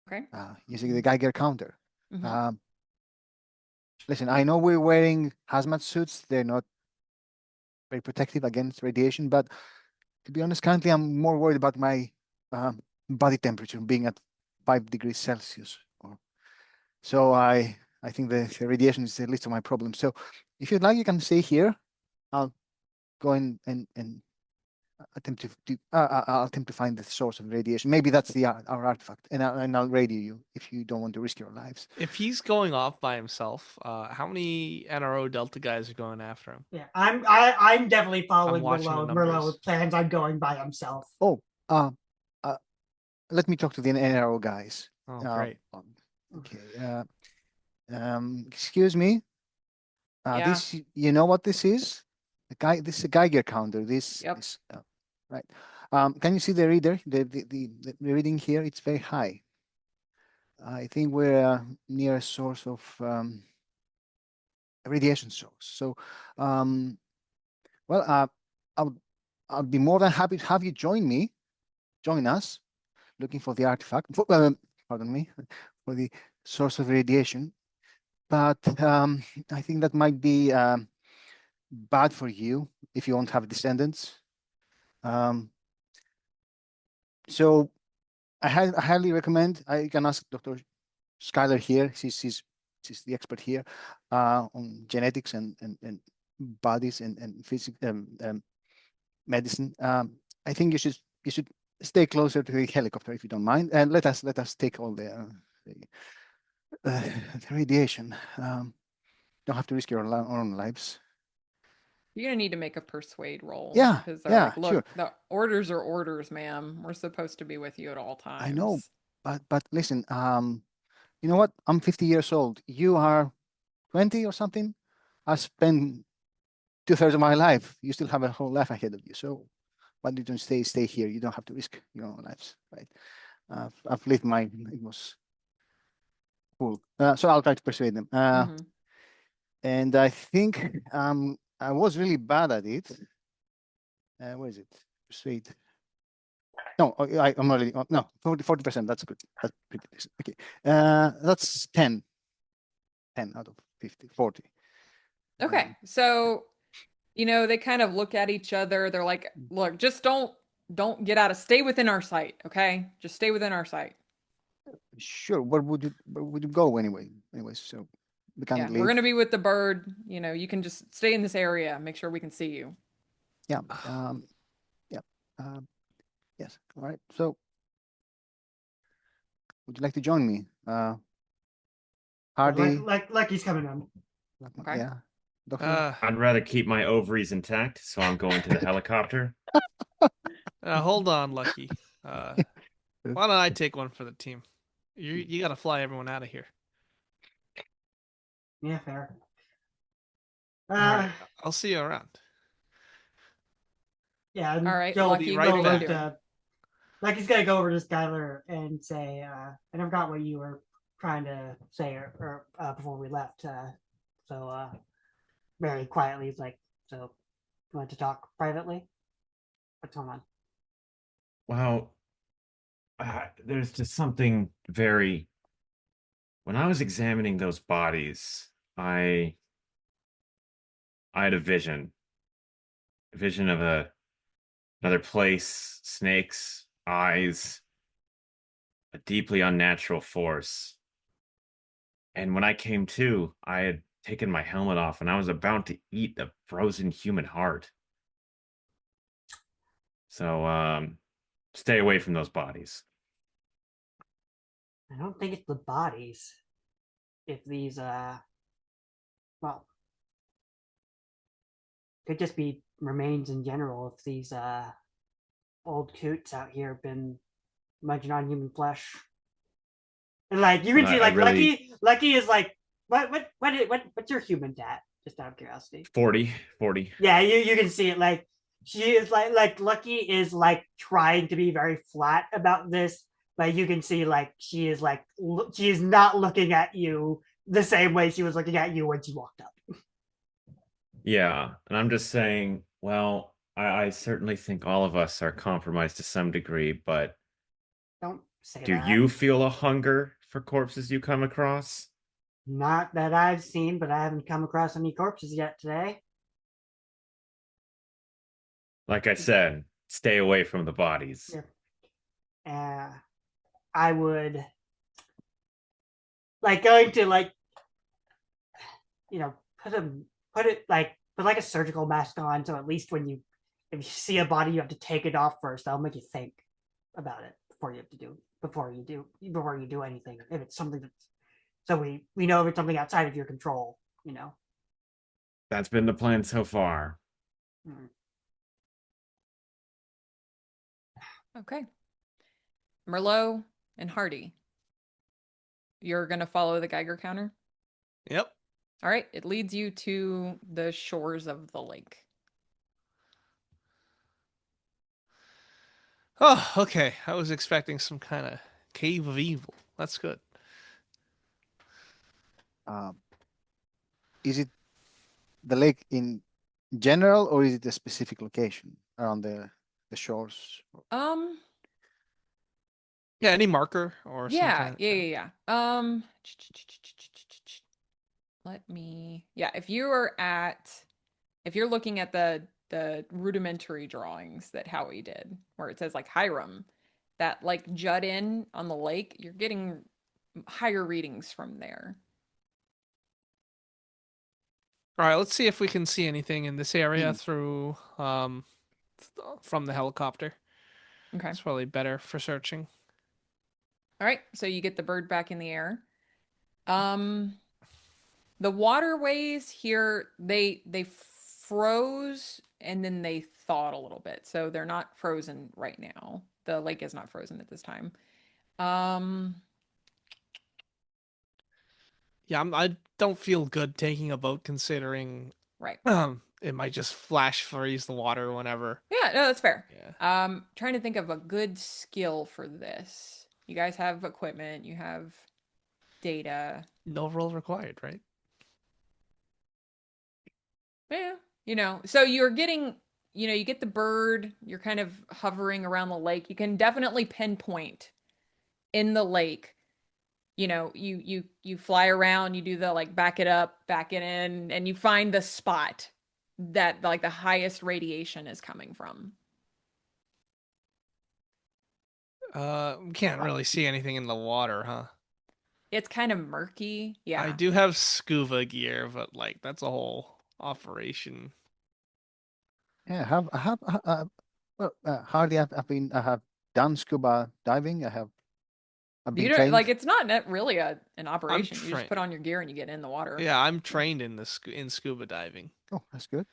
Speaker 1: Okay.
Speaker 4: using the Geiger counter.
Speaker 1: Mhm.
Speaker 4: Listen, I know we're wearing hazmat suits. They're not very protective against radiation, but to be honest, currently I'm more worried about my body temperature being at 5 degrees Celsius. So I think the radiation is the least of my problems. So if you'd like, you can stay here. I'll go and attempt I'll attempt to find the source of radiation. Maybe that's our artifact, and I'll radio you if you don't want to risk your lives.
Speaker 2: If he's going off by himself, how many NRO Delta guys are going after him?
Speaker 3: yeah, I'm definitely following
Speaker 2: watching the
Speaker 3: Merlot.
Speaker 2: numbers.
Speaker 3: Merlot plans on going by himself.
Speaker 4: Oh, let me talk to the NRO guys.
Speaker 2: Oh, great.
Speaker 4: Okay. Excuse me.
Speaker 1: Yeah.
Speaker 4: This, you know what this is? This is a Geiger counter. This
Speaker 1: Yep.
Speaker 4: is right. Can you see the reader? The reading here, it's very high. I think we're near a source of a radiation source. So, well, I'll be more than happy to have you join us, looking for the artifact. Pardon me, for the source of radiation. But I think that might be bad for you if you won't have descendants. So I highly recommend. I can ask Dr. Skyler here. She's the expert here on genetics and bodies and physics, medicine. I think you should stay closer to the helicopter if you don't mind, and let us take all the radiation. Don't have to risk your own lives.
Speaker 1: You're gonna need to make a persuade roll.
Speaker 4: Yeah,
Speaker 1: Because they're
Speaker 4: yeah,
Speaker 1: like, look,
Speaker 4: sure.
Speaker 1: the orders are orders, ma'am. We're supposed to be with you at all times.
Speaker 4: I know, but listen, you know what? I'm 50 years old. You are 20 or something. I spent 2/3 of my life. You still have a whole life ahead of you. So why don't you stay here? You don't have to risk your own lives, right? I've lived mine. It was cool. So I'll try to persuade them.
Speaker 1: Mhm.
Speaker 4: And I think I was really bad at it. Where is it? Persuade. No, I'm already no 40%. That's good. That's pretty decent. Okay, that's 10 out of 50, 40.
Speaker 1: Okay. So, they kind of look at each other. They're like, look, just don't get stay within our sight, okay? Just stay within our sight.
Speaker 4: Sure. Where would you go anyway? Anyways, so we
Speaker 1: Yeah,
Speaker 4: can't
Speaker 1: we're
Speaker 4: leave.
Speaker 1: gonna be with the bird. You can just stay in this area. Make sure we can see you.
Speaker 4: Yeah. Yeah. Yes. All right. So, would you like to join me? Hardy.
Speaker 3: Like he's coming on.
Speaker 1: Okay.
Speaker 4: Yeah. Doctor.
Speaker 5: I'd rather keep my ovaries intact, so I'm going to the helicopter.
Speaker 2: Hold on, Lucky. Why don't I take one for the team? You got to fly everyone out of here.
Speaker 3: Yeah, fair.
Speaker 2: All right, I'll see you around.
Speaker 3: Yeah. And
Speaker 1: All right,
Speaker 3: Joel,
Speaker 1: Lucky,
Speaker 2: right
Speaker 3: go
Speaker 1: what are
Speaker 3: over
Speaker 1: you doing?
Speaker 3: to, Lucky's gonna go over to Skylar and say, I forgot what you were trying to say or before we left. So very quietly, he's like, so you want to talk privately? What's going on?
Speaker 5: Well, there's just something very. When I was examining those bodies, I had a vision of another place, snakes, eyes, a deeply unnatural force. And when I came to, I had taken my helmet off and I was about to eat a frozen human heart. So, stay away from those bodies.
Speaker 3: I don't think it's the bodies. If these, well, could just be remains in general. If these old coots out here have been munching on human flesh, and like you can
Speaker 5: But
Speaker 3: see,
Speaker 5: I
Speaker 3: like
Speaker 5: really-
Speaker 3: Lucky is like what's your human stat? Just out of curiosity.
Speaker 5: 40, 40.
Speaker 3: Yeah, you can see it. Like she is like Lucky is like trying to be very flat about this, but you can see like she is not looking at you the same way she was looking at you when she walked up.
Speaker 5: Yeah, and I'm just saying, well, I certainly think all of us are compromised to some degree, but
Speaker 3: Don't say
Speaker 5: do
Speaker 3: that.
Speaker 5: you feel a hunger for corpses you come across?
Speaker 3: Not that I've seen, but I haven't come across any corpses yet today.
Speaker 5: Like I said, stay away from the bodies.
Speaker 3: Yeah. I would like going to like put like a surgical mask on, so at least when you if you see a body you have to take it off first. That'll make you think about it before you do anything. If it's something that's so we know if it's something outside of your control.
Speaker 5: That's been the plan so far.
Speaker 3: Mm.
Speaker 1: Okay. Merlot and Hardy. You're going to follow the Geiger counter?
Speaker 2: Yep.
Speaker 1: All right. It leads you to the shores of the lake.
Speaker 2: Oh, okay. I was expecting some kind of cave of evil. That's good.
Speaker 4: Um, is it the lake in general, or is it a specific location around the shores?
Speaker 1: Um,
Speaker 2: Yeah, any marker or some
Speaker 1: yeah,
Speaker 2: kind of
Speaker 1: yeah. Yeah, if you're looking at the rudimentary drawings that Howie did, where it says like Hiram, that like jut in on the lake, you're getting higher readings from there.
Speaker 2: All right, let's see if we can see anything in this area
Speaker 4: Hmm.
Speaker 2: through from the helicopter.
Speaker 1: Okay.
Speaker 2: It's probably better for searching.
Speaker 1: All right, so you get the bird back in the air. The waterways here, they froze and then they thawed a little bit. So they're not frozen right now. The lake is not frozen at this time. Um,
Speaker 2: Yeah, I don't feel good taking a boat considering
Speaker 1: right.
Speaker 2: it might just flash freeze the water whenever.
Speaker 1: Yeah, no, that's fair.
Speaker 2: Yeah.
Speaker 1: Trying to think of a good skill for this. You guys have equipment, you have data.
Speaker 2: No roll required, right?
Speaker 1: Yeah, so you're getting, you get the bird, you're kind of hovering around the lake. You can definitely pinpoint in the lake. You fly around, you do the like back it up, back it in, and you find the spot that like the highest radiation is coming from.
Speaker 2: We can't really see anything in the water, huh?
Speaker 1: It's kind of murky.
Speaker 2: I
Speaker 1: Yeah.
Speaker 2: do have scuba gear, but like that's a whole operation.
Speaker 4: Yeah, well, hardly I have done scuba diving. I've
Speaker 1: You
Speaker 4: been
Speaker 1: don't like
Speaker 4: trained.
Speaker 1: it's not really an
Speaker 2: I'm
Speaker 1: operation. You just
Speaker 2: trained.
Speaker 1: put on your gear and you get in the water.
Speaker 2: Yeah, I'm trained in in scuba diving.
Speaker 4: Oh, that's good.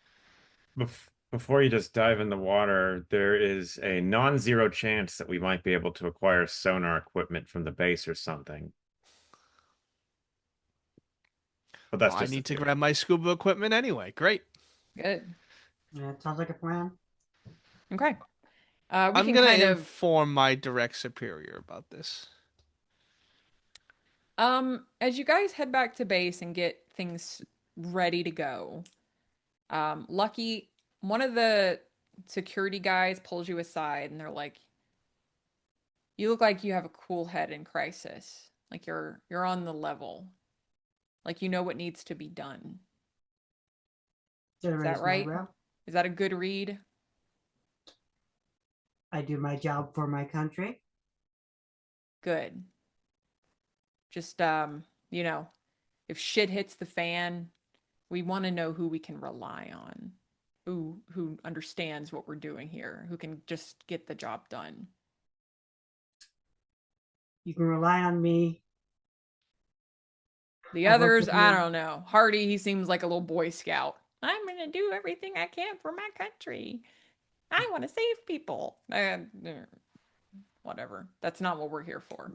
Speaker 5: Before you just dive in the water, there is a non-zero chance that we might be able to acquire sonar equipment from the base or something. But
Speaker 2: Well,
Speaker 5: that's
Speaker 2: I
Speaker 5: just a
Speaker 2: need to
Speaker 5: theory.
Speaker 2: grab my scuba equipment anyway. Great.
Speaker 1: Good.
Speaker 3: Yeah, it sounds like a plan.
Speaker 1: Okay. We
Speaker 2: I'm
Speaker 1: can
Speaker 2: gonna
Speaker 1: kind of
Speaker 2: inform my direct superior about this.
Speaker 1: as you guys head back to base and get things ready to go. Lucky, one of the security guys pulls you aside and they're like, "You look like you have a cool head in crisis. Like you're on the level. Like you know what needs to be done."
Speaker 3: Should I
Speaker 1: Is that
Speaker 3: raise my
Speaker 1: right?
Speaker 3: eyebrow?
Speaker 1: Is that a good read?
Speaker 3: I do my job for my country.
Speaker 1: Good. Just if shit hits the fan, we want to know who we can rely on. Who understands what we're doing here, who can just get the job done.
Speaker 3: You can rely on me.
Speaker 1: The
Speaker 3: I've worked
Speaker 1: others,
Speaker 3: with
Speaker 1: I
Speaker 3: you.
Speaker 1: don't know. Hardy, he seems like a little Boy Scout. I'm going to do everything I can for my country. I want to save people. Whatever. That's not what we're here for.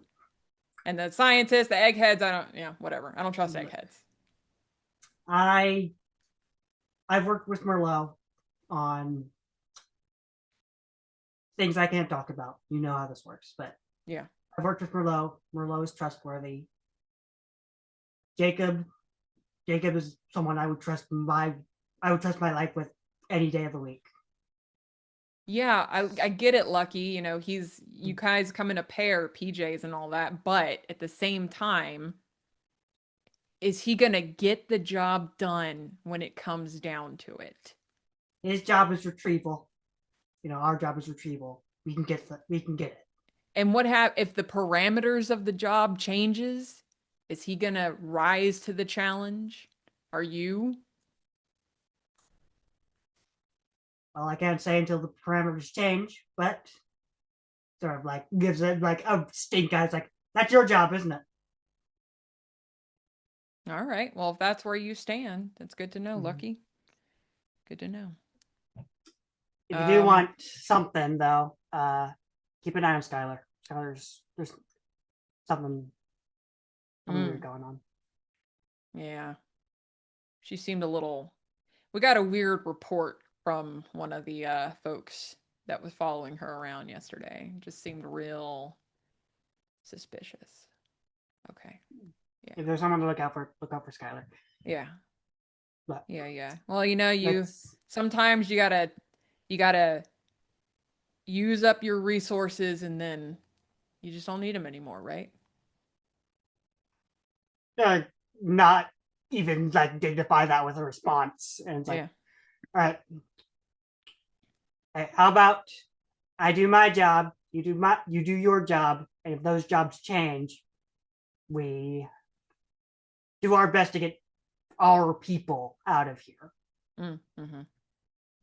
Speaker 1: And the scientists, the eggheads, whatever. I don't trust eggheads.
Speaker 3: I've worked with Merlot on things I can't talk about. You know how this works, but
Speaker 1: Yeah.
Speaker 3: I've worked with Merlot. Merlot is trustworthy. Jacob, Jacob is someone I would trust my life with any day of the week.
Speaker 1: Yeah, I get it, Lucky. You know, you guys come in a pair, PJs and all that, but at the same time, is he gonna get the job done when it comes down to it?
Speaker 3: His job is retrieval. Our job is retrieval. We can get it.
Speaker 1: And if the parameters of the job changes? Is he gonna rise to the challenge? Are you?
Speaker 3: Well, I can't say until the parameters change, but sort of like gives it like a stink eye. It's like, that's your job, isn't it?
Speaker 1: All right. Well, if that's where you stand, that's good to know,
Speaker 3: Mhm.
Speaker 1: Lucky. Good to know.
Speaker 3: If you do
Speaker 1: Um,
Speaker 3: want something though, keep an eye on Skylar. There's something weird going on.
Speaker 1: yeah. She seemed a little. We got a weird report from one of the folks that was following her around yesterday. Just seemed real suspicious. Okay. Yeah.
Speaker 3: If there's someone to look out for Skylar.
Speaker 1: Yeah.
Speaker 3: But
Speaker 1: Yeah. Well, you
Speaker 3: that's
Speaker 1: sometimes you gotta use up your resources and then you just don't need them anymore, right?
Speaker 3: uh, not even like dignify that with a response. And it's like,
Speaker 1: Yeah.
Speaker 3: all right, hey, how about I do my job, you do your job, and if those jobs change, we do our best to get our people out of here.
Speaker 1: Mm-hmm.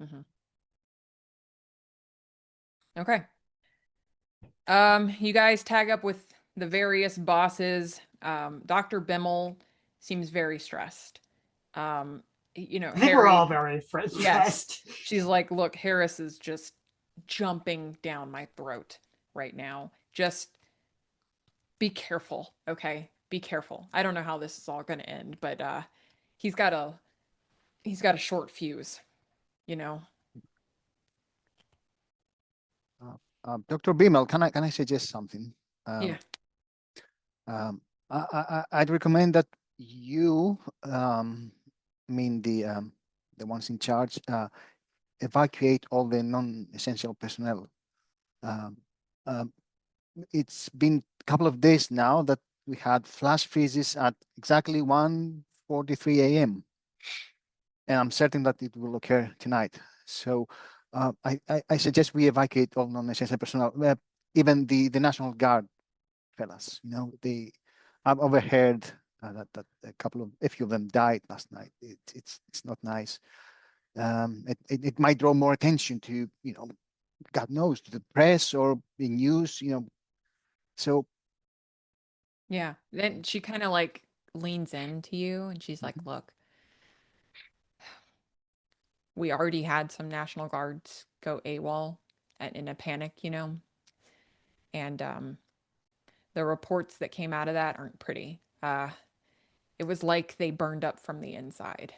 Speaker 1: Mm-hmm. Okay. You guys tag up with the various bosses. Dr. Bimmel seems very stressed.
Speaker 3: I think we're
Speaker 1: Harry,
Speaker 3: all very
Speaker 1: yes.
Speaker 3: stressed.
Speaker 1: She's like, look, Harris is just jumping down my throat right now. Just be careful, okay? Be careful. I don't know how this is all gonna end, but he's got a he's got a short fuse, you know.
Speaker 4: Dr. Bimmel, can I suggest something?
Speaker 1: Yeah.
Speaker 4: I'd recommend that you, the ones in charge, evacuate all the non-essential personnel. Um, um, it's been a couple of days now that we had flash freezes at exactly 1:43 a.m. And I'm certain that it will occur tonight. So I suggest we evacuate all non-essential personnel, even the National Guard fellas. I've overheard that a few of them died last night. It's not nice. It might draw more attention to, God knows, to the press or the news. So
Speaker 1: Yeah. Then she kind of like leans into you and she's like, look, we already had some National Guards go AWOL in a panic, and the reports that came out of that aren't pretty. It was like they burned up from the inside.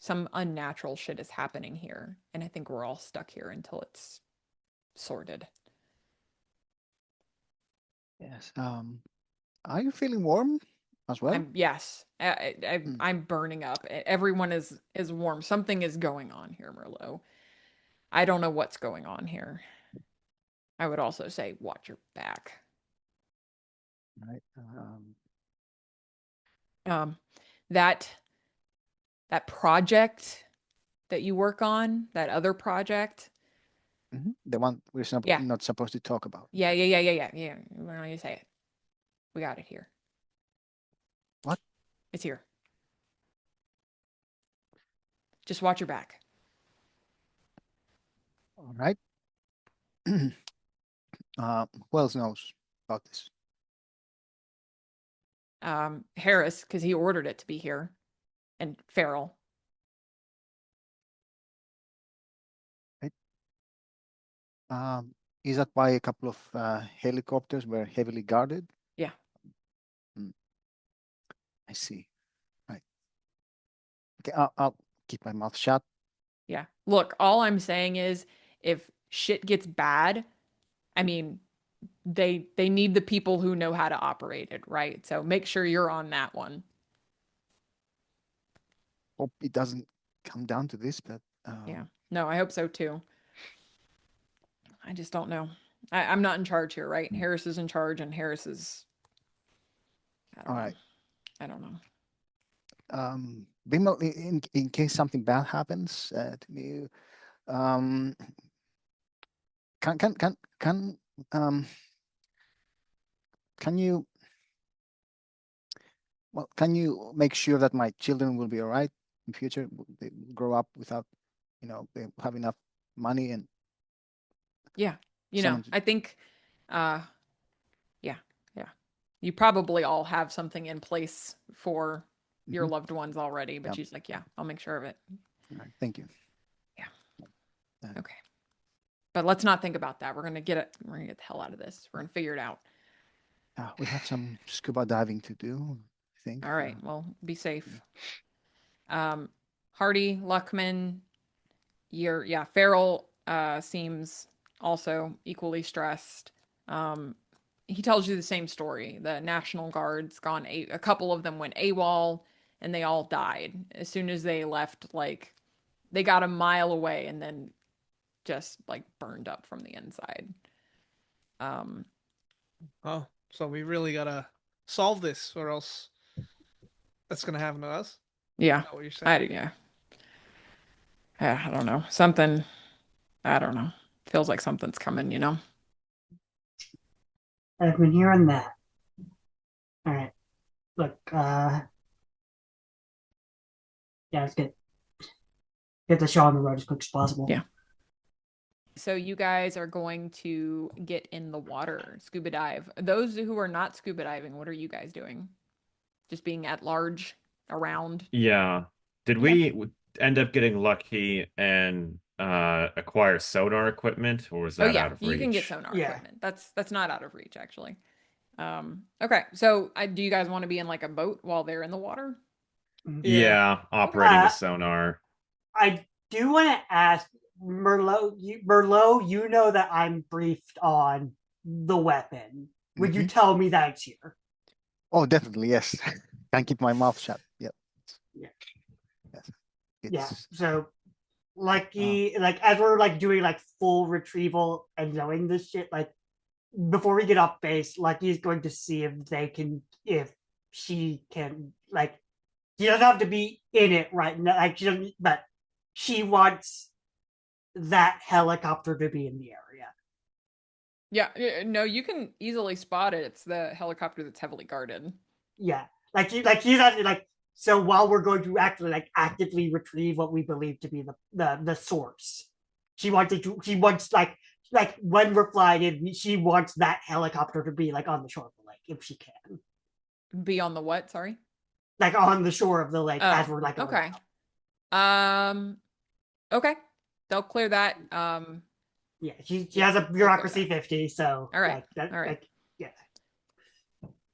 Speaker 1: Some unnatural shit is happening here, and I think we're all stuck here until it's sorted.
Speaker 4: yes. Are you feeling warm as well?
Speaker 1: Yes, I'm burning up. Everyone is warm. Something is going on here, Merlot. I don't know what's going on here. I would also say watch your back.
Speaker 4: Right.
Speaker 1: Um, that that project that you work on, that other project.
Speaker 4: The one we're
Speaker 1: Yeah.
Speaker 4: not supposed to talk about.
Speaker 1: Yeah. Why don't you say it? We got it here.
Speaker 4: What?
Speaker 1: It's here. Just watch your back.
Speaker 4: All right. Who else knows about this?
Speaker 1: Harris, because he ordered it to be here, and Farrell.
Speaker 4: Right. Is that why a couple of helicopters were heavily guarded?
Speaker 1: Yeah.
Speaker 4: I see. Right. Okay, I'll keep my mouth shut.
Speaker 1: Yeah. Look, all I'm saying is if shit gets bad, I mean, they need the people who know how to operate it, right? So make sure you're on that one.
Speaker 4: Hope it doesn't come down to this, but
Speaker 1: Yeah. No, I hope so too. I just don't know. I'm not in charge here, right? Harris is in charge, and Harris is. I don't
Speaker 4: all
Speaker 1: know.
Speaker 4: right.
Speaker 1: I don't know.
Speaker 4: Bimal, in case something bad happens to me, um, can um can you can you make sure that my children will be all right in future? They grow up without, they have enough money and
Speaker 1: Yeah.
Speaker 4: someone to.
Speaker 1: I think, uh, yeah, yeah. You probably all have something in place for your
Speaker 4: Mhm.
Speaker 1: loved ones already, but
Speaker 4: Yep.
Speaker 1: she's like, yeah, I'll make sure of it.
Speaker 4: All right, thank you.
Speaker 1: Yeah.
Speaker 4: Uh,
Speaker 1: Okay. But let's not think about that. We're gonna get it. We're gonna get the hell out of this. We're gonna figure it out.
Speaker 4: we have some scuba diving to do, I think.
Speaker 1: All right. Well, be safe.
Speaker 4: yeah.
Speaker 1: Hardy, Luckman, Farrell seems also equally stressed. He tells you the same story. The National Guard's gone a couple of them went AWOL and they all died. As soon as they left, like they got a mile away and then just like burned up from the inside.
Speaker 2: Oh, so we really gotta solve this, or else that's gonna happen to us.
Speaker 1: Yeah.
Speaker 2: Is that what you're saying?
Speaker 1: Yeah. I don't know. Something, I don't know. Feels like something's coming.
Speaker 3: I've been hearing that. All right. Look, yeah, let's get the show on the road as quick as possible.
Speaker 1: Yeah. So you guys are going to get in the water, scuba dive. Those who are not scuba diving, what are you guys doing? Just being at large around?
Speaker 5: Yeah. Did we end up getting lucky and acquire sonar equipment, or was
Speaker 1: Oh
Speaker 5: that
Speaker 1: yeah,
Speaker 5: out of
Speaker 1: you can get
Speaker 5: reach?
Speaker 1: sonar
Speaker 3: Yeah.
Speaker 1: equipment. That's not out of reach actually. Okay. So do you guys want to be in like a boat while they're in the water?
Speaker 2: Yeah.
Speaker 5: Yeah, operating the sonar.
Speaker 3: I do want to ask Merlot, you know that I'm briefed on the weapon. Would you
Speaker 4: Mhm.
Speaker 3: tell me that it's here?
Speaker 4: Oh, definitely, yes. Can't keep my mouth shut. Yep.
Speaker 3: Yeah.
Speaker 4: Yes.
Speaker 3: Yeah.
Speaker 4: It's
Speaker 3: So
Speaker 4: uh,
Speaker 3: like as we're like doing like full retrieval and knowing this shit, like before we get off base, Lucky's going to see if she can like she doesn't have to be in it right now. Like she doesn't, but she wants that helicopter to be in the area.
Speaker 1: Yeah, no, you can easily spot it. It's the helicopter that's heavily guarded.
Speaker 3: Yeah, he's actually like so while we're going to actually like actively retrieve what we believe to be the source, she wants like when we're flying in, she wants that helicopter to be like on the shore of the lake if she can,
Speaker 1: Be on the what? Sorry.
Speaker 3: like on the shore of the lake as
Speaker 1: Oh,
Speaker 3: we're like
Speaker 1: okay.
Speaker 3: around.
Speaker 1: Okay. They'll clear that.
Speaker 3: Yeah, she
Speaker 1: Yeah,
Speaker 3: has a
Speaker 1: they'll clear
Speaker 3: bureaucracy
Speaker 1: that.
Speaker 3: 50, so
Speaker 1: All right.
Speaker 3: like that
Speaker 1: All right.
Speaker 3: like yeah.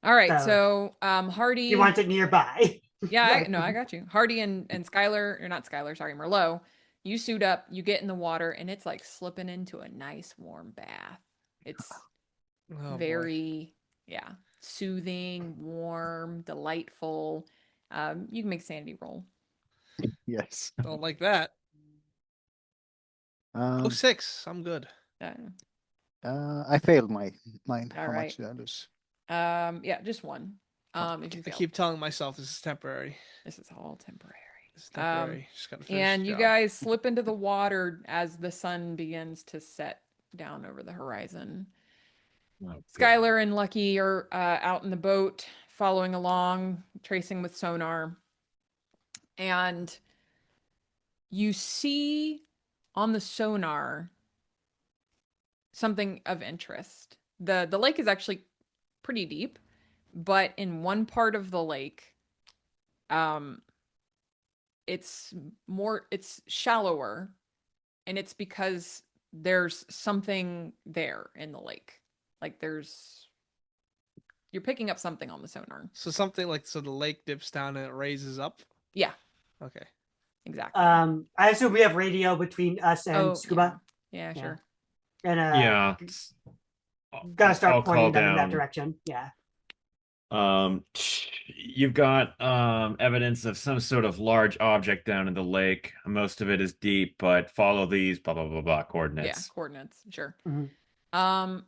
Speaker 1: All right.
Speaker 3: So
Speaker 1: So,
Speaker 3: she
Speaker 1: Hardy.
Speaker 3: wants it nearby.
Speaker 1: Yeah, no, I got you. Hardy and Skylar, or not Skylar, sorry, Merlot. You suit up, you get in the water, and it's like slipping into a nice warm bath. It's
Speaker 2: Oh boy.
Speaker 1: very, yeah, soothing, warm, delightful. You can make sanity roll.
Speaker 4: yes.
Speaker 2: Don't like that. Oh,
Speaker 4: Um,
Speaker 2: 6. I'm good.
Speaker 1: Uh,
Speaker 4: I failed mine.
Speaker 1: all
Speaker 4: How
Speaker 1: right.
Speaker 4: much did I lose?
Speaker 1: Yeah, just one. If you
Speaker 2: I
Speaker 1: fail,
Speaker 2: keep telling myself this is temporary.
Speaker 1: this is all temporary.
Speaker 2: This is temporary. Just gotta finish
Speaker 1: And
Speaker 2: the
Speaker 1: you
Speaker 2: job.
Speaker 1: guys slip into the water as the sun begins to set down over the horizon.
Speaker 5: Oh,
Speaker 1: Skylar and Lucky are out in the boat, following along, tracing with sonar. And you see on the sonar something of interest. The lake is actually pretty deep, but in one part of the lake, um, it's shallower, and it's because there's something there in the lake. Like you're picking up something on the sonar.
Speaker 2: So something like the lake dips down and it raises up.
Speaker 1: Yeah.
Speaker 2: Okay.
Speaker 1: Exactly.
Speaker 3: I assume we have radio between us and
Speaker 1: Oh, yeah.
Speaker 3: Scuba.
Speaker 1: Yeah,
Speaker 3: Yeah.
Speaker 1: sure.
Speaker 3: And
Speaker 5: Yeah,
Speaker 3: gotta start
Speaker 5: I'll call
Speaker 3: pointing them in that
Speaker 5: down.
Speaker 3: direction. Yeah.
Speaker 5: Um, you've got evidence of some sort of large object down in the lake. Most of it is deep, but follow these blah blah blah blah
Speaker 1: Yeah,
Speaker 5: coordinates.
Speaker 1: coordinates. Sure.
Speaker 3: Mhm.
Speaker 1: Um,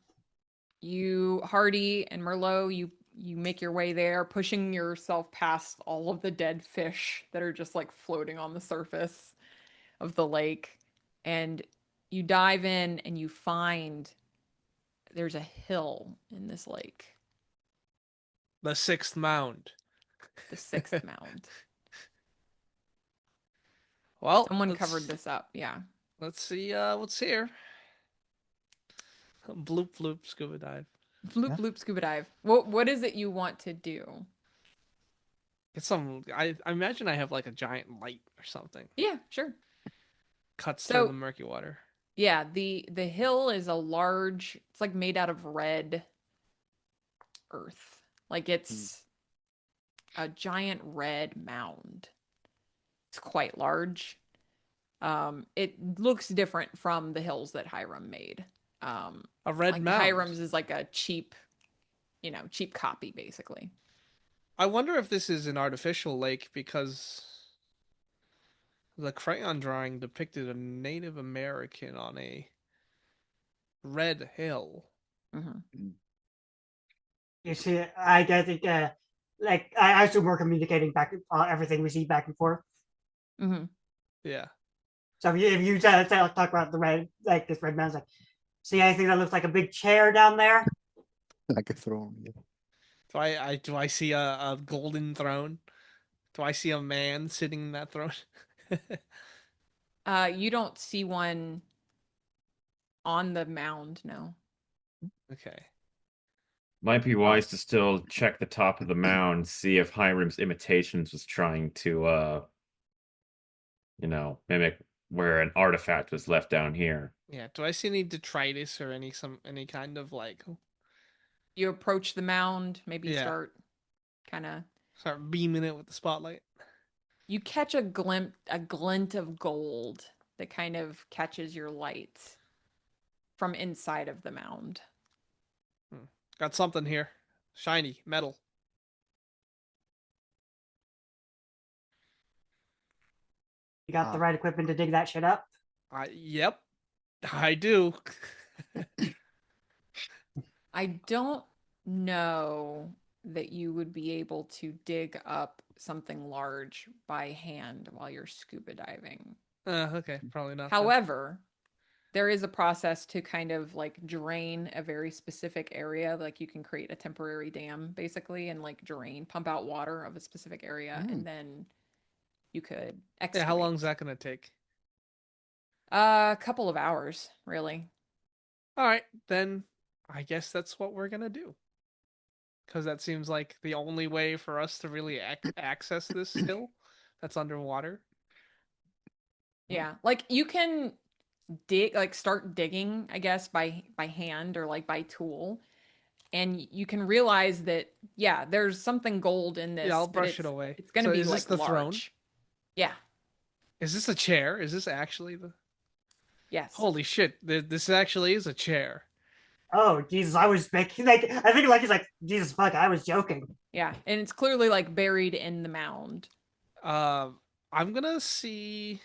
Speaker 1: you, Hardy and Merlot, you make your way there, pushing yourself past all of the dead fish that are just like floating on the surface of the lake, and you dive in and you find there's a hill in this lake,
Speaker 2: The sixth mound.
Speaker 1: the sixth mound.
Speaker 2: Well,
Speaker 1: Someone covered this up. Yeah.
Speaker 2: let's see what's here. Bloop bloop scuba dive.
Speaker 1: Bloop
Speaker 4: Yeah.
Speaker 1: bloop scuba dive. What is it you want to do?
Speaker 2: Get some. I imagine I have like a giant light or something.
Speaker 1: Yeah, sure.
Speaker 2: Cuts through
Speaker 1: So
Speaker 2: the murky water.
Speaker 1: yeah, the hill is a large, it's like made out of red earth. Like it's a giant red mound. It's quite large. It looks different from the hills that Hiram made.
Speaker 2: A red
Speaker 1: Like
Speaker 2: mound.
Speaker 1: Hiram's is like a cheap, cheap copy basically.
Speaker 2: I wonder if this is an artificial lake because the crayon drawing depicted a Native American on a red hill.
Speaker 1: Mm-hmm.
Speaker 3: You see, I think, like, I assume we're communicating back everything we see back and forth.
Speaker 1: Mm-hmm.
Speaker 2: Yeah.
Speaker 3: So if you talk about the red, like this red mountain, like, see anything that looks like a big chair down there?
Speaker 4: Like a throne. Yeah.
Speaker 2: Do I see a golden throne? Do I see a man sitting in that throne?
Speaker 1: You don't see one on the mound, no.
Speaker 2: Okay.
Speaker 5: Might be
Speaker 3: Oh,
Speaker 5: wise to still check the top of the mound, see if Hiram's imitations was trying to mimic where an artifact was left down here.
Speaker 2: Yeah. Do I see any detritus or any kind of like
Speaker 1: You approach the mound, maybe
Speaker 2: yeah,
Speaker 1: start kind of,
Speaker 2: start beaming it with the spotlight?
Speaker 1: you catch a glint of gold that kind of catches your light from inside of the mound.
Speaker 2: Got something here. Shiny metal.
Speaker 3: you got the right equipment to dig that shit up?
Speaker 2: Yep. I do.
Speaker 1: I don't know that you would be able to dig up something large by hand while you're scuba diving.
Speaker 2: Okay, probably not.
Speaker 1: However, there is a process to kind of like drain a very specific area. Like you can create a temporary dam basically and like pump out water of a specific area, and then you could
Speaker 2: Yeah, how long
Speaker 1: excavate.
Speaker 2: is that gonna take?
Speaker 1: A couple of hours, really.
Speaker 2: All right, then I guess that's what we're gonna do. Because that seems like the only way for us to really access this hill that's underwater.
Speaker 1: Yeah, like you can start digging, I guess, by hand or like by tool, and you can realize that yeah, there's something gold in
Speaker 2: Yeah, I'll
Speaker 1: this, but
Speaker 2: brush it away.
Speaker 1: it's going to
Speaker 2: So
Speaker 1: be
Speaker 2: is this
Speaker 1: like
Speaker 2: the throne?
Speaker 1: large. Yeah.
Speaker 2: Is this a chair? Is this actually the?
Speaker 1: Yes.
Speaker 2: Holy shit! This actually is a chair.
Speaker 3: Oh Jesus, I was making like I think like he's like Jesus fuck, I was joking.
Speaker 1: Yeah, and it's clearly like buried in the mound.
Speaker 2: I'm gonna see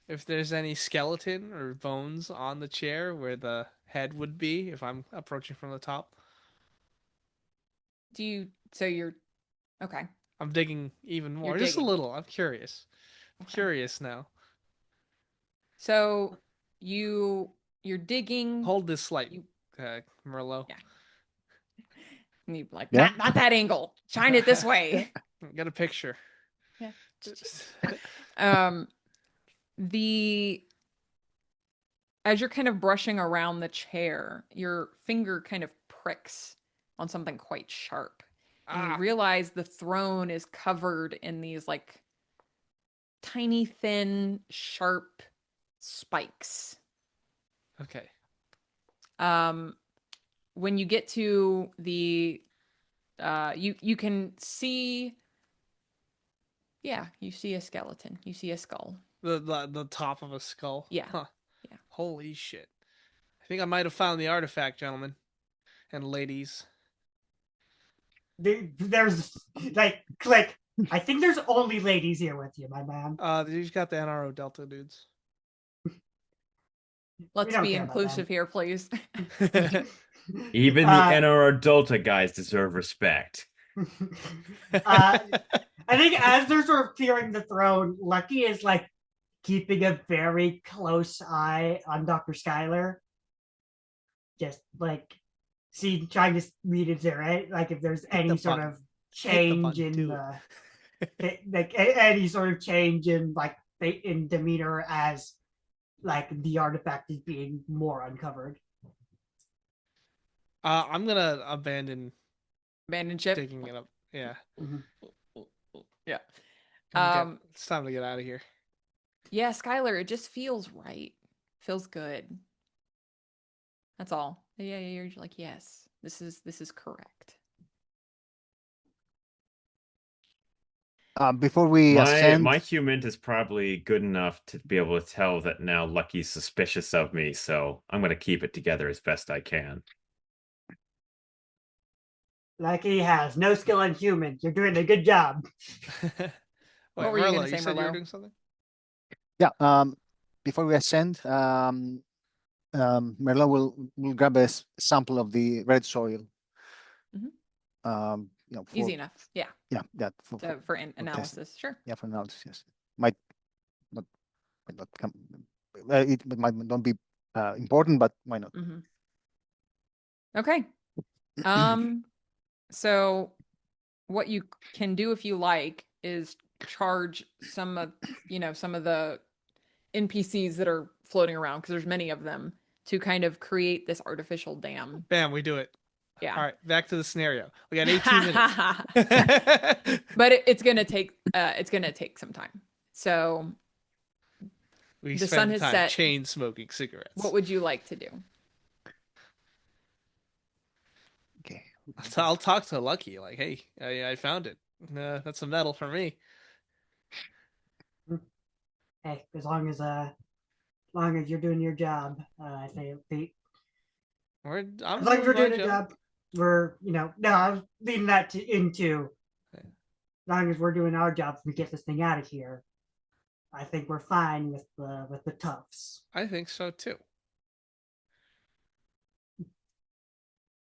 Speaker 2: if there's any skeleton or bones on the chair where the head would be if I'm approaching from the top.
Speaker 1: So you're okay.
Speaker 2: I'm digging even more,
Speaker 1: You're
Speaker 2: just a
Speaker 1: digging.
Speaker 2: little. I'm curious. I'm
Speaker 1: Okay.
Speaker 2: curious now.
Speaker 1: So you're digging.
Speaker 2: Hold this light, Merlot.
Speaker 1: Yeah. And you like
Speaker 4: Yeah.
Speaker 1: not that angle. Shine it this way.
Speaker 2: Got a picture.
Speaker 1: Yeah. Um the as you're kind of brushing around the chair, your finger kind of pricks on something quite sharp. And you realize the throne is covered in these like tiny, thin, sharp spikes.
Speaker 2: Okay.
Speaker 1: When you get to the you can see Yeah, you see a skeleton. You see a skull.
Speaker 2: The top of a skull.
Speaker 1: Yeah.
Speaker 2: Huh.
Speaker 1: Yeah.
Speaker 2: Holy shit. I think I might have found the artifact, gentlemen and ladies.
Speaker 3: There's like click. I think there's only ladies here with you, my man.
Speaker 2: You've got the NRO Delta dudes.
Speaker 1: Let's
Speaker 3: don't
Speaker 1: be
Speaker 3: care about
Speaker 1: inclusive here, please.
Speaker 5: Even the NRO Delta guys deserve respect.
Speaker 3: I think as they're sort of clearing the throne, Lucky is like keeping a very close eye on Dr. Skyler. Just like trying to read into it, right? Like if there's any sort of change in like any sort of change in like in demeanor as like the artifact is being more uncovered.
Speaker 2: I'm gonna abandon
Speaker 1: ship.
Speaker 2: digging it up. Yeah.
Speaker 1: Yeah.
Speaker 2: It's time to get out of here.
Speaker 1: Yeah, Skylar, it just feels right. Feels good. That's all. Yeah, you're like, yes, this is correct.
Speaker 4: Before we ascend,
Speaker 5: my human is probably good enough to be able to tell that now Lucky's suspicious of me, so I'm gonna keep it together as best I can.
Speaker 3: Lucky has no skill in human. You're doing a good job.
Speaker 2: Wait,
Speaker 1: What were you gonna say,
Speaker 2: said you were
Speaker 1: Merlot?
Speaker 2: doing something?
Speaker 4: yeah. Before we ascend, Merlin will grab a sample of the red soil.
Speaker 1: Mhm. Easy enough. Yeah.
Speaker 4: Yeah,
Speaker 1: For analysis, sure.
Speaker 4: Yeah, for analysis. Yes, might not come. It might not be important, but why not?
Speaker 1: Okay. So what you can do if you like is charge some of the NPCs that are floating around, because there's many of them, to kind of create this artificial dam.
Speaker 2: Bam, we do it.
Speaker 1: Yeah.
Speaker 2: All right, back to the scenario. We got 18 minutes.
Speaker 1: But it's gonna take some time. So
Speaker 2: we
Speaker 1: the
Speaker 2: spend
Speaker 1: sun has
Speaker 2: time
Speaker 1: set.
Speaker 2: chain smoking cigarettes.
Speaker 1: What would you like to do?
Speaker 4: Okay.
Speaker 2: I'll talk to Lucky. Like, hey, I found it. That's a medal for me.
Speaker 3: Hey, as long as you're doing your job, I say
Speaker 2: I'm
Speaker 3: as long as we're doing
Speaker 2: my
Speaker 3: a job, we're no, I was leading that into as long as we're doing our job, we get this thing out of here. I think we're fine with the toughs.
Speaker 2: I think so too.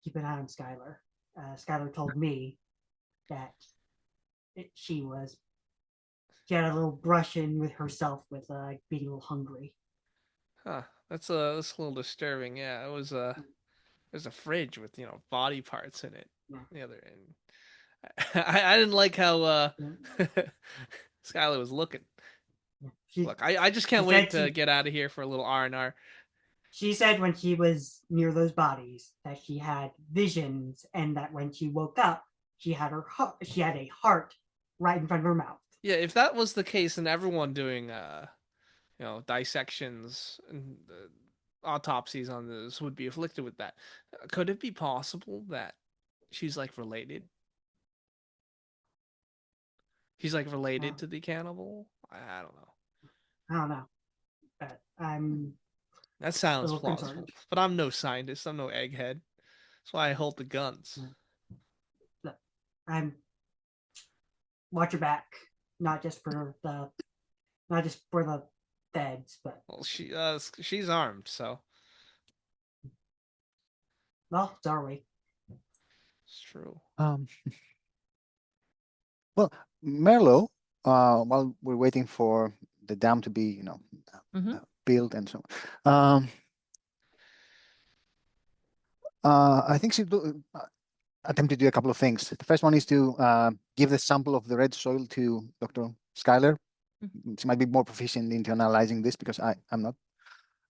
Speaker 3: Keep an eye on Skylar. Skylar told me that she had a little brush in with herself with being a little hungry.
Speaker 2: Huh. That's a little disturbing. Yeah, it was there's a fridge with body parts in it.
Speaker 3: Yeah.
Speaker 2: The other end. I didn't like how Skylar was looking. Look, I just can't wait to get out of here for a little R&R.
Speaker 3: She said when she was near those bodies that she had visions, and that when she woke up, she had a heart right in front of her mouth.
Speaker 2: Yeah, if that was the case, then everyone doing dissections and autopsies on this would be afflicted with that. Could it be possible that she's like related? She's like related to the cannibal? I don't know.
Speaker 3: I don't know. But
Speaker 2: that sounds plausible.
Speaker 3: Concerned.
Speaker 2: But I'm no scientist. I'm no egghead. That's why I hold the guns.
Speaker 3: Look, watch your back, not just for the feds, but
Speaker 2: well, she's armed, so
Speaker 3: well, so are we.
Speaker 2: It's true.
Speaker 4: Well, Merlo, while we're waiting for the dam to be, built and so on, I think she attempt to do a couple of things. The first one is to give the sample of the red soil to Dr. Skyler. She might be more proficient into analyzing this because I'm not.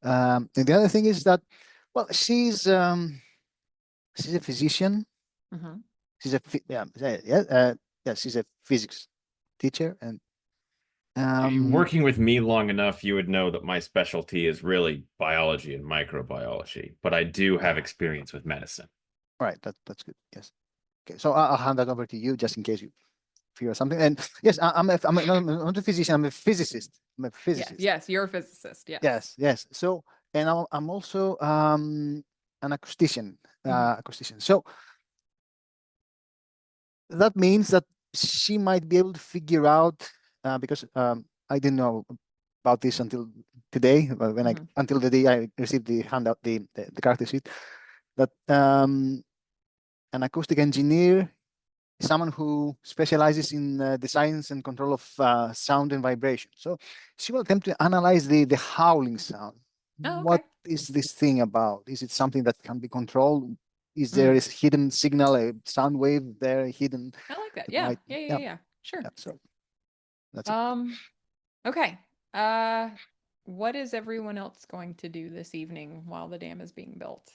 Speaker 4: And the other thing is that, well, she's a physician. She's she's a physics teacher, and
Speaker 5: working with me long enough, you would know that my specialty is really biology and microbiology, but I do have experience with medicine.
Speaker 4: All right, that's good. Yes. Okay, so I'll hand that over to you just in case you figure something. And yes, I'm not a physician. I'm a physicist. I'm a
Speaker 1: Yes,
Speaker 4: physicist.
Speaker 1: yes, you're a physicist. Yes.
Speaker 4: Yes, yes. So, and I'm also an acoustician. Acoustician. So that means that she might be able to figure out because I didn't know about this until today when I until the day I received the handout, the character sheet, that an acoustic engineer is someone who specializes in the science and control of sound and vibration. So she will attempt to analyze the howling sound.
Speaker 1: Oh,
Speaker 4: What
Speaker 1: okay.
Speaker 4: is this thing about? Is it something that can be controlled? Is there a hidden signal, a sound wave there hidden?
Speaker 1: I like that.
Speaker 4: That
Speaker 1: Yeah.
Speaker 4: might,
Speaker 1: Yeah. Sure.
Speaker 4: yeah. So that's it.
Speaker 1: Okay. What is everyone else going to do this evening while the dam is being built?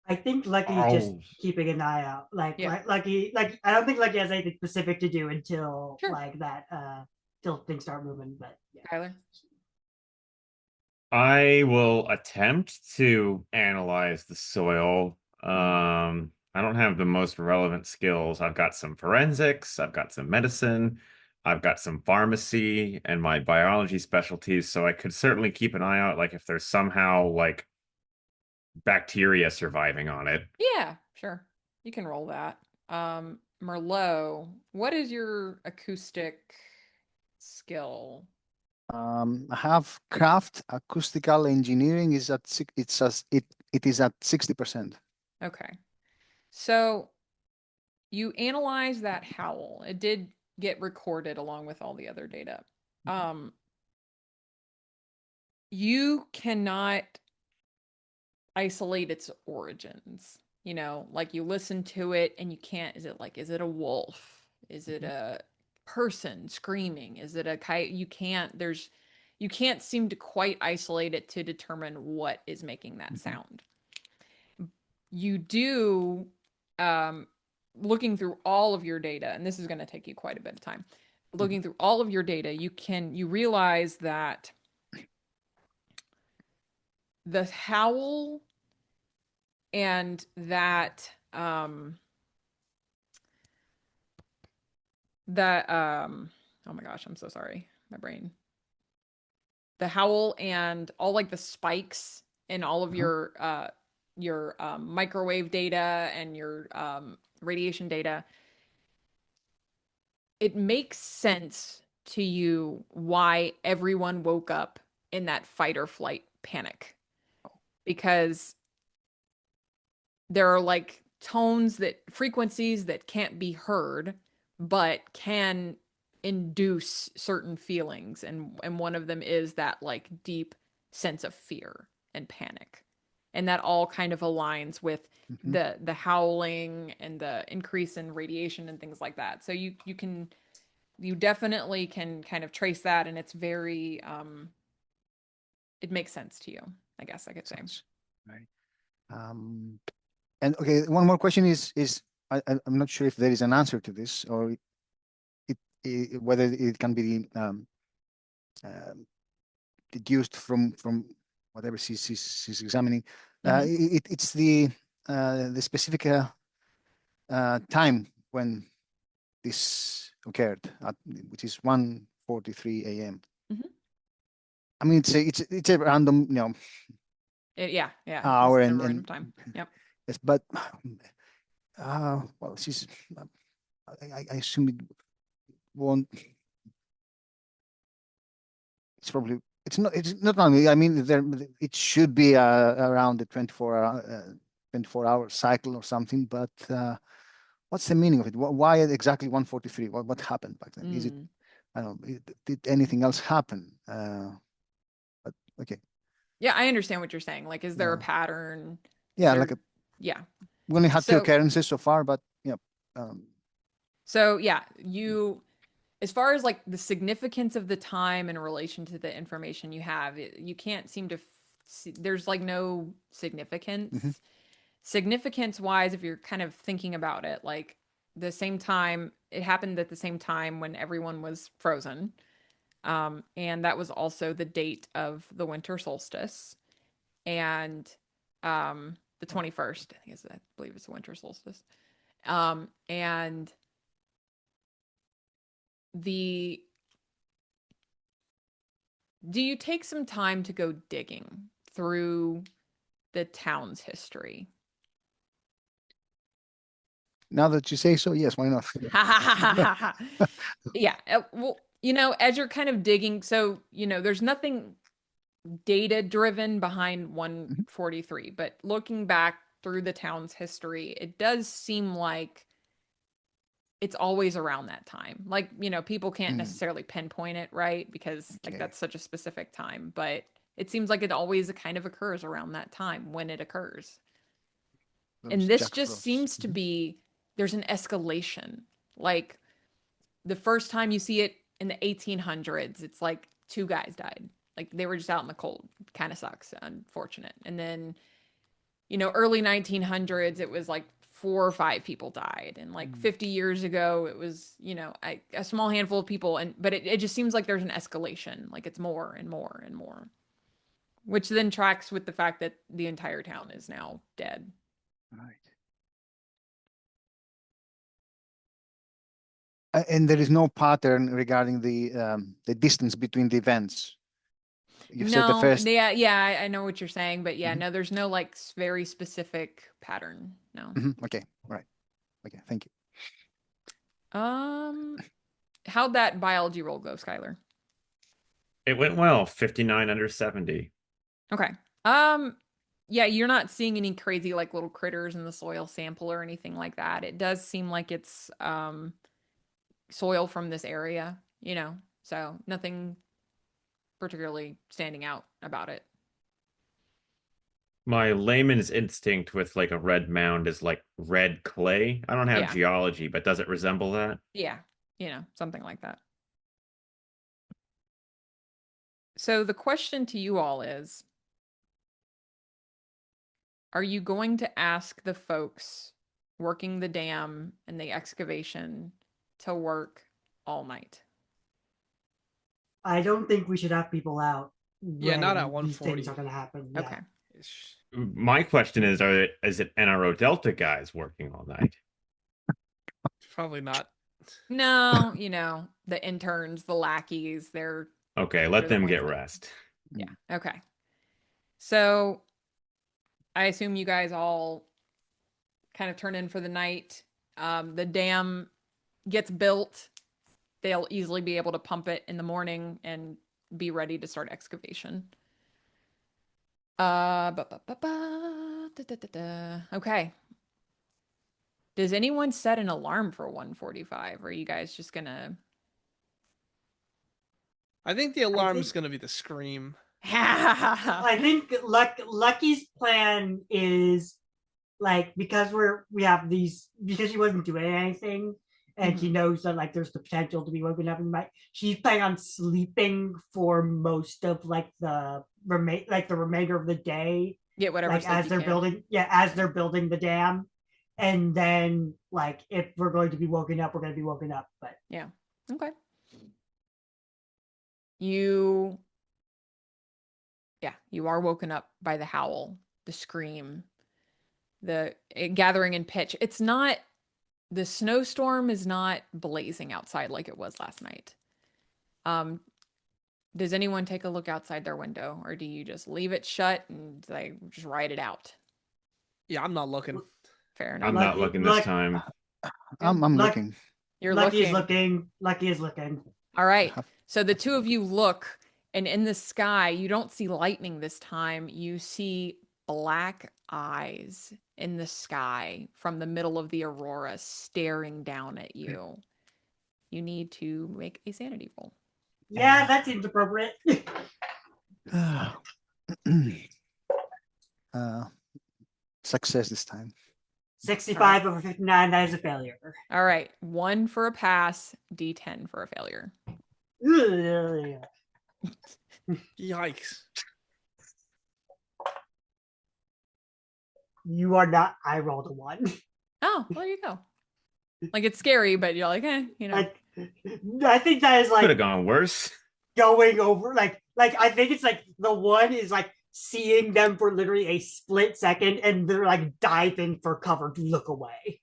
Speaker 3: I think Lucky's just
Speaker 5: Oh,
Speaker 3: keeping an eye out.
Speaker 1: Yeah.
Speaker 3: Lucky, I don't think Lucky has anything specific to do until
Speaker 1: Sure.
Speaker 3: like that, till things start moving. But yeah.
Speaker 1: Tyler?
Speaker 5: I will attempt to analyze the soil. I don't have the most relevant skills. I've got some forensics, I've got some medicine, I've got some pharmacy and my biology specialties, so I could certainly keep an eye out, like if there's somehow like bacteria surviving on it.
Speaker 1: Yeah, sure. You can roll that. Merlot, what is your acoustic skill?
Speaker 4: I have craft acoustical engineering is at it is at 60%.
Speaker 1: Okay. So you analyze that howl. It did get recorded along with all the other data. You cannot isolate its origins. You know, like you listen to it and you can't, is it a wolf? Is it a person screaming? Is it a kite? You can't seem to quite isolate it to determine what is making that sound. You do, looking through all of your data, and this is going to take you quite a bit of time. Looking through all of your data, you realize that the howl and that oh my gosh, I'm so sorry, my brain. The howl and all like the spikes in all of your microwave data and your radiation data, it makes sense to you why everyone woke up in that fight or flight panic, because there are like frequencies that can't be heard but can induce certain feelings, and one of them is that like deep sense of fear and panic, and that all kind of aligns with the howling and the increase in radiation and things like that. So you definitely can kind of trace that, and it's very it makes sense to you, I guess I could say.
Speaker 4: Right. And okay, one more question is I'm not sure if there is an answer to this, or whether it can be deduced from whatever she's examining. It's the specific time when this occurred, which is 1:43 a.m. I mean, it's a random,
Speaker 1: Yeah,
Speaker 4: hour
Speaker 1: it's a
Speaker 4: and
Speaker 1: random time. Yep.
Speaker 4: yes, but well, she's I assume it won't. It's not only. I mean, it should be around the 24-hour cycle or something. But what's the meaning of it? Why exactly 1:43? What happened back then? Is it? I don't know. Did anything else happen? But okay.
Speaker 1: Yeah, I understand what you're saying. Like, is there a
Speaker 4: Yeah.
Speaker 1: pattern?
Speaker 4: Yeah,
Speaker 1: Yeah.
Speaker 4: we only had two
Speaker 1: So
Speaker 4: occurrences so far, but yeah.
Speaker 1: so yeah, as far as like the significance of the time in relation to the information you have, you can't seem to see, there's like no significance. Significance wise, if you're kind of thinking about it, like the same time, it happened at the same time when everyone was frozen. And that was also the date of the winter solstice. And the 21st, I believe it's the winter solstice. And do you take some time to go digging through the town's history?
Speaker 4: Now that you say so, yes, why not?
Speaker 1: Yeah. Well, you know, as you're kind of digging, so, you know, there's nothing data driven behind 143, but looking back through the town's history, it does seem like it's always around that time. Like, you know, people can't necessarily pinpoint it, right? Because like that's such a specific time, but it seems like it always kind of occurs around that time when it occurs. And this just seems to be, there's an escalation. Like the first time you see it in the 1800s, it's like 2 guys died. Like they were just out in the cold. Kind of sucks, unfortunate. And then, you know, early 1900s, it was like 4 or 5 people died. And like 50 years ago, it was, you know, a small handful of people. But it just seems like there's an escalation. Like it's more and more and more. Which then tracks with the fact that the entire town is now dead.
Speaker 4: Right. And there is no pattern regarding the distance between the events. You've said the first.
Speaker 1: Yeah, I know what you're saying, but yeah, no, there's no like very specific pattern. No.
Speaker 4: Okay, right. Okay, thank you.
Speaker 1: How'd that biology roll go, Skylar?
Speaker 5: It went well, 59 under 70.
Speaker 1: Okay. Yeah, you're not seeing any crazy like little critters in the soil sample or anything like that. It does seem like it's soil from this area, you know, so nothing particularly standing out about it.
Speaker 5: My layman's instinct with like a red mound is like red clay. I don't have geology, but does it resemble that?
Speaker 1: Yeah, you know, something like that. So the question to you all is, are you going to ask the folks working the dam and the excavation to work all night?
Speaker 3: I don't think we should have people out.
Speaker 2: Yeah, not at
Speaker 3: these
Speaker 2: 140.
Speaker 3: things are going to happen. Yeah.
Speaker 1: Okay.
Speaker 5: My question is it NRO Delta guys working all night?
Speaker 2: Probably not.
Speaker 1: No, you know, the interns, the lackeys, they're
Speaker 5: okay, let them get rest.
Speaker 1: Yeah. Okay. So I assume you guys all kind of turn in for the night. The dam gets built. They'll easily be able to pump it in the morning and be ready to start excavation. Okay. Does anyone set an alarm for 145? Or are you guys just gonna?
Speaker 2: I think the alarm is gonna be the scream.
Speaker 3: I think Lucky's plan is like because she wasn't doing anything and she knows that like there's the potential to be woken up in the night. She's planning on sleeping for most of like the remainder of the day.
Speaker 1: Yeah, whatever.
Speaker 3: Like as they're building the dam, and then like if we're going to be woken up, we're going to be woken up. But
Speaker 1: yeah, okay. You are woken up by the howl, the scream, the gathering in pitch. It's not, the snowstorm is not blazing outside like it was last night. Does anyone take a look outside their window, or do you just leave it shut and like just ride it out?
Speaker 2: Yeah, I'm not looking.
Speaker 1: Fair enough.
Speaker 5: I'm not looking this time.
Speaker 4: I'm looking.
Speaker 1: You're
Speaker 3: Lucky is looking. Lucky is looking.
Speaker 1: All right. So the two of you look, and in the sky, you don't see lightning this time. You see black eyes in the sky from the middle of the aurora staring down at you. You need to make a sanity roll.
Speaker 3: Yeah, that seems appropriate.
Speaker 4: Success this time.
Speaker 3: 65 over 59, that is a failure.
Speaker 1: All right. 1 for a pass, D10 for a failure.
Speaker 2: Yikes.
Speaker 3: You are not. I rolled a 1.
Speaker 1: Oh, well, there you go. Like, it's scary, but you're like, you know.
Speaker 3: I think that is like.
Speaker 5: Could have gone worse.
Speaker 3: Going over, like I think it's like the 1 is like seeing them for literally a split second and they're like diving for cover to look away.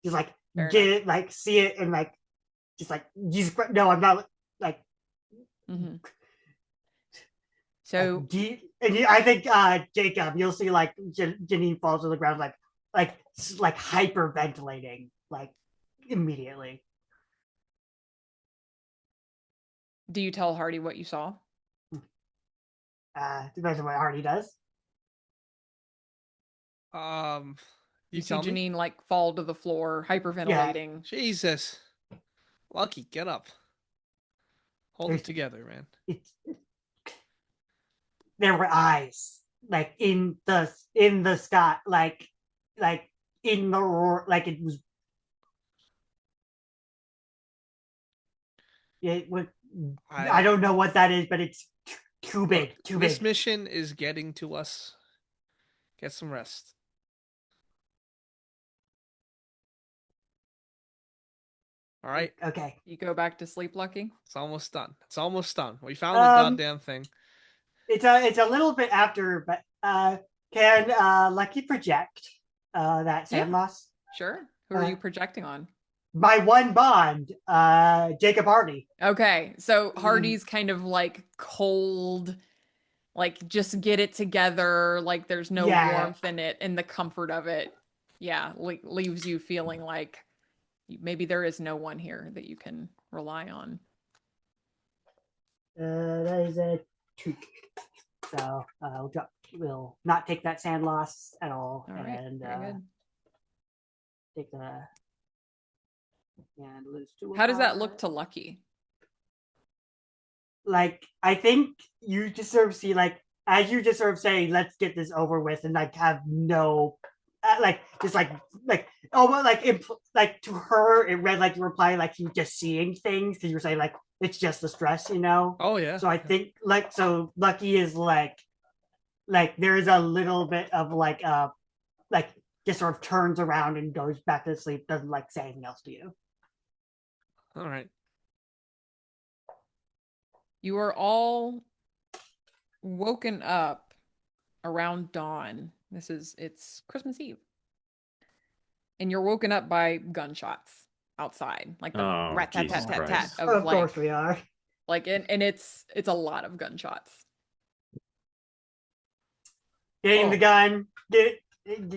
Speaker 3: just like
Speaker 1: Fair
Speaker 3: get
Speaker 1: enough.
Speaker 3: it, like see it, and like just like Jesus Christ, no, I'm not like.
Speaker 1: Hmm.
Speaker 3: Like,
Speaker 1: So
Speaker 3: I think Jacob, you'll see like Janine falls to the ground like hyperventilating like immediately.
Speaker 1: do you tell Hardy what you saw?
Speaker 3: Depends on what Hardy does.
Speaker 1: You
Speaker 2: You
Speaker 1: see
Speaker 2: tell me.
Speaker 1: Janine like fall to the floor, hyperventilating.
Speaker 2: Jesus, Lucky, get up. Hold it
Speaker 3: There's-
Speaker 2: together, man.
Speaker 3: It's, there were eyes like in the sky, like in the roar, like it was. It was. I don't know what that is, but it's too big.
Speaker 2: Look,
Speaker 3: Too
Speaker 2: this
Speaker 3: big.
Speaker 2: mission is getting to us. Get some rest. All right,
Speaker 3: Okay.
Speaker 1: You go back to sleep, Lucky?
Speaker 2: it's almost done. It's almost done. We found the
Speaker 3: Um,
Speaker 2: goddamn thing.
Speaker 3: It's a little bit after, but can Lucky project that
Speaker 1: Yeah.
Speaker 3: sand loss?
Speaker 1: Sure. Who are you projecting on?
Speaker 3: My one bond, Jacob Hardy.
Speaker 1: Okay, so Hardy's kind of like cold, like just get it together, like there's no
Speaker 3: Yeah.
Speaker 1: warmth in it, and the comfort of it, yeah, leaves you feeling like maybe there is no one here that you can rely on.
Speaker 3: That is a 2. So we'll not take that sand loss at all,
Speaker 1: All right,
Speaker 3: and
Speaker 1: very good.
Speaker 3: take the and lose 2.
Speaker 1: How does that look to Lucky?
Speaker 3: Like I think you just sort of see like as you just sort of say, let's get this over with, and like have no like just like oh well, like to her it read like you were replying like you just seeing things because you were saying like it's just the stress, you know.
Speaker 2: Oh yeah.
Speaker 3: So I think like so Lucky is like there is a little bit of like just sort of turns around and goes back to sleep, doesn't like say anything else to you.
Speaker 2: All right.
Speaker 1: You are all woken up around dawn. It's Christmas Eve. And you're woken up by gunshots outside. Like the
Speaker 5: Oh,
Speaker 1: rat tat
Speaker 5: Jesus
Speaker 1: tat tat tat
Speaker 5: Christ.
Speaker 1: of
Speaker 3: Of
Speaker 1: like
Speaker 3: course we are.
Speaker 1: like and it's a lot of gunshots.
Speaker 3: Getting
Speaker 2: Oh.
Speaker 3: the gun,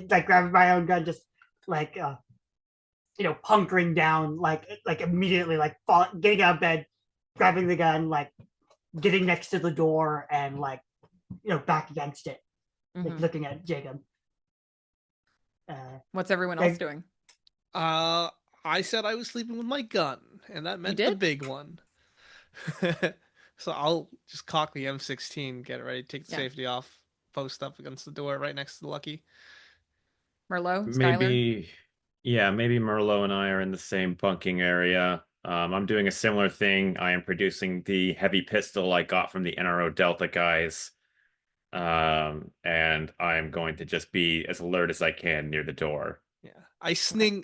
Speaker 3: like grabbing my own gun, just like hunkering down, like immediately, like getting out of bed, grabbing the gun, like getting next to the door, and like back against it, like,
Speaker 1: Mhm.
Speaker 3: looking at Jacob.
Speaker 1: What's everyone else doing?
Speaker 2: I said I was sleeping with my gun, and that meant the
Speaker 1: did?
Speaker 2: big one. So I'll just cock the M16, get it ready, take the
Speaker 1: Yeah.
Speaker 2: safety off, post up against the door right next to the Lucky.
Speaker 1: Merlot, Skylar?
Speaker 5: Maybe, yeah, maybe Merlot and I are in the same bunking area. I'm doing a similar thing. I am producing the heavy pistol I got from the NRO Delta guys. And I'm going to just be as alert as I can near the door.
Speaker 2: Yeah, I sling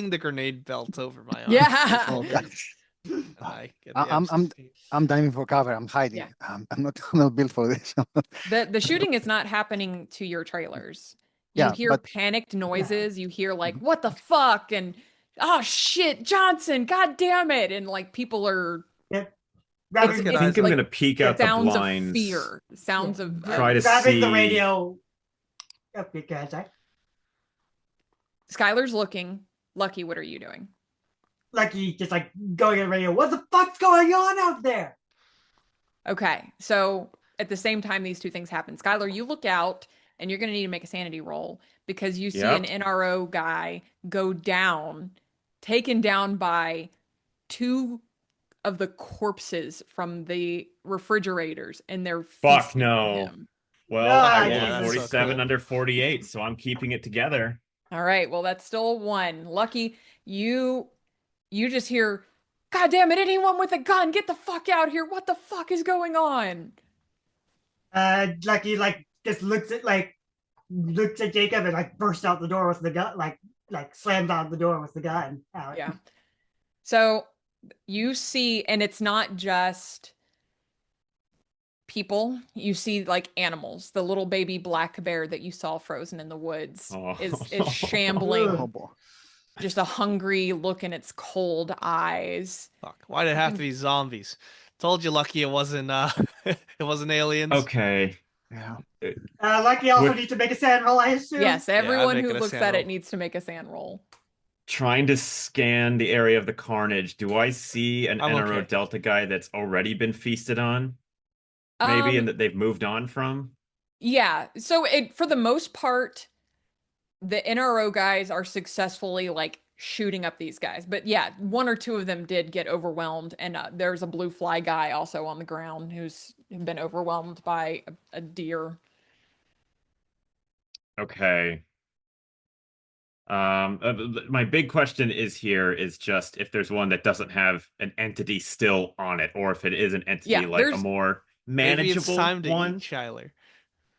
Speaker 2: the grenade belt over my arm.
Speaker 1: Yeah.
Speaker 4: Oh, God.
Speaker 2: And I get the
Speaker 4: I'm
Speaker 2: M16.
Speaker 4: I'm diving for cover. I'm hiding.
Speaker 1: Yeah.
Speaker 4: I'm not built for this.
Speaker 1: The shooting is not happening to your trailers. You
Speaker 4: Yeah,
Speaker 1: hear
Speaker 4: but
Speaker 1: panicked noises, you hear like what the fuck and oh shit, Johnson, god damn it, and like people are
Speaker 3: Grabbing,
Speaker 2: get
Speaker 5: I think I'm
Speaker 1: like
Speaker 5: gonna peek out the
Speaker 1: sounds of
Speaker 5: blinds.
Speaker 1: fear, sounds of
Speaker 5: Try to
Speaker 3: grabbing the
Speaker 5: see-
Speaker 3: radio. Okay, guys,
Speaker 1: Skylar's looking. Lucky, what are you doing?
Speaker 3: Lucky just like going on the radio. What the fuck's going on out there?
Speaker 1: Okay, so at the same time these two things happen, Skylar, you look out and you're going to need to make a sanity roll because you see
Speaker 5: Yep.
Speaker 1: an NRO guy go down, taken down by 2 of the corpses from the refrigerators, and they're
Speaker 5: Fuck
Speaker 1: feasting on
Speaker 5: no.
Speaker 1: him.
Speaker 5: Well,
Speaker 3: Ah,
Speaker 5: I
Speaker 3: yeah,
Speaker 5: rolled
Speaker 3: that's so
Speaker 5: 47
Speaker 2: cool.
Speaker 5: under 48, so I'm keeping it together.
Speaker 1: All right, well that's still 1. Lucky, you just hear, God damn it, anyone with a gun, get the fuck out here. What the fuck is going on?
Speaker 3: Lucky like just looks at Jacob and like bursts out the door with the gun, like slams out the door with the gun out.
Speaker 1: Yeah. So you see, and it's not just people, you see like animals. The little baby black bear that you saw frozen in the woods
Speaker 5: Oh.
Speaker 1: is shambling
Speaker 4: oh boy.
Speaker 1: just a hungry look in its cold eyes.
Speaker 2: Fuck. Why did it have to be zombies? Told you, Lucky, it wasn't it wasn't aliens.
Speaker 5: Okay.
Speaker 4: Yeah.
Speaker 3: Lucky also
Speaker 5: What
Speaker 3: need to make a sand roll, I assume.
Speaker 1: Yes,
Speaker 2: I'd
Speaker 1: everyone
Speaker 2: make
Speaker 1: who
Speaker 2: it a
Speaker 1: looks
Speaker 2: sand
Speaker 1: at it
Speaker 2: roll.
Speaker 1: needs to make a sand roll.
Speaker 5: trying to scan the area of the carnage. Do I see an
Speaker 2: I'm
Speaker 5: NRO
Speaker 2: okay.
Speaker 5: Delta guy that's already been feasted on? Maybe, and
Speaker 1: Um,
Speaker 5: that they've moved on from?
Speaker 1: yeah. So it for the most part, the NRO guys are successfully like shooting up these guys. But yeah, one or two of them did get overwhelmed, and there's a blue fly guy also on the ground who's been overwhelmed by a deer.
Speaker 5: Okay. My big question is just if there's one that doesn't have an entity still on it, or if it is an entity
Speaker 1: Yeah,
Speaker 5: like a
Speaker 1: there's
Speaker 5: more
Speaker 2: Maybe it's
Speaker 5: manageable
Speaker 2: time to
Speaker 5: one.
Speaker 2: eat, Shyler.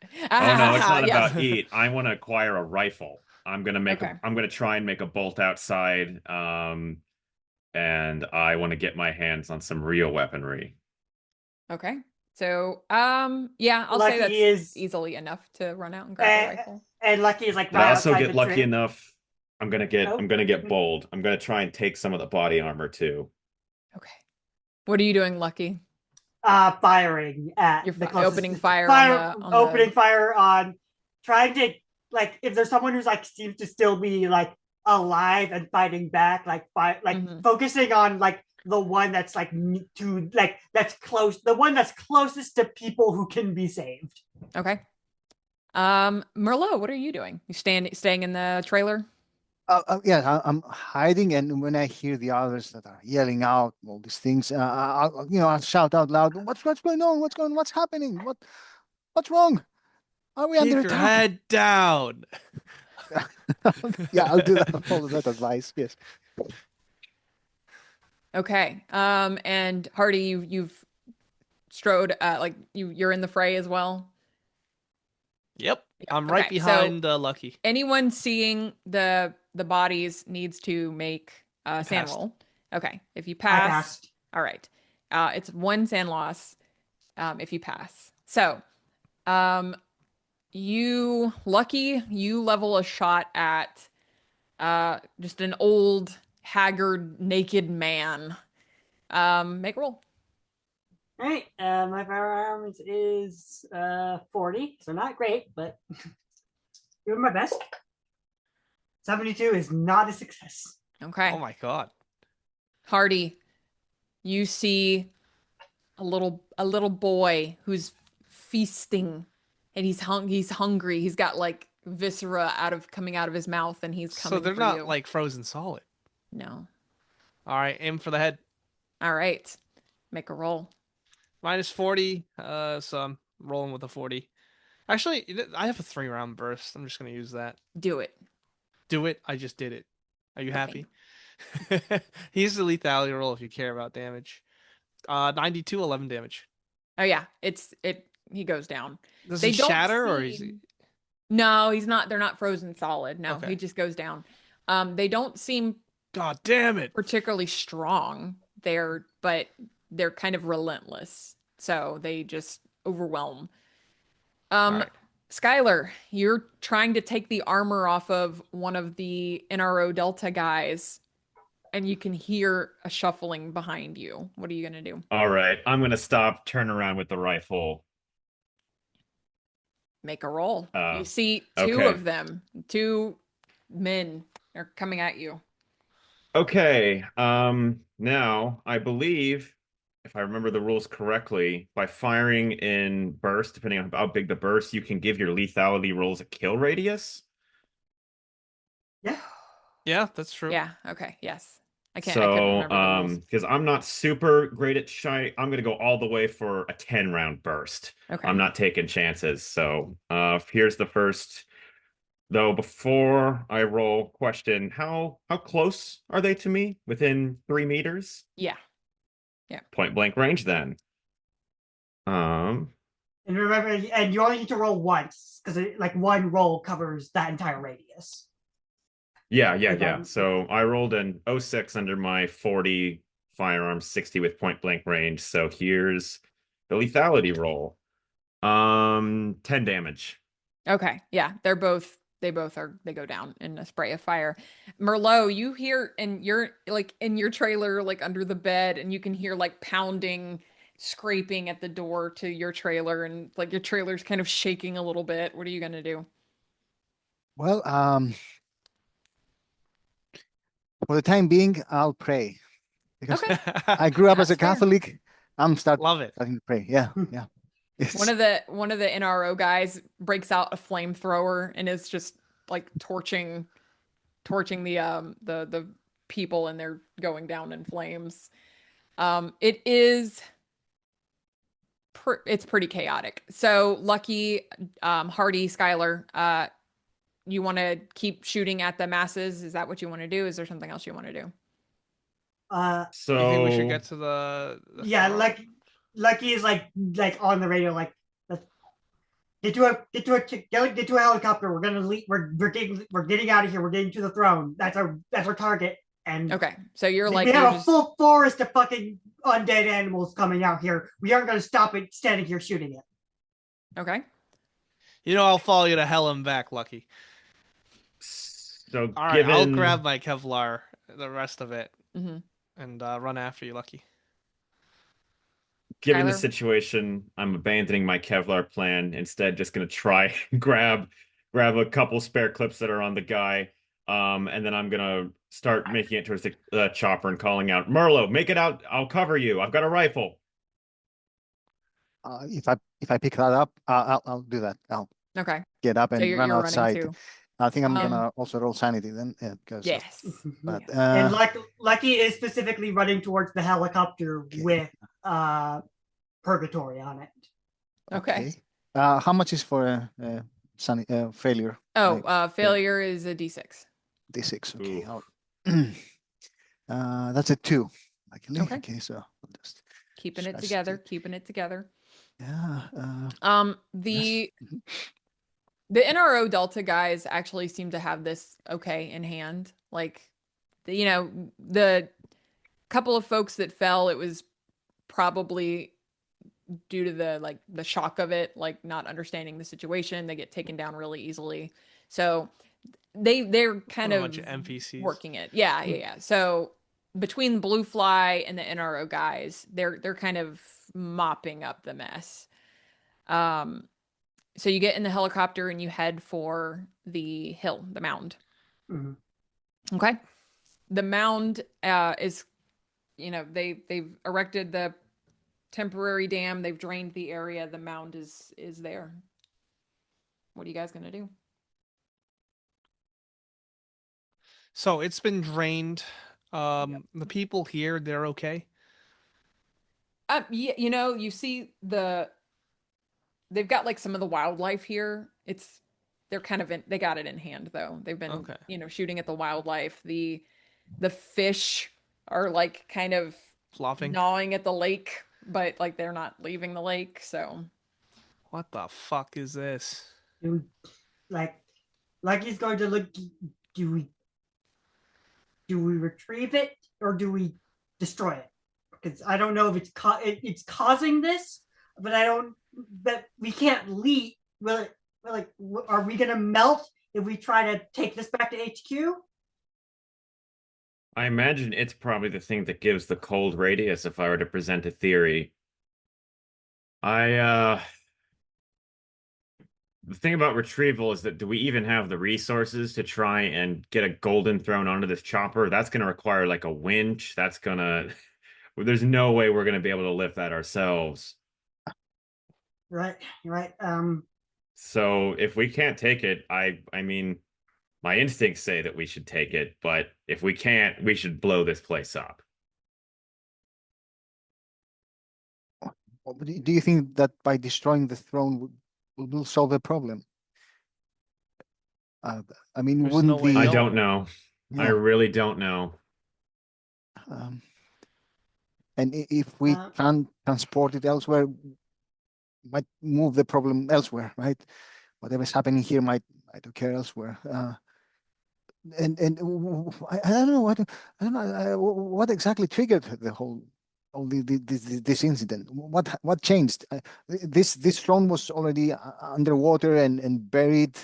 Speaker 5: Oh no, it's not
Speaker 1: yes.
Speaker 5: about eat. I want to acquire a rifle.
Speaker 1: Okay.
Speaker 5: I'm gonna try and make a bolt outside. And I want to get my hands on some real weaponry.
Speaker 1: Okay. So, yeah, I'll say
Speaker 3: Lucky
Speaker 1: that's
Speaker 3: is
Speaker 1: easily enough to run out and grab a rifle.
Speaker 3: and Lucky is like
Speaker 5: But I
Speaker 3: right
Speaker 5: also
Speaker 3: outside
Speaker 5: get
Speaker 3: the
Speaker 5: lucky
Speaker 3: trip.
Speaker 5: enough. I'm
Speaker 3: Oh.
Speaker 5: gonna get bold. I'm gonna try and take some of the body armor too.
Speaker 1: Okay. What are you doing, Lucky?
Speaker 3: Firing at
Speaker 1: You're
Speaker 3: the closest
Speaker 1: opening fire on the
Speaker 3: opening fire on trying to like if there's someone who's like seems to still be like alive and fighting back, like
Speaker 1: Mhm.
Speaker 3: focusing on like the one that's like to like that's close, the one that's closest to people who can be saved.
Speaker 1: Okay. Merlot, what are you doing? You staying in the trailer?
Speaker 4: Yeah, I'm hiding, and when I hear the others that are yelling out all these things, I'll shout out loud, what's going on? What's happening? What's wrong? Are we under
Speaker 2: Keep your
Speaker 4: attack?"
Speaker 2: head down.
Speaker 4: Yeah, I'll do that. I'll follow that advice. Yes.
Speaker 1: Okay. And Hardy, you've strode like you're in the fray as well.
Speaker 2: Yep.
Speaker 1: Yeah.
Speaker 2: I'm right
Speaker 1: Okay. So
Speaker 2: behind Lucky.
Speaker 1: anyone seeing the bodies needs to make a sand
Speaker 2: passed.
Speaker 1: roll. Okay. If you
Speaker 3: I
Speaker 1: pass,
Speaker 3: passed.
Speaker 1: all right. It's one sand loss if you pass. So, you level a shot at just an old, haggard, naked man. Make a roll.
Speaker 3: All right, my firearms is 40, so not great, but doing my best. 72 is not a success.
Speaker 1: Okay.
Speaker 2: Oh my god.
Speaker 1: Hardy, you see a little boy who's feasting and he's hungry. He's got like viscera coming out of his mouth and he's
Speaker 2: So
Speaker 1: coming
Speaker 2: they're
Speaker 1: for
Speaker 2: not
Speaker 1: you.
Speaker 2: like frozen solid.
Speaker 1: No.
Speaker 2: All right, aim for the head.
Speaker 1: All right. Make a roll.
Speaker 2: Minus 40. So I'm rolling with a 40. Actually, I have a 3-round burst. I'm just gonna use that.
Speaker 1: Do it.
Speaker 2: Do it. I just did it. Are you
Speaker 1: Okay.
Speaker 2: happy? He's the lethality roll if you care about damage. 92, 11 damage.
Speaker 1: Oh yeah, he goes down.
Speaker 2: Does
Speaker 1: They
Speaker 2: he
Speaker 1: don't
Speaker 2: shatter or is he?
Speaker 1: seem- No, he's not. They're not frozen solid. No,
Speaker 2: Okay.
Speaker 1: he just goes down. They don't seem
Speaker 2: God damn it.
Speaker 1: particularly strong. But they're kind of relentless. So they just overwhelm.
Speaker 2: All right.
Speaker 1: Skylar, you're trying to take the armor off of one of the NRO Delta guys, and you can hear a shuffling behind you. What are you gonna do?
Speaker 5: All right, I'm gonna stop, turn around with the rifle.
Speaker 1: Make a roll. You
Speaker 5: Uh,
Speaker 1: see two
Speaker 5: okay.
Speaker 1: of them. Two men are coming at you.
Speaker 5: Okay. Now I believe, if I remember the rules correctly, by firing in burst, depending on how big the burst, you can give your lethality rolls a kill radius.
Speaker 3: Yeah.
Speaker 2: Yeah, that's true.
Speaker 1: Yeah. Okay. Yes. I couldn't
Speaker 5: So,
Speaker 1: remember the rules.
Speaker 5: because I'm not super great at shy, I'm gonna go all the way for a 10-round burst.
Speaker 1: Okay.
Speaker 5: I'm not taking chances. So, here's the first. Though before I roll, question, how close are they to me? Within 3 meters?
Speaker 1: Yeah. Yeah.
Speaker 5: Point blank range then.
Speaker 3: And remember, and you only need to roll once because like one roll covers that entire radius.
Speaker 5: Yeah. So I rolled an 06 under my 40 firearm, 60 with point blank range. So here's the lethality roll. 10 damage.
Speaker 1: Okay. Yeah. they go down in a spray of fire. Merlot, you hear, and you're like in your trailer, like under the bed, and you can hear like pounding, scraping at the door to your trailer, and like your trailer's kind of shaking a little bit. What are you gonna do?
Speaker 4: Well, for the time being, I'll pray because
Speaker 1: Okay.
Speaker 4: I grew up as a
Speaker 1: That's fair.
Speaker 4: Catholic.
Speaker 2: Love it.
Speaker 4: Starting to pray. Yeah, yeah.
Speaker 1: One of the NRO guys breaks out a flamethrower and is just like torching the people, and they're going down in flames. It's pretty chaotic. So Lucky, Hardy, Skylar, you want to keep shooting at the masses? Is that what you want to do? Is there something else you want to do?
Speaker 2: You think we should
Speaker 5: So
Speaker 2: get to the
Speaker 3: Yeah,
Speaker 2: throne?
Speaker 3: like Lucky is like on the radio, like let's get to a helicopter. We're gonna leave. We're getting out of here. We're getting to the throne. That's our target. And
Speaker 1: Okay, so you're
Speaker 3: we
Speaker 1: like
Speaker 3: have
Speaker 1: you're
Speaker 3: a
Speaker 1: just
Speaker 3: full forest of fucking undead animals coming out here. We aren't gonna stop it standing here shooting it.
Speaker 1: okay.
Speaker 2: You know, I'll follow you to hell and back, Lucky.
Speaker 5: so
Speaker 2: All right, I'll
Speaker 5: given
Speaker 2: grab my Kevlar, the rest of it,
Speaker 1: Mm-hmm.
Speaker 2: and run after you, Lucky.
Speaker 5: given the
Speaker 1: Skylar?
Speaker 5: situation, I'm abandoning my Kevlar plan. Instead, just gonna try and grab a couple spare clips that are on the guy. And then I'm gonna start making it towards the chopper and calling out, Merlo, make it out. I'll cover you. I've got a rifle.
Speaker 4: If I pick that up, I'll do that. I'll
Speaker 1: Okay,
Speaker 4: get up
Speaker 1: so
Speaker 4: and run
Speaker 1: you're running
Speaker 4: outside.
Speaker 1: too.
Speaker 4: I think I'm
Speaker 1: Um,
Speaker 4: gonna also roll sanity then, because
Speaker 1: Yes.
Speaker 4: but
Speaker 3: And Lucky is specifically running towards the helicopter
Speaker 4: Okay.
Speaker 3: with purgatory on it.
Speaker 1: Okay.
Speaker 4: How much is for failure?
Speaker 1: Oh,
Speaker 4: Like,
Speaker 1: failure is a D6.
Speaker 4: D6. Okay.
Speaker 5: Ooh.
Speaker 4: That's a 2. Luckily.
Speaker 1: Okay.
Speaker 4: Okay, so I'll just
Speaker 1: Keeping it
Speaker 4: scratch
Speaker 1: together,
Speaker 4: it.
Speaker 1: keeping it together.
Speaker 4: Yeah.
Speaker 1: The
Speaker 4: Yes. Mhm.
Speaker 1: the NRO Delta guys actually seem to have this okay in hand. Like, the couple of folks that fell, it was probably due to the shock of it, like not understanding the situation. They get taken down really easily. So they're kind
Speaker 2: A
Speaker 1: of
Speaker 2: bunch of NPCs.
Speaker 1: working it. Yeah. So between Blue Fly and the NRO guys, they're kind of mopping up the mess. So you get in the helicopter and you head for the hill, the mound.
Speaker 3: Mhm.
Speaker 1: Okay. The mound is, they've erected the temporary dam. They've drained the area. The mound is there. What are you guys gonna do?
Speaker 2: So it's been drained. The people here, they're okay.
Speaker 1: Yeah, you see they've got like some of the wildlife here. They're kind of they got it in hand though. They've been,
Speaker 2: Okay.
Speaker 1: shooting at the wildlife. The fish are like kind of
Speaker 2: Flopping.
Speaker 1: gnawing at the lake, but like they're not leaving the lake. So
Speaker 2: What the fuck is this?
Speaker 3: Like he's going to look. Do we retrieve it or do we destroy it? Because I don't know if it's causing this, but I don't. But we can't leave. Will it? Like, are we gonna melt if we try to take this back to HQ?
Speaker 5: I imagine it's probably the thing that gives the cold radius if I were to present a theory. The thing about retrieval is that do we even have the resources to try and get a golden throne onto this chopper? That's going to require like a winch. That's going to there's no way we're going to be able to lift that ourselves.
Speaker 3: Right.
Speaker 5: So if we can't take it, I mean, my instincts say that we should take it, but if we can't, we should blow this place up.
Speaker 4: Do you think that by destroying the throne will solve the problem? I mean,
Speaker 2: There's
Speaker 4: wouldn't
Speaker 2: no way
Speaker 4: the
Speaker 5: I
Speaker 2: No.
Speaker 5: don't know. I
Speaker 4: Yeah.
Speaker 5: really don't know.
Speaker 4: And if we can't transport it elsewhere, might move the problem elsewhere, right? Whatever's happening here might occur elsewhere. And I don't know what exactly triggered the whole this incident. What changed? This throne was already underwater and buried.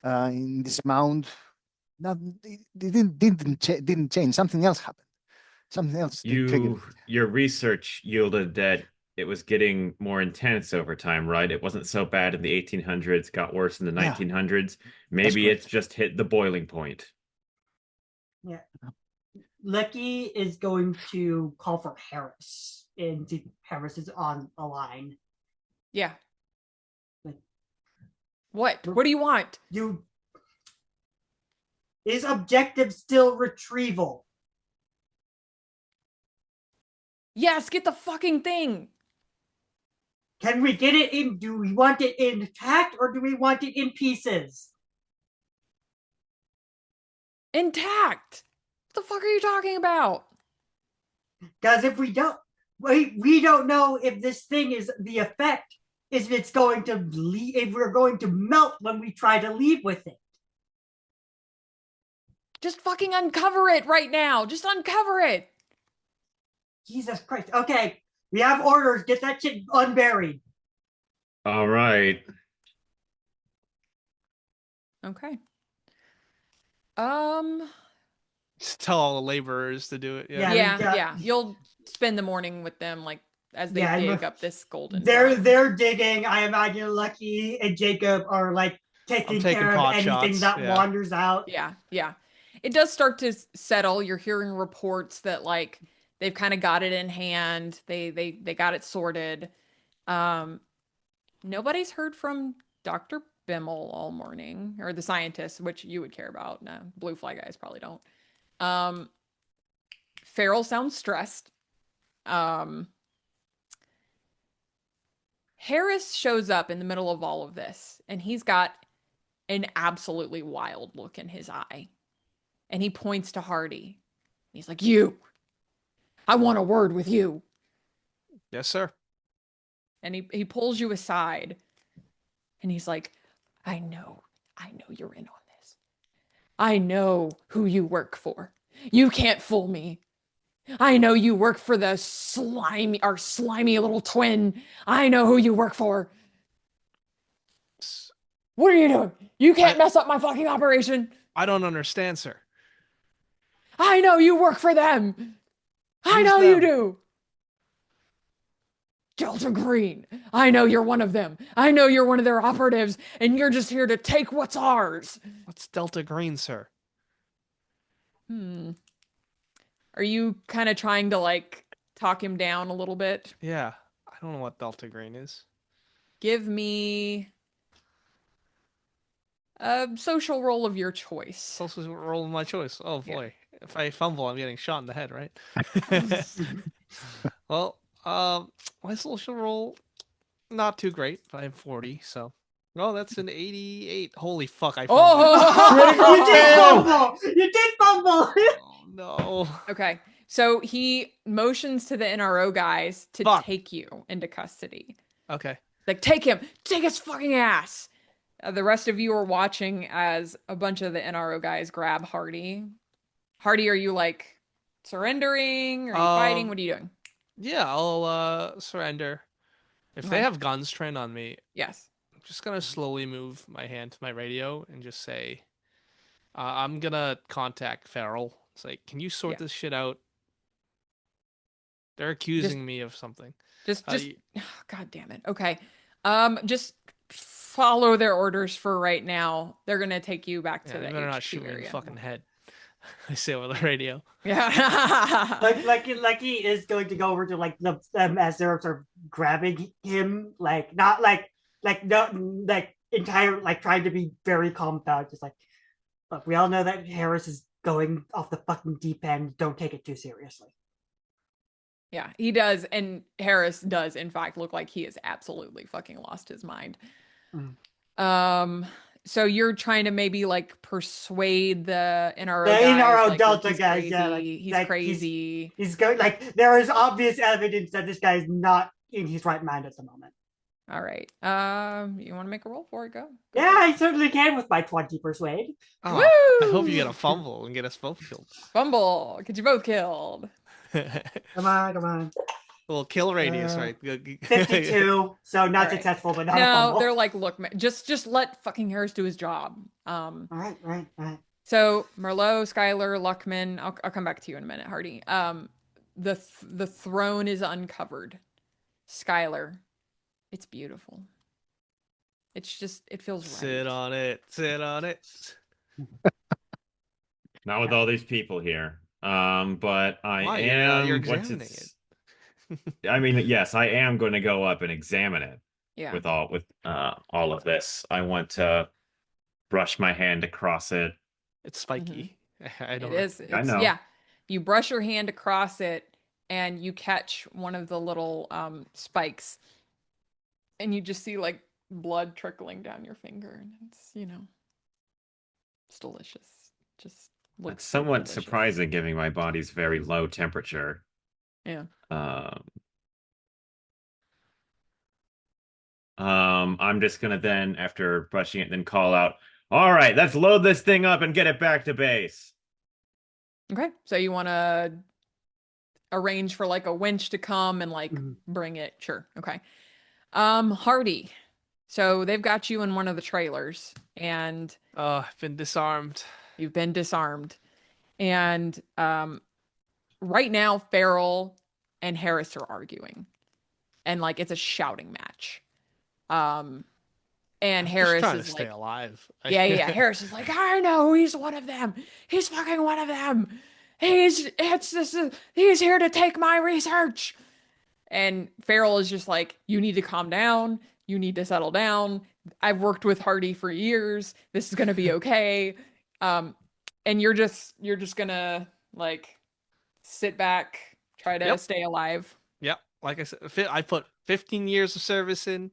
Speaker 4: in this mound. Not, it didn't change. Something else happened. Something else triggered it.
Speaker 5: Your research yielded that it was getting more intense over time, right? It wasn't so bad in the 1800s, got worse in the
Speaker 4: Yeah,
Speaker 5: 1900s.
Speaker 4: that's
Speaker 5: Maybe it's
Speaker 4: correct.
Speaker 5: just hit the boiling point.
Speaker 3: Yeah. Lucky is going to call for Harris, and see if Harris is on a line.
Speaker 1: Yeah.
Speaker 3: Like,
Speaker 1: What? What do you want?
Speaker 3: you is objective still retrieval?
Speaker 1: Yes, get the fucking thing.
Speaker 3: Can we get it in? Do we want it intact or do we want it in pieces?
Speaker 1: Intact. What the fuck are you talking about?
Speaker 3: Because if we don't, we don't know if this thing is the effect. If it's going to leave, if we're going to melt when we try to leave with it.
Speaker 1: Just fucking uncover it right now. Just uncover it.
Speaker 3: Jesus Christ. Okay, we have orders. Get that shit unburied.
Speaker 5: All right.
Speaker 1: Okay.
Speaker 2: Just tell all the laborers to do it.
Speaker 3: Yeah.
Speaker 1: Yeah. You'll spend the morning with them, like as they dig up this golden.
Speaker 3: They're digging. I imagine Lucky and Jacob are like taking care of anything
Speaker 2: shots,
Speaker 3: that wanders out.
Speaker 1: Yeah. It does start to settle. You're hearing reports that like they've kind of got it in hand. They got it sorted. Nobody's heard from Dr. Bimmel all morning, or the scientists, which you would care about. No, blue fly guys probably don't. Farrell sounds stressed. Harris shows up in the middle of all of this, and he's got an absolutely wild look in his eye. And he points to Hardy. He's like, "You, I want a word with you."
Speaker 2: Yes, sir.
Speaker 1: And he pulls you aside, and he's like, I know you're in on this. I know who you work for. You can't fool me. I know you work for our slimy little twin. I know who you work for. What are you doing? You can't mess up my fucking operation.
Speaker 2: I don't understand, sir.
Speaker 1: I know you work for them. I know you do. Delta Green. I know you're one of them. I know you're one of their operatives, and you're just here to take what's ours.
Speaker 2: What's Delta Green, sir?
Speaker 1: Are you kind of trying to like talk him down a little bit?
Speaker 2: Yeah, I don't know what Delta Green is.
Speaker 1: Give me a social roll of your choice.
Speaker 2: Social roll of my choice. Oh boy. Yeah. If I fumble, I'm getting shot in the head, right? Well, my social roll, not too great. I have 40, so. Oh, that's an 88. Holy fuck, I fumbled.
Speaker 3: Oh! You did fumble!
Speaker 2: Oh, no.
Speaker 1: Okay, so he motions to the NRO guys to take you into custody.
Speaker 2: Okay.
Speaker 1: Like, take him! Take his fucking ass! The rest of you are watching as a bunch of the NRO guys grab Hardy. Hardy, are you, like, surrendering? Are you fighting? What are you doing?
Speaker 2: Yeah, I'll surrender. If they have guns trained on me,
Speaker 1: yes,
Speaker 2: I'm just gonna slowly move my hand to my radio and just say, I'm gonna contact Farrell. It's like, can you sort this shit out? They're accusing me of something.
Speaker 1: God damn it. Okay. Just follow their orders for right now. They're gonna take you back to the
Speaker 2: better not shoot me in the fucking head. I say over the radio.
Speaker 1: Yeah.
Speaker 3: Lucky is going to go over to like them as they're sort of grabbing him, like not like entire like trying to be very calm about, just like, look, we all know that Harris is going off the fucking deep end. Don't take it too seriously.
Speaker 1: Yeah, he does, and Harris does in fact look like he has absolutely fucking lost his mind. So you're trying to maybe like persuade the NRO guys,
Speaker 3: NRO
Speaker 1: like,
Speaker 3: Delta guys, yeah, like,
Speaker 1: he's crazy.
Speaker 3: He's going, like, there is obvious evidence that this guy is not in his right mind at the moment.
Speaker 1: All right. You want to make a roll for it? Go.
Speaker 3: Yeah, I certainly can with my 20 persuade.
Speaker 2: Oh, woo! I hope you get a fumble and get us both killed.
Speaker 1: Fumble, get you both killed.
Speaker 3: Come on.
Speaker 2: little kill radius,
Speaker 3: Uh,
Speaker 2: right?
Speaker 3: 52, so not
Speaker 1: All right.
Speaker 3: successful, but not a
Speaker 1: No,
Speaker 3: fumble.
Speaker 1: they're like, look, just let fucking Harris do his job.
Speaker 3: All right.
Speaker 1: So Merlot, Skylar, Luckman, I'll come back to you in a minute, Hardy. The throne is uncovered. Skylar, it's beautiful. It's just it feels right.
Speaker 2: Sit on it. Sit on it.
Speaker 5: Not with all these people here. But I
Speaker 2: Why?
Speaker 5: am.
Speaker 2: You're
Speaker 5: What's
Speaker 2: examining
Speaker 5: its? I mean, yes, I am going to go up and examine it
Speaker 1: Yeah.
Speaker 5: with all of this. I want to brush my hand across it.
Speaker 2: It's spiky. I
Speaker 1: It
Speaker 2: don't
Speaker 1: is.
Speaker 5: I
Speaker 1: It's
Speaker 5: know.
Speaker 1: yeah. You brush your hand across it and you catch one of the little spikes and you just see like blood trickling down your finger and it's delicious. Just looks
Speaker 5: It's
Speaker 1: so
Speaker 5: somewhat
Speaker 1: delicious.
Speaker 5: surprising, given my body's very low temperature.
Speaker 1: Yeah.
Speaker 5: I'm just gonna then, after brushing it, then call out, "All right, let's load this thing up and get it back to base."
Speaker 1: Okay. So you want to arrange for like a winch to come and like
Speaker 3: Mhm.
Speaker 1: bring it. Sure. Okay. Hardy. So they've got you in one of the trailers and
Speaker 2: Oh, I've been disarmed.
Speaker 1: you've been disarmed. And right now Farrell and Harris are arguing. And like it's a shouting match. And
Speaker 2: I'm
Speaker 1: Harris
Speaker 2: just trying to
Speaker 1: is
Speaker 2: stay
Speaker 1: like
Speaker 2: alive.
Speaker 1: yeah. Harris is like, I know he's one of them. He's fucking one of them. He's here to take my research. And Farrell is just like, you need to calm down. You need to settle down. I've worked with Hardy for years. This is gonna be okay. And you're just gonna like sit back, try to
Speaker 2: Yep.
Speaker 1: stay alive.
Speaker 2: Yep. Like I said, I put 15 years of service in.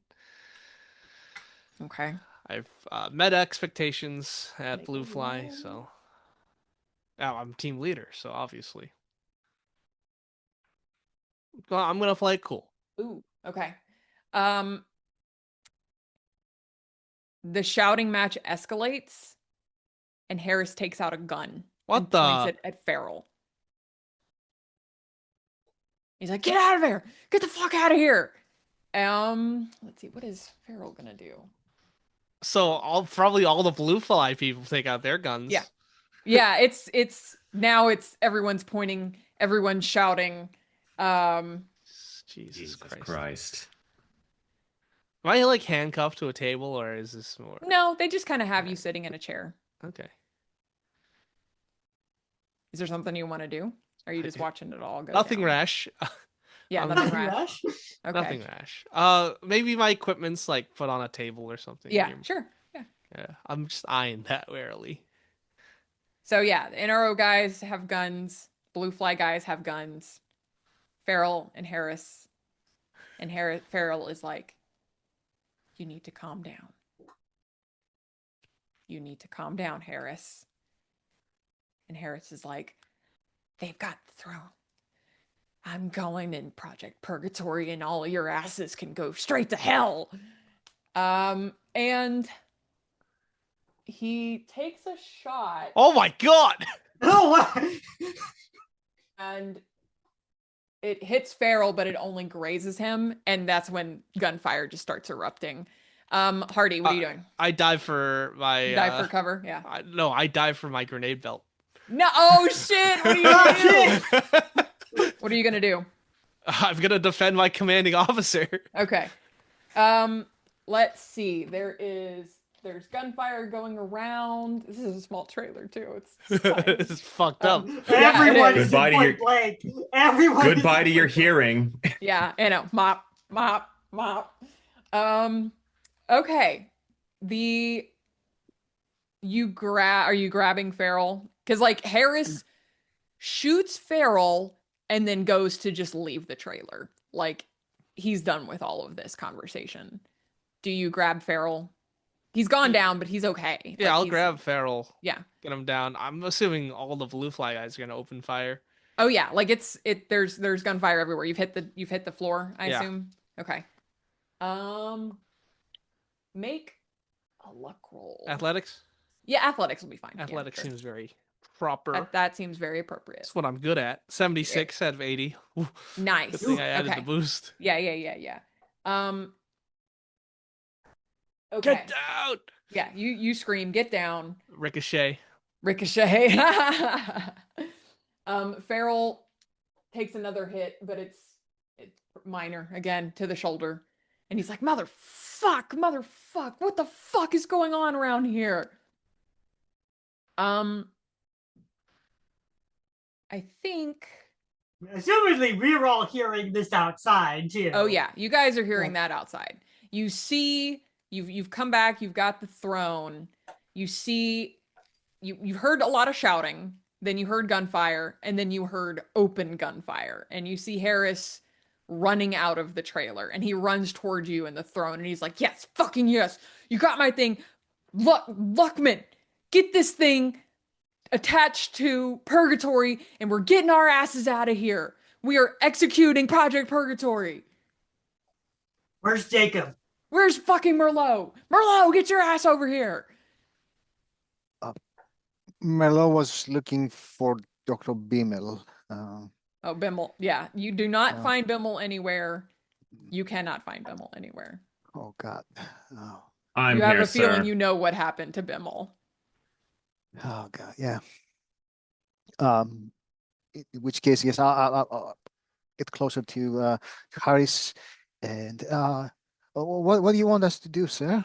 Speaker 1: Okay.
Speaker 2: I've met expectations at
Speaker 1: Make
Speaker 2: Blue
Speaker 1: a
Speaker 2: Fly,
Speaker 1: roll.
Speaker 2: so now I'm team leader, so obviously. Well, I'm gonna play it cool.
Speaker 1: Ooh, okay. Um, the shouting match escalates, and Harris takes out a gun
Speaker 2: What
Speaker 1: and points
Speaker 2: the?
Speaker 1: it at Farrell. He's like, "Get out of there! Get the fuck out of here!" Let's see, what is Farrell gonna do?
Speaker 2: So probably all the Blue Fly people take out their guns.
Speaker 1: Yeah. Yeah, it's now it's everyone's pointing, everyone's shouting.
Speaker 2: Jesus
Speaker 5: Jesus
Speaker 2: Christ.
Speaker 5: Christ.
Speaker 2: Am I like handcuffed to a table, or is this more?
Speaker 1: No, they just kind of have you sitting in a chair.
Speaker 2: Okay.
Speaker 1: Is there something you want to do? Or are you just watching it all go
Speaker 2: Nothing
Speaker 1: down?
Speaker 2: rash.
Speaker 1: Yeah,
Speaker 2: Um,
Speaker 1: nothing
Speaker 3: Nothing
Speaker 1: rash.
Speaker 3: rash.
Speaker 1: Okay.
Speaker 2: Nothing rash. Maybe my equipment's like put on a table or something.
Speaker 1: Yeah, sure. Yeah.
Speaker 2: Yeah. I'm just eyeing that warily.
Speaker 1: So yeah, the NRO guys have guns. Blue Fly guys have guns. Farrell and Harris. And Farrell is like, you need to calm down. You need to calm down, Harris. And Harris is like, they've got the throne. I'm going in Project Purgatory and all of your asses can go straight to hell. And he takes a shot.
Speaker 2: Oh my god!
Speaker 3: Oh, what?
Speaker 1: And it hits Farrell, but it only grazes him, and that's when gunfire just starts erupting. Hardy, what are you doing?
Speaker 2: I dive for my.
Speaker 1: You dive for cover? Yeah.
Speaker 2: No, I dive for my grenade belt.
Speaker 1: No. Oh shit! What are you gonna do? What are you gonna do?
Speaker 2: I'm gonna defend my commanding officer.
Speaker 1: Okay. Let's see. There's gunfire going around. This is a small trailer too. It's fine.
Speaker 2: It's fucked up.
Speaker 3: Everyone
Speaker 1: it
Speaker 3: is
Speaker 1: is.
Speaker 5: Goodbye to
Speaker 3: point
Speaker 5: your-
Speaker 3: blank. Everyone.
Speaker 5: Goodbye
Speaker 3: is
Speaker 5: to your hearing.
Speaker 1: Yeah, I know. Mop. Okay. Are you grabbing Farrell? Because like Harris shoots Farrell and then goes to just leave the trailer. Like he's done with all of this conversation. Do you grab Farrell? He's gone down, but he's okay.
Speaker 2: Yeah,
Speaker 1: Like,
Speaker 2: I'll
Speaker 1: he's-
Speaker 2: grab Farrell.
Speaker 1: Yeah.
Speaker 2: Get him down. I'm assuming all the Blue Fly guys are gonna open fire.
Speaker 1: Oh yeah, like there's gunfire everywhere. You've hit the floor, I
Speaker 2: Yeah.
Speaker 1: assume. Okay. Make a luck roll.
Speaker 2: Athletics?
Speaker 1: Yeah, athletics will be fine. Yeah,
Speaker 2: Athletics
Speaker 1: sure.
Speaker 2: seems very proper.
Speaker 1: That seems very appropriate.
Speaker 2: That's what I'm good at. 76 out of 80. Ooh,
Speaker 1: Nice.
Speaker 2: good thing I added
Speaker 1: Okay.
Speaker 2: the boost.
Speaker 1: Yeah. Okay.
Speaker 2: Get down!
Speaker 1: Yeah, you scream, get down.
Speaker 2: Ricochet.
Speaker 1: Ricochet. Farrell takes another hit, but it's minor again to the shoulder. And he's like, motherfuck, what the fuck is going on around here? I think
Speaker 3: Assumedly, we were all hearing this outside too.
Speaker 1: Oh yeah, you guys are hearing that outside. You see, you've come back, you've got the throne. You see, you've heard a lot of shouting, then you heard gunfire, and then you heard open gunfire. And you see Harris running out of the trailer, and he runs toward you in the throne, and he's like, yes, fucking yes, you got my thing. Luckman, get this thing attached to Purgatory, and we're getting our asses out of here. We are executing Project Purgatory.
Speaker 3: Where's Jacob?
Speaker 1: Where's fucking Merlot? Merlot, get your ass over here.
Speaker 4: Merlot was looking for Dr. Bimmel.
Speaker 1: Oh, Bimmel. Yeah, you do not find Bimmel anywhere. You cannot find Bimmel anywhere.
Speaker 4: Oh, God. Oh,
Speaker 5: I'm
Speaker 1: You have
Speaker 5: here,
Speaker 1: a feeling
Speaker 5: sir.
Speaker 1: you know what happened to Bimmel.
Speaker 4: oh God. Yeah. In which case, yes, I'll get closer to Harris. And what do you want us to do, sir?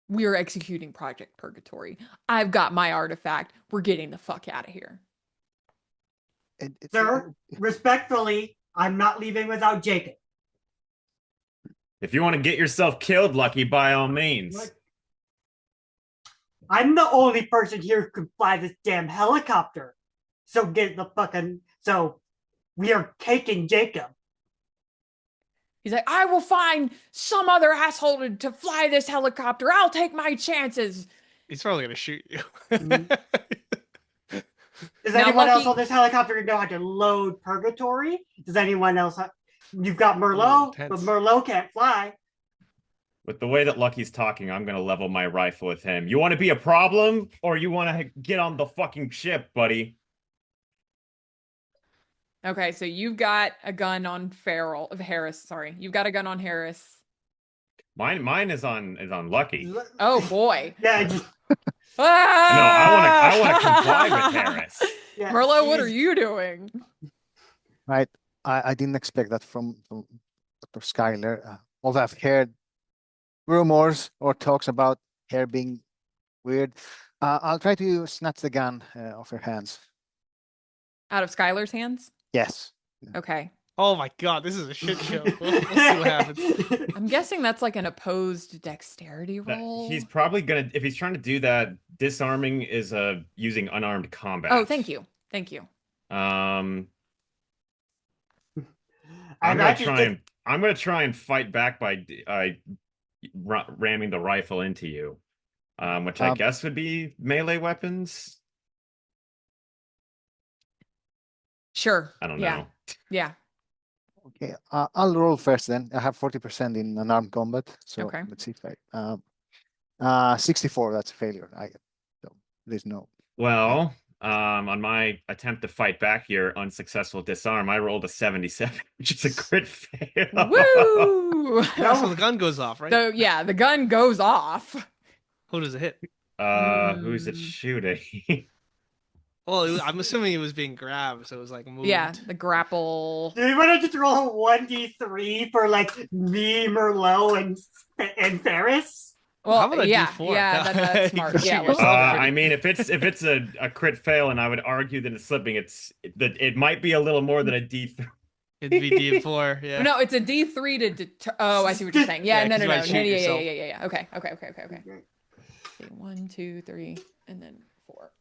Speaker 1: We are executing Project Purgatory. I've got my artifact. We're getting the fuck out of here.
Speaker 3: Sir, respectfully, I'm not leaving without Jacob.
Speaker 5: If you want to get yourself killed, Lucky, by all means.
Speaker 3: What? I'm the only person here who can fly this damn helicopter. So we are taking Jacob.
Speaker 1: He's like, I will find some other asshole to fly this helicopter. I'll take my chances.
Speaker 2: He's probably gonna shoot you.
Speaker 3: Does
Speaker 1: Now,
Speaker 3: anyone else
Speaker 1: Lucky-
Speaker 3: on this helicopter know how to load Purgatory? Does anyone else? You've got
Speaker 2: Ooh,
Speaker 3: Merlot,
Speaker 2: intense.
Speaker 3: but Merlot can't fly.
Speaker 5: With the way that Lucky's talking, I'm going to level my rifle with him. You want to be a problem, or you want to get on the fucking ship, buddy?
Speaker 1: Okay, so you've got a gun on Harris. Sorry, you've got a gun on Harris.
Speaker 5: Mine is on Lucky.
Speaker 1: Oh boy.
Speaker 3: Yeah, just,
Speaker 1: Ah!
Speaker 5: No, I want to comply with Harris.
Speaker 3: yeah.
Speaker 1: Merlot, what are
Speaker 3: he's-
Speaker 1: you doing?
Speaker 4: Right. I didn't expect that from Dr. Schuyler. Although I've heard rumors or talks about hair being weird. I'll try to snatch the gun off her hands.
Speaker 1: Out of Skylar's hands?
Speaker 4: Yes.
Speaker 1: Okay.
Speaker 2: Oh my god, this is a shit show. We'll see what happens.
Speaker 1: I'm guessing that's like an opposed dexterity
Speaker 5: That-
Speaker 1: roll.
Speaker 5: he's probably gonna, if he's trying to do that, disarming is using unarmed combat.
Speaker 1: Oh, thank you. Thank you.
Speaker 5: I'm
Speaker 3: I'm
Speaker 5: gonna
Speaker 3: actually
Speaker 5: I'm gonna try and fight back by ramming the rifle into you, which I guess would be melee weapons.
Speaker 1: Sure.
Speaker 5: I don't
Speaker 1: Yeah.
Speaker 5: know.
Speaker 1: Yeah.
Speaker 4: Okay. I'll roll first then. I have 40% in unarmed combat. So
Speaker 1: Okay.
Speaker 4: let's see if I 64, that's a failure. So there's no.
Speaker 5: Well, on my attempt to fight back your unsuccessful disarm, I rolled a 77, which is a crit fail.
Speaker 1: Woo!
Speaker 2: So the gun goes off, right?
Speaker 1: So yeah, the gun goes off.
Speaker 2: Who does it hit?
Speaker 5: Who's it shooting?
Speaker 2: Well, I'm assuming it was being grabbed, so it was like moved.
Speaker 1: Yeah, the grapple.
Speaker 3: Do you want to just roll 1d3 for like me, Merlot, and Ferris?
Speaker 1: Well,
Speaker 2: How about a
Speaker 1: yeah,
Speaker 2: D4?
Speaker 1: yeah, that's smart.
Speaker 2: You
Speaker 1: Yeah,
Speaker 2: shoot
Speaker 1: let's
Speaker 2: yourself.
Speaker 1: roll
Speaker 5: I mean, if it's a crit fail, and I would argue that it's slipping, it might be a little more than a D3.
Speaker 2: It'd be D4, yeah.
Speaker 1: No, it's a D3 to deter. Oh, I see what you're saying. Yeah,
Speaker 2: Yeah,
Speaker 1: no,
Speaker 2: 'cause
Speaker 1: no,
Speaker 2: you
Speaker 1: no.
Speaker 2: might shoot
Speaker 1: Yeah.
Speaker 2: yourself.
Speaker 1: Okay. Okay. 1, 2, 3, and then 4.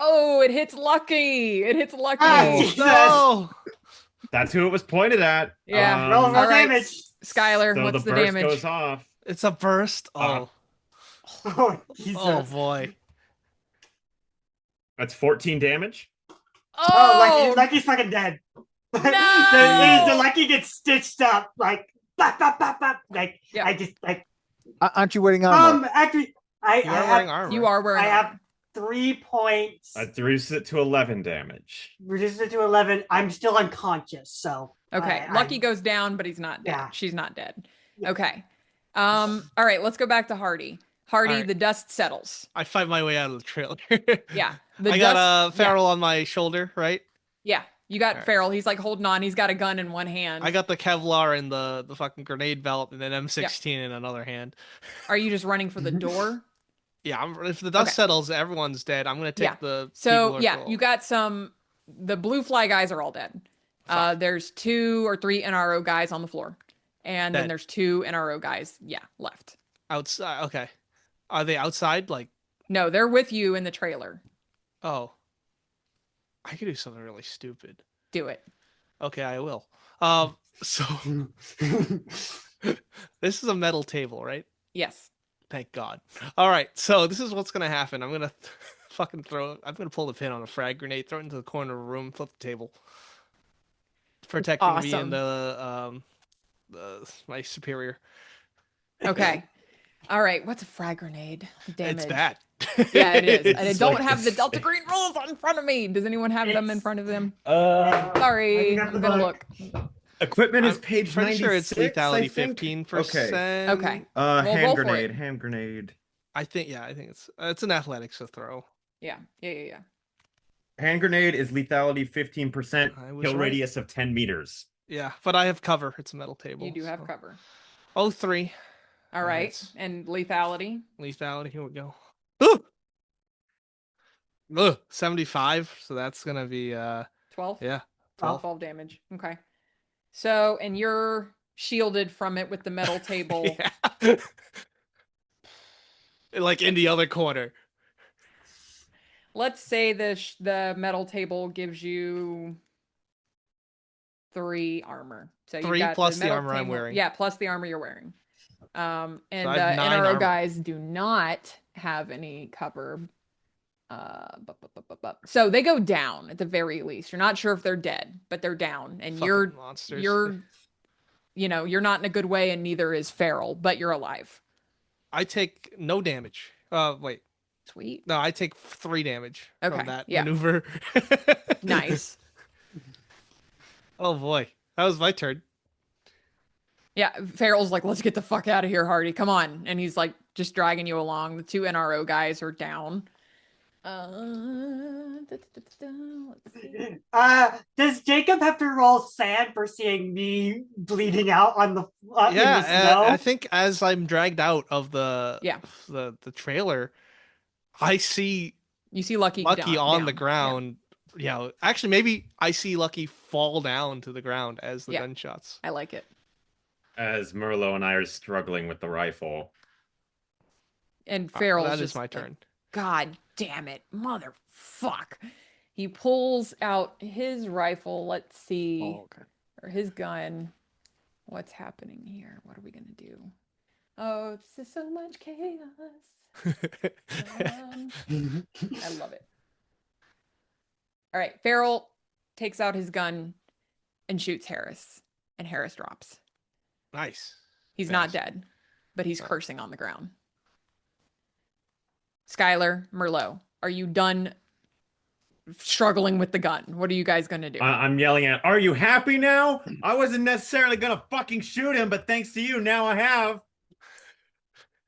Speaker 1: Oh, it hits Lucky. It hits Lucky.
Speaker 3: Ah, Jesus.
Speaker 2: No!
Speaker 5: That's who it was pointed at.
Speaker 1: Yeah.
Speaker 3: Roll more
Speaker 1: All right.
Speaker 3: damage.
Speaker 1: Skylar,
Speaker 5: So
Speaker 1: what's
Speaker 5: the
Speaker 1: the
Speaker 5: burst
Speaker 1: damage?
Speaker 5: goes off.
Speaker 2: It's a burst. Oh,
Speaker 3: Oh, Jesus.
Speaker 2: oh boy.
Speaker 5: That's 14 damage.
Speaker 3: Oh, Lucky's fucking dead.
Speaker 1: No!
Speaker 3: the Lucky gets stitched up like bop, bop, bop, bop. Like
Speaker 1: Yeah.
Speaker 3: I just like
Speaker 4: Aren't you wearing armor?
Speaker 3: actually I
Speaker 2: You are
Speaker 3: have
Speaker 2: wearing armor.
Speaker 1: You are wearing
Speaker 3: I have
Speaker 1: armor.
Speaker 3: 3 points.
Speaker 5: That reduces it to 11 damage.
Speaker 3: Reduced it to 11. I'm still unconscious, so
Speaker 1: Okay. Lucky goes down, but he's not dead.
Speaker 3: Yeah.
Speaker 1: She's not dead.
Speaker 3: Yeah.
Speaker 1: Okay. All right, let's go back to Hardy. Hardy,
Speaker 2: All right.
Speaker 1: the dust settles.
Speaker 2: I fight my way out of the trailer.
Speaker 1: Yeah. The
Speaker 2: I
Speaker 1: dust,
Speaker 2: got a Farrell on my shoulder, right?
Speaker 1: Yeah. You got
Speaker 2: All right.
Speaker 1: Farrell. He's like holding on. He's got a gun in one hand.
Speaker 2: I got the Kevlar and the fucking grenade belt and then M16 in another hand.
Speaker 1: Are you just running for the door?
Speaker 2: Yeah, if the dust
Speaker 1: Okay.
Speaker 2: settles, everyone's dead. I'm gonna take
Speaker 1: Yeah.
Speaker 2: the
Speaker 1: So
Speaker 2: people
Speaker 1: yeah,
Speaker 2: who are
Speaker 1: you got some. The blue fly guys are all dead.
Speaker 2: Fuck.
Speaker 1: There's 2 or 3 NRO guys on the floor, and then
Speaker 2: Dead.
Speaker 1: there's 2 NRO guys. Yeah, left.
Speaker 2: outside. Okay, are they outside? Like,
Speaker 1: No, they're with you in the trailer.
Speaker 2: oh, I could do something really stupid.
Speaker 1: Do it.
Speaker 2: Okay, I will. So this is a metal table, right?
Speaker 1: Yes.
Speaker 2: Thank God. All right, so this is what's gonna happen. I'm gonna fucking I'm gonna pull the pin on a frag grenade, throw it into the corner of the room, flip the table, protecting me
Speaker 1: Awesome.
Speaker 2: and my superior.
Speaker 1: Okay. All right. What's a frag grenade damage?
Speaker 2: It's bad.
Speaker 1: Yeah, it is. And I
Speaker 5: It's
Speaker 1: don't
Speaker 5: like
Speaker 1: have the
Speaker 5: this-
Speaker 1: Delta Green rules in front of me. Does anyone have them in
Speaker 3: It's-
Speaker 1: front of them?
Speaker 3: I
Speaker 1: Sorry,
Speaker 3: have
Speaker 1: I'm
Speaker 3: to
Speaker 1: gonna
Speaker 3: look.
Speaker 1: look.
Speaker 5: Equipment is
Speaker 2: I'm
Speaker 5: page
Speaker 2: pretty
Speaker 5: 96,
Speaker 2: sure it's
Speaker 5: I
Speaker 2: lethality
Speaker 5: think?
Speaker 2: 15%.
Speaker 1: Okay.
Speaker 5: Hand
Speaker 1: roll for
Speaker 5: grenade,
Speaker 1: it.
Speaker 5: hand grenade.
Speaker 2: I think it's an athletics to throw.
Speaker 1: Yeah.
Speaker 5: Hand grenade is lethality 15%,
Speaker 2: I was
Speaker 5: kill
Speaker 2: right.
Speaker 5: radius of 10 meters.
Speaker 2: Yeah, but I have cover. It's a metal table.
Speaker 1: You do have
Speaker 2: so-
Speaker 1: cover.
Speaker 2: Oh, 3.
Speaker 1: All right.
Speaker 2: Nice.
Speaker 1: And lethality.
Speaker 2: Lethality. Here we go. Ooh! Ugh, 75. So that's gonna be
Speaker 1: 12.
Speaker 2: yeah,
Speaker 3: 12.
Speaker 1: 12 damage. Okay. So, and you're shielded from it with the metal table.
Speaker 2: yeah. Like in the other corner.
Speaker 1: Let's say the metal table gives you 3 armor. So you
Speaker 2: 3
Speaker 1: got
Speaker 2: plus the
Speaker 1: metal
Speaker 2: armor I'm
Speaker 1: table-
Speaker 2: wearing.
Speaker 1: Yeah, plus the armor you're wearing. And
Speaker 2: I have 9
Speaker 1: NRO
Speaker 2: armor.
Speaker 1: guys do not have any cover. So they go down at the very least. You're not sure if they're dead, but they're down, and
Speaker 2: Fucking monsters.
Speaker 1: you're you're not in a good way, and neither is Farrell, but you're alive.
Speaker 2: I take no damage. Wait.
Speaker 1: Sweet.
Speaker 2: No, I take 3 damage
Speaker 1: Okay,
Speaker 2: from that
Speaker 1: yeah.
Speaker 2: maneuver.
Speaker 1: Nice.
Speaker 2: Oh boy. That was my turn.
Speaker 1: Yeah, Farrell's like, let's get the fuck out of here, Hardy. Come on. And he's like just dragging you along. The 2 NRO guys are down. Let's see.
Speaker 3: Does Jacob have to roll sand for seeing me bleeding out on the in
Speaker 2: Yeah,
Speaker 3: the snow?
Speaker 2: I think as I'm dragged out of the
Speaker 1: Yeah.
Speaker 2: the trailer, I see
Speaker 1: You see Lucky
Speaker 2: Lucky
Speaker 1: down,
Speaker 2: on the
Speaker 1: down.
Speaker 2: ground. Yeah, actually, maybe I see Lucky fall down to the ground as the
Speaker 1: Yeah.
Speaker 2: gunshots.
Speaker 1: I like it.
Speaker 5: As Merlot and I are struggling with the rifle.
Speaker 1: And Farrell's
Speaker 2: That
Speaker 1: just
Speaker 2: is my
Speaker 1: like,
Speaker 2: turn.
Speaker 1: God damn it, motherfuck. He pulls out his rifle. Let's see.
Speaker 4: Oh, okay.
Speaker 1: Or his gun. What's happening here? What are we gonna do? Oh, it's just so much chaos. I love it. All right, Farrell takes out his gun and shoots Harris, and Harris drops.
Speaker 2: Nice.
Speaker 1: He's not
Speaker 2: Nice.
Speaker 1: dead, but he's
Speaker 2: Oh.
Speaker 1: cursing on the ground. Skylar, Merlot, are you done struggling with the gun? What are you guys gonna do?
Speaker 5: I'm yelling at, are you happy now? I wasn't necessarily gonna fucking shoot him, but thanks to you, now I have.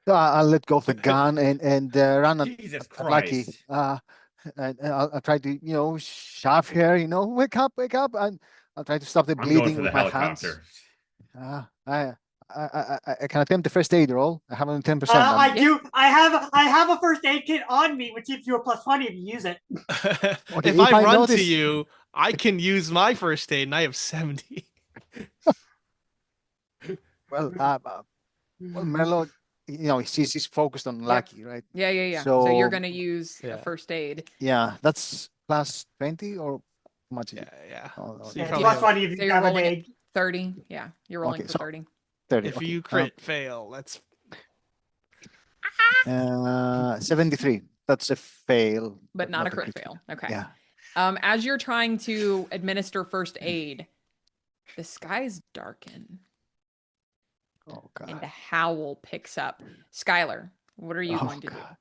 Speaker 4: So I'll let go of the gun and run
Speaker 5: Jesus
Speaker 4: at Lucky.
Speaker 5: Christ.
Speaker 4: And I'll try to shove her. Wake up, and I'll try to stop the
Speaker 5: I'm going
Speaker 4: bleeding
Speaker 5: for the
Speaker 4: with my hands.
Speaker 5: helicopter.
Speaker 4: I can attempt the first aid roll. I have only 10%.
Speaker 3: I do. I have a first aid kit on me, which gives you a +20 if you use it.
Speaker 2: If
Speaker 4: if
Speaker 2: I
Speaker 4: I
Speaker 2: run
Speaker 4: notice-
Speaker 2: to you, I can use my first aid, and I have 70.
Speaker 4: Well, Merlot, he's focused on Lucky, right?
Speaker 1: Yeah. So,
Speaker 4: So-
Speaker 1: you're gonna use
Speaker 2: Yeah.
Speaker 1: a first aid.
Speaker 4: Yeah, that's +20 or how much is
Speaker 2: Yeah,
Speaker 4: it?
Speaker 2: yeah.
Speaker 4: Oh,
Speaker 2: So
Speaker 3: Yeah,
Speaker 2: you
Speaker 3: it's
Speaker 2: probably
Speaker 3: +20 if
Speaker 1: So
Speaker 3: you
Speaker 1: you're
Speaker 3: have an
Speaker 1: rolling
Speaker 3: aid.
Speaker 1: 30. Yeah, you're rolling
Speaker 4: Okay,
Speaker 1: for
Speaker 4: so-
Speaker 1: 30.
Speaker 4: 30.
Speaker 2: If
Speaker 4: okay.
Speaker 2: you crit fail, that's
Speaker 4: 73. That's a fail.
Speaker 1: But not a crit fail. Okay.
Speaker 4: Yeah.
Speaker 1: As you're trying to administer first aid, the skies darken
Speaker 4: Oh
Speaker 1: and
Speaker 4: god.
Speaker 1: the howl picks up. Skylar, What are you
Speaker 4: Oh,
Speaker 1: going to do?
Speaker 4: God.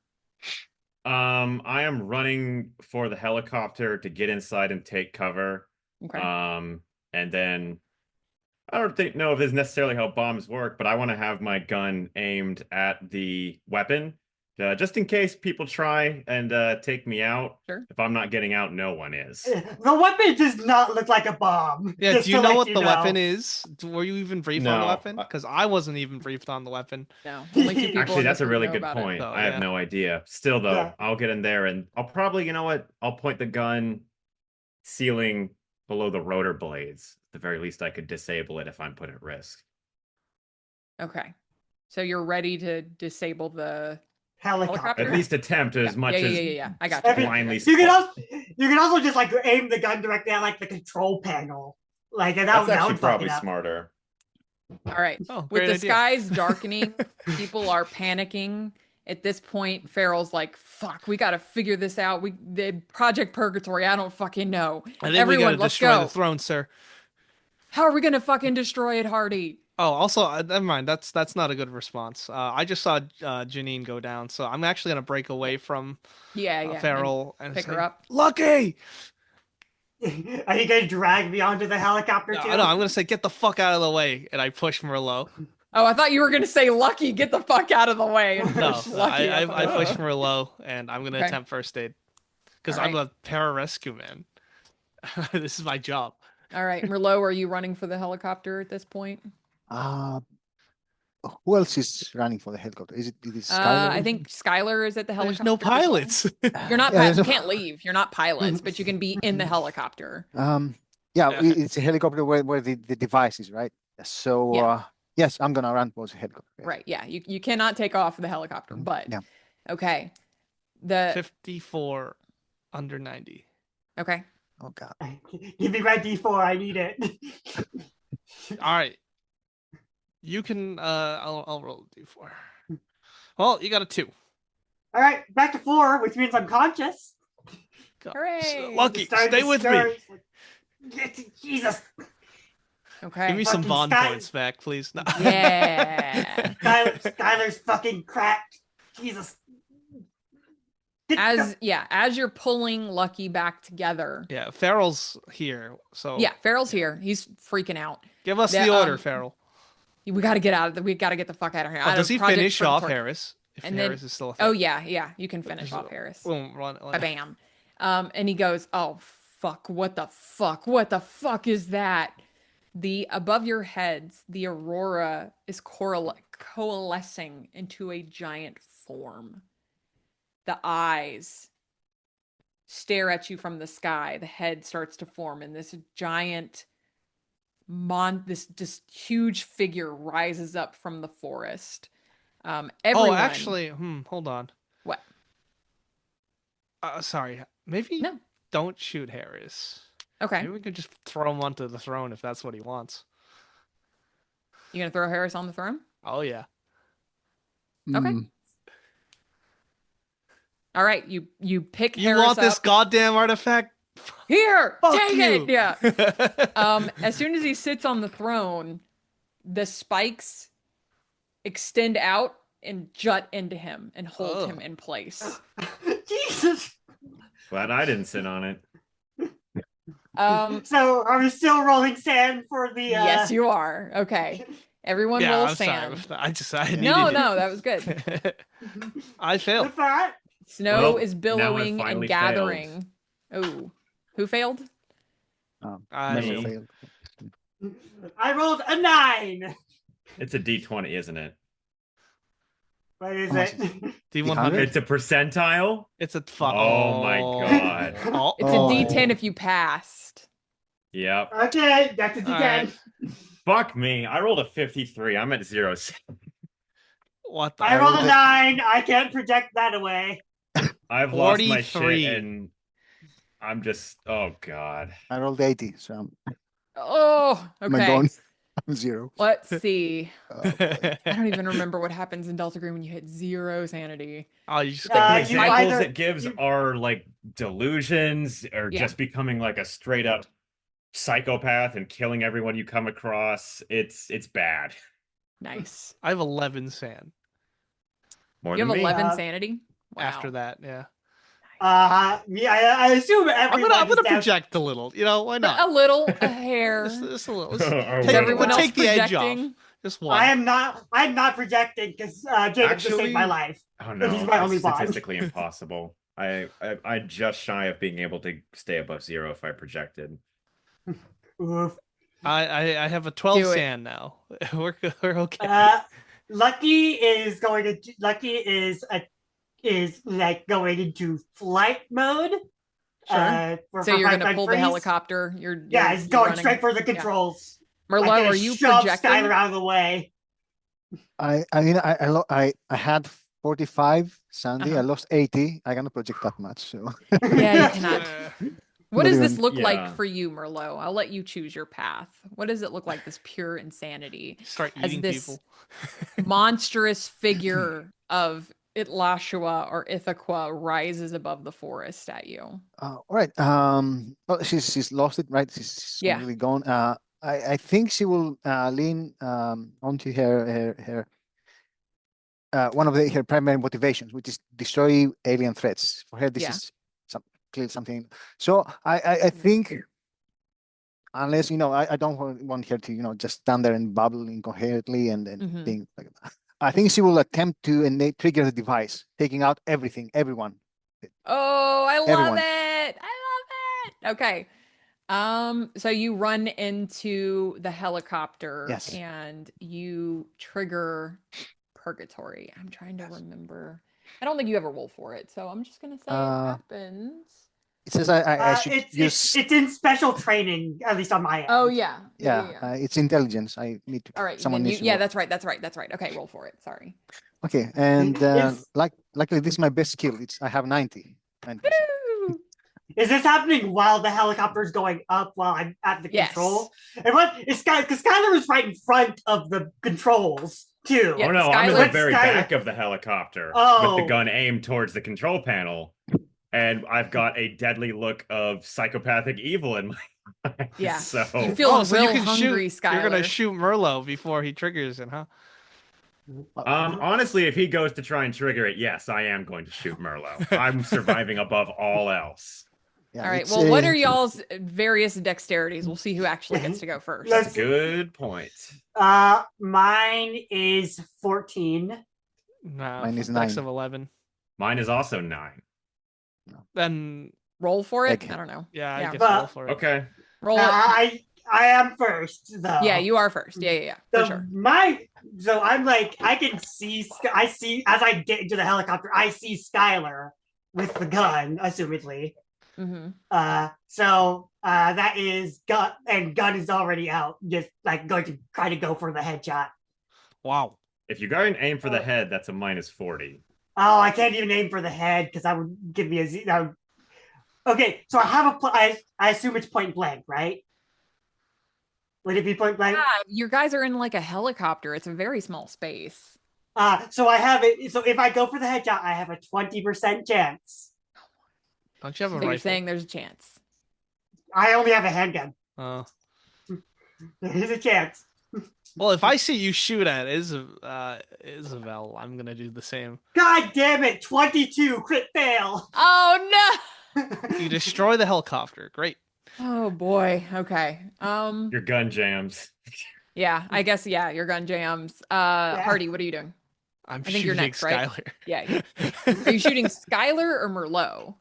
Speaker 5: I am running for the helicopter to get inside and take cover.
Speaker 1: Okay.
Speaker 5: And then I don't know if this is necessarily how bombs work, but I want to have my gun aimed at the weapon, just in case people try and take me out.
Speaker 1: Sure.
Speaker 5: If I'm not getting out, no one is.
Speaker 3: The weapon does not look like a bomb.
Speaker 2: Yeah,
Speaker 3: just
Speaker 2: do you
Speaker 3: to
Speaker 2: know
Speaker 3: let
Speaker 2: what
Speaker 3: you
Speaker 2: the
Speaker 3: know.
Speaker 2: weapon is? Were you even briefed on the
Speaker 5: No.
Speaker 2: weapon? Because I wasn't even briefed on the weapon.
Speaker 1: No, only two people
Speaker 5: Actually,
Speaker 1: in
Speaker 5: that's
Speaker 1: this
Speaker 5: a
Speaker 1: group
Speaker 5: really
Speaker 1: know
Speaker 5: good
Speaker 1: about it.
Speaker 5: point.
Speaker 2: So,
Speaker 5: I have
Speaker 2: yeah.
Speaker 5: no idea. Still, though,
Speaker 3: Yeah.
Speaker 5: I'll get in there and I'll probably, you know what? I'll point the gun ceiling below the rotor blades. At the very least, I could disable it if I'm put at risk.
Speaker 1: Okay. So you're ready to disable the
Speaker 3: Helicopter.
Speaker 5: At least attempt as much
Speaker 1: yeah,
Speaker 5: as
Speaker 1: yeah, yeah, yeah. I got you.
Speaker 5: blindly.
Speaker 3: You can also just like aim the gun directly at like the control panel. Like and
Speaker 5: That's
Speaker 3: that
Speaker 5: actually
Speaker 3: would fuck
Speaker 5: probably
Speaker 3: it up.
Speaker 5: smarter.
Speaker 1: All right.
Speaker 2: Oh,
Speaker 1: With
Speaker 2: great
Speaker 1: the
Speaker 2: idea.
Speaker 1: skies darkening, people are panicking. At this point, Farrell's like, "Fuck, we got to figure this out. The Project Purgatory. I don't fucking know.
Speaker 2: I think we
Speaker 1: Everyone,
Speaker 2: gotta
Speaker 1: let's
Speaker 2: destroy
Speaker 1: go.
Speaker 2: the throne, sir.
Speaker 1: How are we gonna fucking destroy it, Hardy?
Speaker 2: Oh, also, never mind. That's not a good response. I just saw Janine go down, so I'm actually gonna break away from
Speaker 1: Yeah, yeah.
Speaker 2: Farrell and
Speaker 1: pick
Speaker 2: say,
Speaker 1: her up.
Speaker 2: Lucky!
Speaker 3: Are you gonna drag me onto the helicopter
Speaker 2: No,
Speaker 3: too?
Speaker 2: I'm gonna say, get the fuck out of the way, and I push Merlot.
Speaker 1: Oh, I thought you were gonna say, "Lucky, get the fuck out of the way," and
Speaker 2: No,
Speaker 1: push Lucky
Speaker 2: I
Speaker 1: up.
Speaker 2: I push Merlot, and I'm gonna
Speaker 1: Okay.
Speaker 2: attempt first aid because
Speaker 1: All
Speaker 2: I'm
Speaker 1: right.
Speaker 2: a pararescue man. This is my job.
Speaker 1: All right, Merlot, are you running for the helicopter at this point?
Speaker 4: Who else is running for the helicopter? Is it Skylar?
Speaker 1: I think Skylar is at the
Speaker 2: There's
Speaker 1: helicopter.
Speaker 2: no
Speaker 1: as well.
Speaker 2: pilots.
Speaker 1: You're not.
Speaker 4: Yeah,
Speaker 1: You
Speaker 4: there's no-
Speaker 1: can't leave. You're not pilots, but you can be in the helicopter.
Speaker 4: Yeah,
Speaker 2: Yeah.
Speaker 4: it's a helicopter where the device is, right? So
Speaker 1: Yeah.
Speaker 4: yes, I'm gonna run towards the helicopter. Yes.
Speaker 1: Right. Yeah. You cannot take off the helicopter, but
Speaker 4: Yeah.
Speaker 1: okay. The
Speaker 2: 54 under 90.
Speaker 1: okay.
Speaker 4: Oh God.
Speaker 3: Give me my D4. I need it.
Speaker 2: All right. You can I'll roll a d4. Well, you got a 2.
Speaker 3: All right, back to 4, which means I'm conscious.
Speaker 1: Hooray!
Speaker 2: Lucky,
Speaker 3: Start
Speaker 2: stay
Speaker 3: to
Speaker 2: with me.
Speaker 3: stir. Jesus.
Speaker 1: Okay.
Speaker 2: Give me some
Speaker 3: Fucking
Speaker 2: bond
Speaker 3: Sky-
Speaker 2: points back, please. No.
Speaker 1: Yeah.
Speaker 3: Skylar's fucking cracked. Jesus.
Speaker 1: As you're pulling Lucky back together.
Speaker 2: Yeah, Farrell's here, so
Speaker 1: Yeah, Farrell's here. He's freaking out.
Speaker 2: give us
Speaker 1: The,
Speaker 2: the order,
Speaker 1: um,
Speaker 2: Farrell.
Speaker 1: We got to get out of the. We got to get the fuck out of here.
Speaker 2: Oh,
Speaker 1: Out
Speaker 2: does
Speaker 1: of
Speaker 2: he
Speaker 1: Project
Speaker 2: finish off
Speaker 1: Purgatory.
Speaker 2: Harris? If
Speaker 1: And then-
Speaker 2: Harris is still a thing.
Speaker 1: Oh yeah. You can finish off Harris.
Speaker 2: Boom, run.
Speaker 1: Bam. And he goes, "Oh fuck! What the fuck? What the fuck is that?" The above your heads, the aurora is coalescing into a giant form. The eyes stare at you from the sky. The head starts to form, and this giant this just huge figure rises up from the forest. Everyone,
Speaker 2: Oh, actually, hold on.
Speaker 1: what?
Speaker 2: Sorry. Maybe
Speaker 1: No.
Speaker 2: don't shoot Harris.
Speaker 1: Okay,
Speaker 2: Maybe we could just throw him onto the throne if that's what he wants.
Speaker 1: you gonna throw Harris on the throne?
Speaker 2: Oh yeah.
Speaker 1: Okay.
Speaker 4: Mm,
Speaker 1: All right, you pick
Speaker 2: You
Speaker 1: Harris
Speaker 2: want this
Speaker 1: up.
Speaker 2: goddamn artifact?
Speaker 1: Here,
Speaker 2: Fuck
Speaker 1: take
Speaker 2: you.
Speaker 1: it. Yeah. As soon as he sits on the throne, the spikes extend out and jut into him and hold
Speaker 2: Ugh.
Speaker 1: him in place.
Speaker 3: Jesus.
Speaker 5: Glad I didn't sit on it.
Speaker 3: So are we still rolling sand for the?
Speaker 1: Yes, you are. Okay, everyone
Speaker 2: Yeah,
Speaker 1: roll
Speaker 2: I'm
Speaker 1: sand.
Speaker 2: sorry. I needed
Speaker 1: No,
Speaker 2: it.
Speaker 1: no, that was good.
Speaker 2: I failed.
Speaker 3: With that,
Speaker 1: Snow
Speaker 5: Well,
Speaker 1: is
Speaker 5: now I've
Speaker 1: billowing and
Speaker 5: finally
Speaker 1: gathering. Oh, who failed?
Speaker 2: I
Speaker 4: never
Speaker 2: failed.
Speaker 4: failed.
Speaker 3: I rolled a 9.
Speaker 5: It's a D20, isn't it?
Speaker 3: What is
Speaker 4: How much
Speaker 3: it?
Speaker 2: D100.
Speaker 5: It's a percentile?
Speaker 2: It's a fuck.
Speaker 5: Oh my God.
Speaker 2: Oh,
Speaker 1: It's
Speaker 4: Oh.
Speaker 1: a D10 if you passed.
Speaker 5: Yep.
Speaker 3: Okay, back to D10.
Speaker 2: Alright.
Speaker 5: Fuck me. I rolled a 53. I'm at 0.
Speaker 2: What the?
Speaker 3: I rolled a
Speaker 4: rolled
Speaker 3: 9. I can't project that away.
Speaker 5: I've lost my
Speaker 2: 43.
Speaker 5: shit and I'm just, oh God.
Speaker 4: I rolled 80, so
Speaker 1: Oh,
Speaker 4: I'm
Speaker 1: okay.
Speaker 4: going. I'm 0.
Speaker 1: Let's see.
Speaker 4: boy.
Speaker 1: I don't even remember what happens in Delta Green when you hit 0 sanity.
Speaker 2: Oh, you just
Speaker 5: The
Speaker 3: you
Speaker 5: examples
Speaker 3: either-
Speaker 5: it gives
Speaker 3: you-
Speaker 5: are like delusions or
Speaker 1: Yeah.
Speaker 5: just becoming like a straight up psychopath and killing everyone you come across. It's bad.
Speaker 1: Nice.
Speaker 2: I have 11 sand.
Speaker 5: More
Speaker 1: You
Speaker 5: than
Speaker 1: have
Speaker 5: me.
Speaker 1: 11
Speaker 3: Uh,
Speaker 1: sanity? Wow.
Speaker 2: After that, yeah.
Speaker 3: Yeah, I assume everyone
Speaker 2: I'm
Speaker 3: is
Speaker 2: gonna
Speaker 3: down.
Speaker 2: project a little. You know, why not?
Speaker 1: A little, a hair.
Speaker 2: Just a little.
Speaker 5: A
Speaker 2: Take,
Speaker 1: Is everyone
Speaker 5: little.
Speaker 1: else
Speaker 2: take the edge off.
Speaker 1: projecting?
Speaker 2: Just one.
Speaker 3: I'm not projecting because Jacob just saved my
Speaker 5: Actually,
Speaker 3: life.
Speaker 5: oh
Speaker 3: And he's
Speaker 5: no,
Speaker 3: my
Speaker 5: it's
Speaker 3: only bond.
Speaker 5: statistically impossible. I just shy of being able to stay above 0 if I projected.
Speaker 3: Oof.
Speaker 2: I have a 12
Speaker 1: Do it.
Speaker 2: sand now. We're okay.
Speaker 3: Lucky is going to Lucky is like going into flight mode.
Speaker 1: Sure.
Speaker 3: For
Speaker 1: So you're
Speaker 3: five
Speaker 1: gonna
Speaker 3: time
Speaker 1: pull the
Speaker 3: freeze.
Speaker 1: helicopter.
Speaker 3: Yeah, he's
Speaker 1: You're
Speaker 3: going
Speaker 1: running.
Speaker 3: straight for the
Speaker 1: Yeah.
Speaker 3: controls.
Speaker 1: Merlot,
Speaker 3: Like,
Speaker 1: are you
Speaker 3: shove
Speaker 1: projecting?
Speaker 3: Skylar out of the way.
Speaker 4: I had 45 Sandy. I
Speaker 1: Uh-huh.
Speaker 4: lost 80. I cannot project that much. So
Speaker 1: Yeah, you cannot. What
Speaker 4: Not
Speaker 1: does this
Speaker 4: even-
Speaker 1: look like
Speaker 5: Yeah.
Speaker 1: for you, Merlot? I'll let you choose your path. What does it look like, this pure insanity?
Speaker 2: Start
Speaker 1: As
Speaker 2: eating
Speaker 1: this
Speaker 2: people.
Speaker 1: monstrous figure of Itlashua or Ithaca rises above the forest at you.
Speaker 4: all right. Well, she's lost it, right? She's
Speaker 1: Yeah.
Speaker 4: completely gone. I think she will lean onto her one of her primary motivations, which is destroy alien threats. For her, this
Speaker 1: Yeah.
Speaker 4: is clearly something. So I think, unless I don't want her to just stand there and babble incoherently and
Speaker 1: Mhm.
Speaker 4: things like that. I think she will attempt to trigger the device, taking out everyone.
Speaker 1: Oh, I love
Speaker 4: Everyone.
Speaker 1: it. I love it. Okay. So you run into the helicopter
Speaker 4: Yes.
Speaker 1: and you trigger purgatory. I'm trying to
Speaker 4: Yes.
Speaker 1: remember. I don't think you ever roll for it, so I'm just gonna say it happens.
Speaker 4: It says I should
Speaker 3: It's in special training, at least on my end.
Speaker 1: Oh yeah.
Speaker 4: yeah. It's intelligence. I need to.
Speaker 1: All right.
Speaker 4: Someone
Speaker 1: Then you,
Speaker 4: needs to
Speaker 1: yeah,
Speaker 4: roll.
Speaker 1: that's right. Okay, roll for it. Sorry.
Speaker 4: Okay, and
Speaker 3: Is-
Speaker 4: luckily this is my best skill. I have 90. 90%.
Speaker 1: Woo!
Speaker 3: Is this happening while the helicopter's going up while I'm at the
Speaker 1: Yes.
Speaker 3: control? And what is Sky? Because Skylar is right in front of the controls too.
Speaker 1: Yeah,
Speaker 5: Oh no, I'm in the
Speaker 1: Skylar-
Speaker 5: very
Speaker 3: Skylar-
Speaker 5: back of the helicopter with
Speaker 3: Oh.
Speaker 5: the gun aimed towards the control panel, and I've got a deadly look of psychopathic evil in my eyes.
Speaker 1: Yeah.
Speaker 5: So
Speaker 1: You feel
Speaker 2: so you
Speaker 1: real
Speaker 2: can
Speaker 1: hungry,
Speaker 2: shoot. You're gonna
Speaker 1: Skylar.
Speaker 2: shoot Merlot before he triggers it, huh?
Speaker 5: honestly, if he goes to try and trigger it, yes, I am going to shoot Merlot. I'm surviving above all else.
Speaker 4: Yeah,
Speaker 1: All right.
Speaker 4: it's,
Speaker 1: Well, what are y'all's various dexterities? We'll see who actually gets to go first.
Speaker 3: Let's-
Speaker 5: Good point.
Speaker 3: Mine is 14.
Speaker 2: Mine
Speaker 4: is
Speaker 2: Dex
Speaker 4: 9.
Speaker 2: of 11.
Speaker 5: Mine is also 9.
Speaker 2: Then
Speaker 1: Roll for it?
Speaker 4: Okay.
Speaker 1: I don't know.
Speaker 2: yeah, I
Speaker 1: Yeah.
Speaker 2: guess
Speaker 3: But-
Speaker 2: roll for it.
Speaker 5: Okay.
Speaker 1: Roll it.
Speaker 3: I am first though.
Speaker 1: Yeah, you are first. Yeah,
Speaker 3: So
Speaker 1: for sure.
Speaker 3: so I'm like I can see I see as I get into the helicopter I see Skylar with the gun assumedly.
Speaker 1: Mm-hmm.
Speaker 3: So that is gun and gun is already out just like going to try to go for the headshot.
Speaker 2: Wow.
Speaker 5: If you go and aim for the head, that's a -40.
Speaker 3: Oh, I can't even aim for the head because that would give me a Z. That would... Okay, so I have I assume it's point blank, right? Would it be point blank?
Speaker 1: Yeah, you guys are in like a helicopter. It's a very small space.
Speaker 3: So I have it. So if I go for the headshot, I have a 20% chance.
Speaker 2: Don't you have a
Speaker 1: So you're
Speaker 2: rifle?
Speaker 1: saying there's a chance.
Speaker 3: I only have a handgun.
Speaker 2: Oh.
Speaker 3: There's a chance.
Speaker 2: Well, if I see you shoot at Isabel, I'm gonna do the same.
Speaker 3: God damn it! 22 crit fail.
Speaker 1: Oh no!
Speaker 2: You destroy the helicopter. Great.
Speaker 1: Oh boy. Okay.
Speaker 5: Your gun jams.
Speaker 1: Yeah, I guess your gun jams. Hardy, what are you doing?
Speaker 2: I'm
Speaker 1: I think you're
Speaker 2: shooting
Speaker 1: next, right?
Speaker 2: Skylar.
Speaker 1: Yeah. Are you shooting Skylar or Merlot?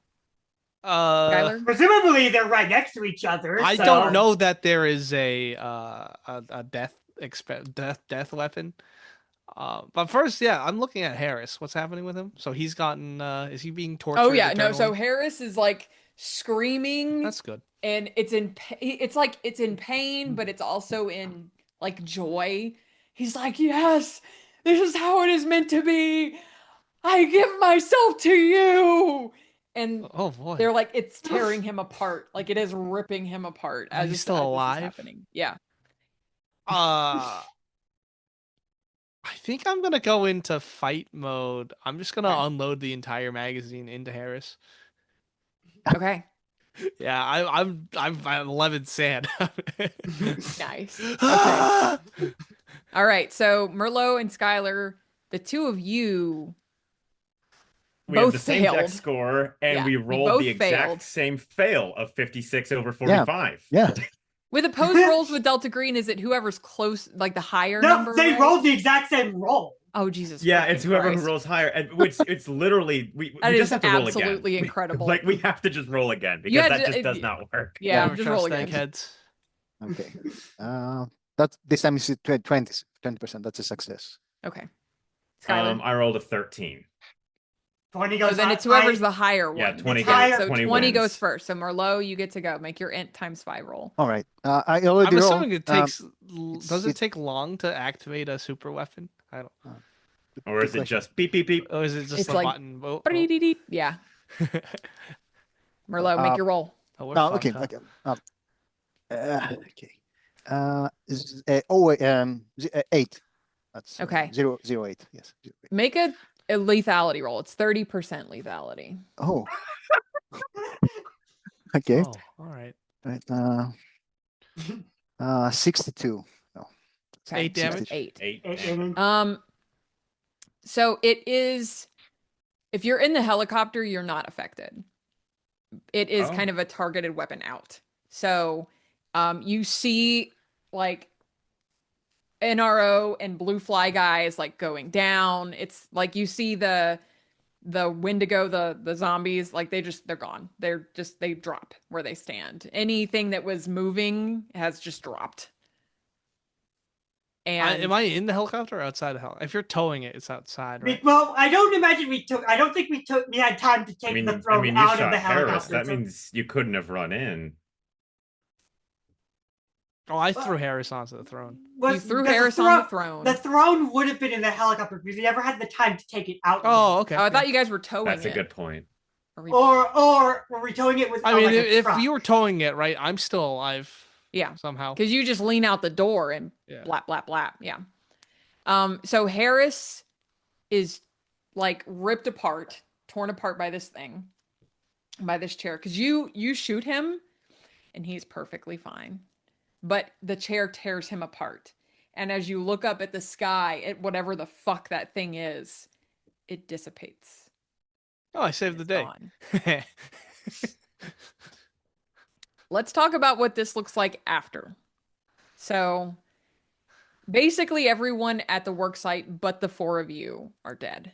Speaker 1: Skylar?
Speaker 3: Presumably they're right next to each other.
Speaker 2: I
Speaker 3: so-
Speaker 2: don't know that there is a death weapon. But first, I'm looking at Harris. What's happening with him? So he's gotten. Is he being tortured?
Speaker 1: Oh yeah, no. So
Speaker 2: eternally?
Speaker 1: Harris is like screaming.
Speaker 2: That's good.
Speaker 1: And it's in pain, but it's also in like joy. He's like, yes, this is how it is meant to be. I give myself to you. And
Speaker 2: Oh boy.
Speaker 1: they're like, it's tearing him apart. Like it is ripping him apart as
Speaker 2: He's still
Speaker 1: this is
Speaker 2: alive?
Speaker 1: happening. Yeah.
Speaker 2: I think I'm gonna go into fight mode. I'm just gonna
Speaker 1: Okay.
Speaker 2: unload the entire magazine into Harris.
Speaker 1: Okay.
Speaker 2: Yeah, I'm 11 sand.
Speaker 1: Nice. Okay. All right. So Merlot and Skylar, the two of you
Speaker 5: we have
Speaker 1: both
Speaker 5: the same deck
Speaker 1: failed.
Speaker 5: score, and
Speaker 1: Yeah,
Speaker 5: we
Speaker 1: you
Speaker 5: rolled
Speaker 1: both
Speaker 5: the exact
Speaker 1: failed.
Speaker 5: same fail of 56 over 45.
Speaker 4: Yeah.
Speaker 1: With opposed rolls with Delta Green, is it whoever's close, like the higher
Speaker 3: No,
Speaker 1: number?
Speaker 3: they
Speaker 1: right?
Speaker 3: rolled the exact same roll.
Speaker 1: Oh Jesus!
Speaker 5: Yeah,
Speaker 1: fucking
Speaker 5: it's whoever who
Speaker 1: Christ.
Speaker 5: rolls higher, and which it's literally we
Speaker 1: That
Speaker 5: just
Speaker 1: is
Speaker 5: have to roll again.
Speaker 1: absolutely incredible.
Speaker 5: Like we have to just roll again
Speaker 1: You
Speaker 5: because
Speaker 1: had
Speaker 5: that
Speaker 1: to-
Speaker 5: just does not work.
Speaker 1: Yeah,
Speaker 2: Never
Speaker 1: just roll
Speaker 2: trust
Speaker 1: again.
Speaker 2: eggheads.
Speaker 4: Okay. That this time is 20%. That's a success.
Speaker 1: Okay. Skylar.
Speaker 5: I rolled a 13.
Speaker 3: 20
Speaker 1: So
Speaker 3: goes
Speaker 1: then
Speaker 3: high-
Speaker 1: it's whoever's
Speaker 3: high-
Speaker 1: the higher
Speaker 5: Yeah,
Speaker 1: one.
Speaker 5: 20
Speaker 3: It's higher.
Speaker 5: goes,
Speaker 1: So
Speaker 5: 20
Speaker 1: 20 goes
Speaker 5: wins.
Speaker 1: first. So Merlot, you get to go. Make your int ×5 roll.
Speaker 4: All right. I already
Speaker 2: I'm
Speaker 4: rolled.
Speaker 2: assuming it takes. Does it
Speaker 4: it-
Speaker 2: take long to activate a super weapon? I don't.
Speaker 5: Or is it just beep beep beep?
Speaker 2: Or is it just
Speaker 1: It's
Speaker 2: a
Speaker 1: like-
Speaker 2: button? Oh,
Speaker 1: Yeah. Merlot, make your roll.
Speaker 2: we're
Speaker 4: Oh,
Speaker 2: fun,
Speaker 4: okay.
Speaker 2: huh?
Speaker 4: Okay. Okay. 8. That's
Speaker 1: Okay.
Speaker 4: 008. Yes. 08.
Speaker 1: Make a lethality roll. It's 30% lethality.
Speaker 4: Oh. Okay.
Speaker 2: Oh, all right.
Speaker 4: Right. 62. No.
Speaker 1: Okay.
Speaker 2: 8 damage?
Speaker 1: 8.
Speaker 5: 8.
Speaker 1: So it is, if you're in the helicopter, you're not affected. It is
Speaker 5: Oh.
Speaker 1: kind of a targeted weapon out. So you see like NRO and blue fly guys like going down. It's like you see the Wendigo, the zombies, like they're gone. They drop where they stand. Anything that was moving has just dropped. And
Speaker 2: Am I in the helicopter or outside the helicopter? If you're towing it, it's outside, right?
Speaker 3: Well, I don't imagine we took. I don't think we had time to take the throne
Speaker 5: you
Speaker 3: out of
Speaker 5: shot
Speaker 3: the
Speaker 5: Harris.
Speaker 3: helicopter.
Speaker 5: That
Speaker 3: so-
Speaker 5: means you couldn't have run in.
Speaker 2: Oh, I threw Harris onto the throne.
Speaker 1: you threw
Speaker 3: because
Speaker 1: Harris on the throne.
Speaker 3: The throne would have been in the helicopter because we never had the time to take it out.
Speaker 2: Oh, okay.
Speaker 1: Oh, I thought you guys were towing
Speaker 5: That's a
Speaker 1: it.
Speaker 5: good point.
Speaker 1: Are we-
Speaker 3: Or were we towing it with?
Speaker 2: I mean,
Speaker 3: like a
Speaker 2: if
Speaker 3: truck?
Speaker 2: you were towing it, right, I'm still alive.
Speaker 1: Yeah.
Speaker 2: Somehow.
Speaker 1: Because you just lean out the door and
Speaker 2: Yeah.
Speaker 1: blap, blap, blap. Yeah. So Harris is like ripped apart, torn apart by this thing, by this chair. Because you shoot him and he's perfectly fine. But the chair tears him apart. And as you look up at the sky, at whatever the fuck that thing is, it dissipates.
Speaker 2: Oh, I saved the
Speaker 1: It's
Speaker 2: day.
Speaker 1: gone. Let's talk about what this looks like after. So basically everyone at the work site but the 4 of you are dead.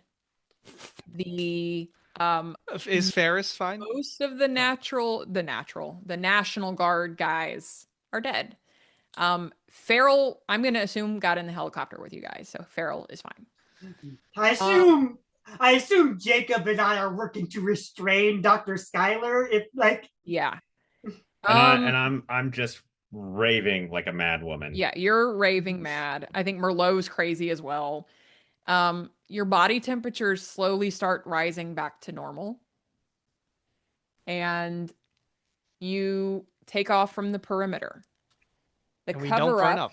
Speaker 1: The
Speaker 2: Is Ferris fine?
Speaker 1: most of the National Guard guys are dead. Farrell, I'm gonna assume, got in the helicopter with you guys, so Farrell is fine.
Speaker 3: I assume Jacob and I are working to restrain Dr. Schuyler. If like,
Speaker 1: Yeah.
Speaker 5: I'm just raving like a mad woman.
Speaker 1: Yeah, you're raving mad. I think Merlot's crazy as well. Your body temperatures slowly start rising back to normal. And you take off from the perimeter. The
Speaker 2: And we
Speaker 1: cover
Speaker 2: don't burn
Speaker 1: up.
Speaker 2: up.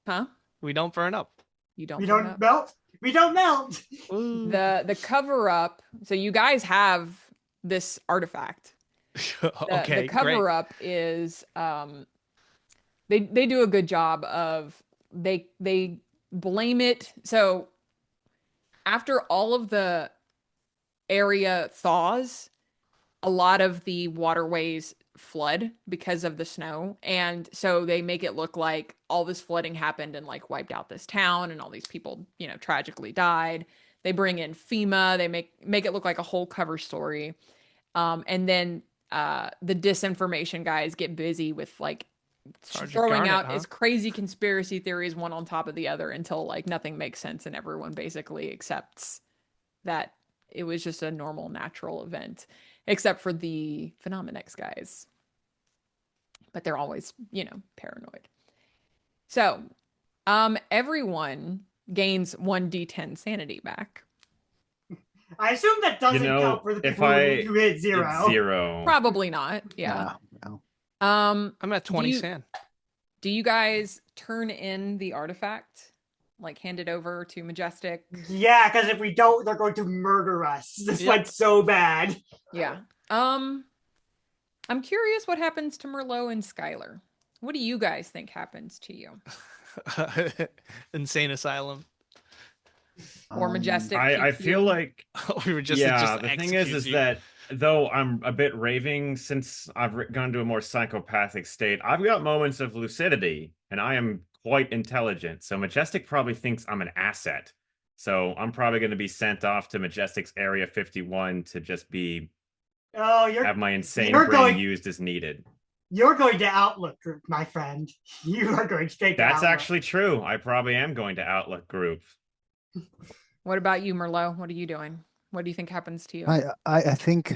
Speaker 1: Huh?
Speaker 2: We don't burn up.
Speaker 1: You don't
Speaker 3: we
Speaker 1: burn
Speaker 3: don't
Speaker 1: up.
Speaker 3: melt. We don't melt.
Speaker 2: Ooh.
Speaker 1: The cover up. So you guys have this artifact.
Speaker 2: Okay,
Speaker 1: The cover up is they do a good job of they blame it. So after all of the area thaws, a lot of the waterways flood because of the snow, and so they make it look like all this flooding happened and like wiped out this town and all these people, tragically died. They bring in FEMA, they make it look like a whole cover story. And then the disinformation guys get busy with like
Speaker 2: Sergeant
Speaker 1: throwing
Speaker 2: Garnet,
Speaker 1: out
Speaker 2: huh?
Speaker 1: as crazy conspiracy theories one on top of the other until like nothing makes sense and everyone basically accepts that it was just a normal natural event, except for the Phenomenex guys. But they're always, paranoid. So, everyone gains 1d10 sanity back.
Speaker 3: I assume that doesn't count for the
Speaker 5: if
Speaker 3: people
Speaker 5: I
Speaker 3: who hit zero.
Speaker 5: It's 0.
Speaker 1: Probably not. Yeah.
Speaker 4: No.
Speaker 2: I'm at 20 sand.
Speaker 1: Do you guys turn in the artifact? Like hand it over to Majestic?
Speaker 3: Yeah, because if we don't, they're going to murder us. This
Speaker 2: Yep.
Speaker 3: went so bad.
Speaker 1: Yeah. I'm curious what happens to Merlot and Skylar. What do you guys think happens to you?
Speaker 2: Insane asylum.
Speaker 1: Or
Speaker 4: Um,
Speaker 1: Majestic
Speaker 5: I
Speaker 1: keeps
Speaker 5: feel
Speaker 1: you.
Speaker 5: like
Speaker 2: We were just
Speaker 5: yeah,
Speaker 2: just
Speaker 5: the thing is
Speaker 2: executes you.
Speaker 5: that though I'm a bit raving since I've gone to a more psychopathic state, I've got moments of lucidity and I am quite intelligent. So Majestic probably thinks I'm an asset. So I'm probably going to be sent off to Majestic's Area 51 to just be
Speaker 3: Oh,
Speaker 5: have my insane
Speaker 3: you're
Speaker 5: brain
Speaker 3: going
Speaker 5: used as needed.
Speaker 3: you're going to Outlook Group, my friend. You are going straight to
Speaker 5: That's
Speaker 3: Outlook.
Speaker 5: actually true. I probably am going to Outlook Group.
Speaker 1: What about you, Merlot? What are you doing? What do you think happens to you?
Speaker 4: I think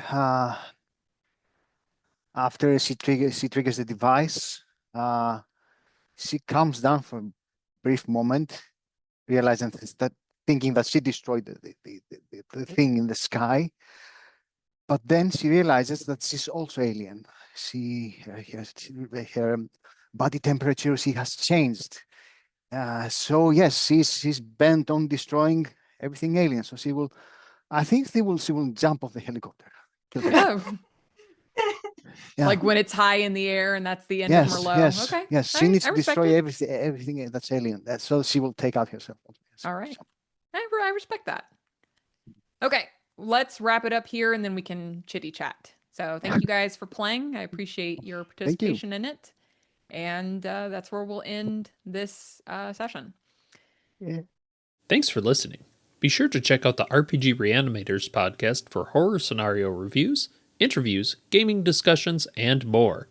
Speaker 4: after she triggers the device, she calms down for a brief moment, realizing that thinking that she destroyed the thing in the sky. But then she realizes that she's also alien. Her body temperature she has changed. So yes, she's bent on destroying everything alien. So I think she will jump off the helicopter. Kill herself.
Speaker 1: Oh,
Speaker 4: Yeah.
Speaker 1: like when it's high in the air and that's the end
Speaker 4: Yes,
Speaker 1: of Merlot.
Speaker 4: yes,
Speaker 1: Okay.
Speaker 4: yes.
Speaker 1: All
Speaker 4: She
Speaker 1: right,
Speaker 4: needs
Speaker 1: I
Speaker 4: to
Speaker 1: respect
Speaker 4: destroy
Speaker 1: it.
Speaker 4: everything that's alien. So she will take out herself.
Speaker 1: All right. I respect that. Okay, let's wrap it up here and then we can chitty chat. So thank you guys for playing. I appreciate your participation in it. And that's where we'll end this session.
Speaker 4: Yeah.
Speaker 6: Thanks for listening. Be sure to check out the RPG Reanimators podcast for horror scenario reviews, interviews, gaming discussions, and more.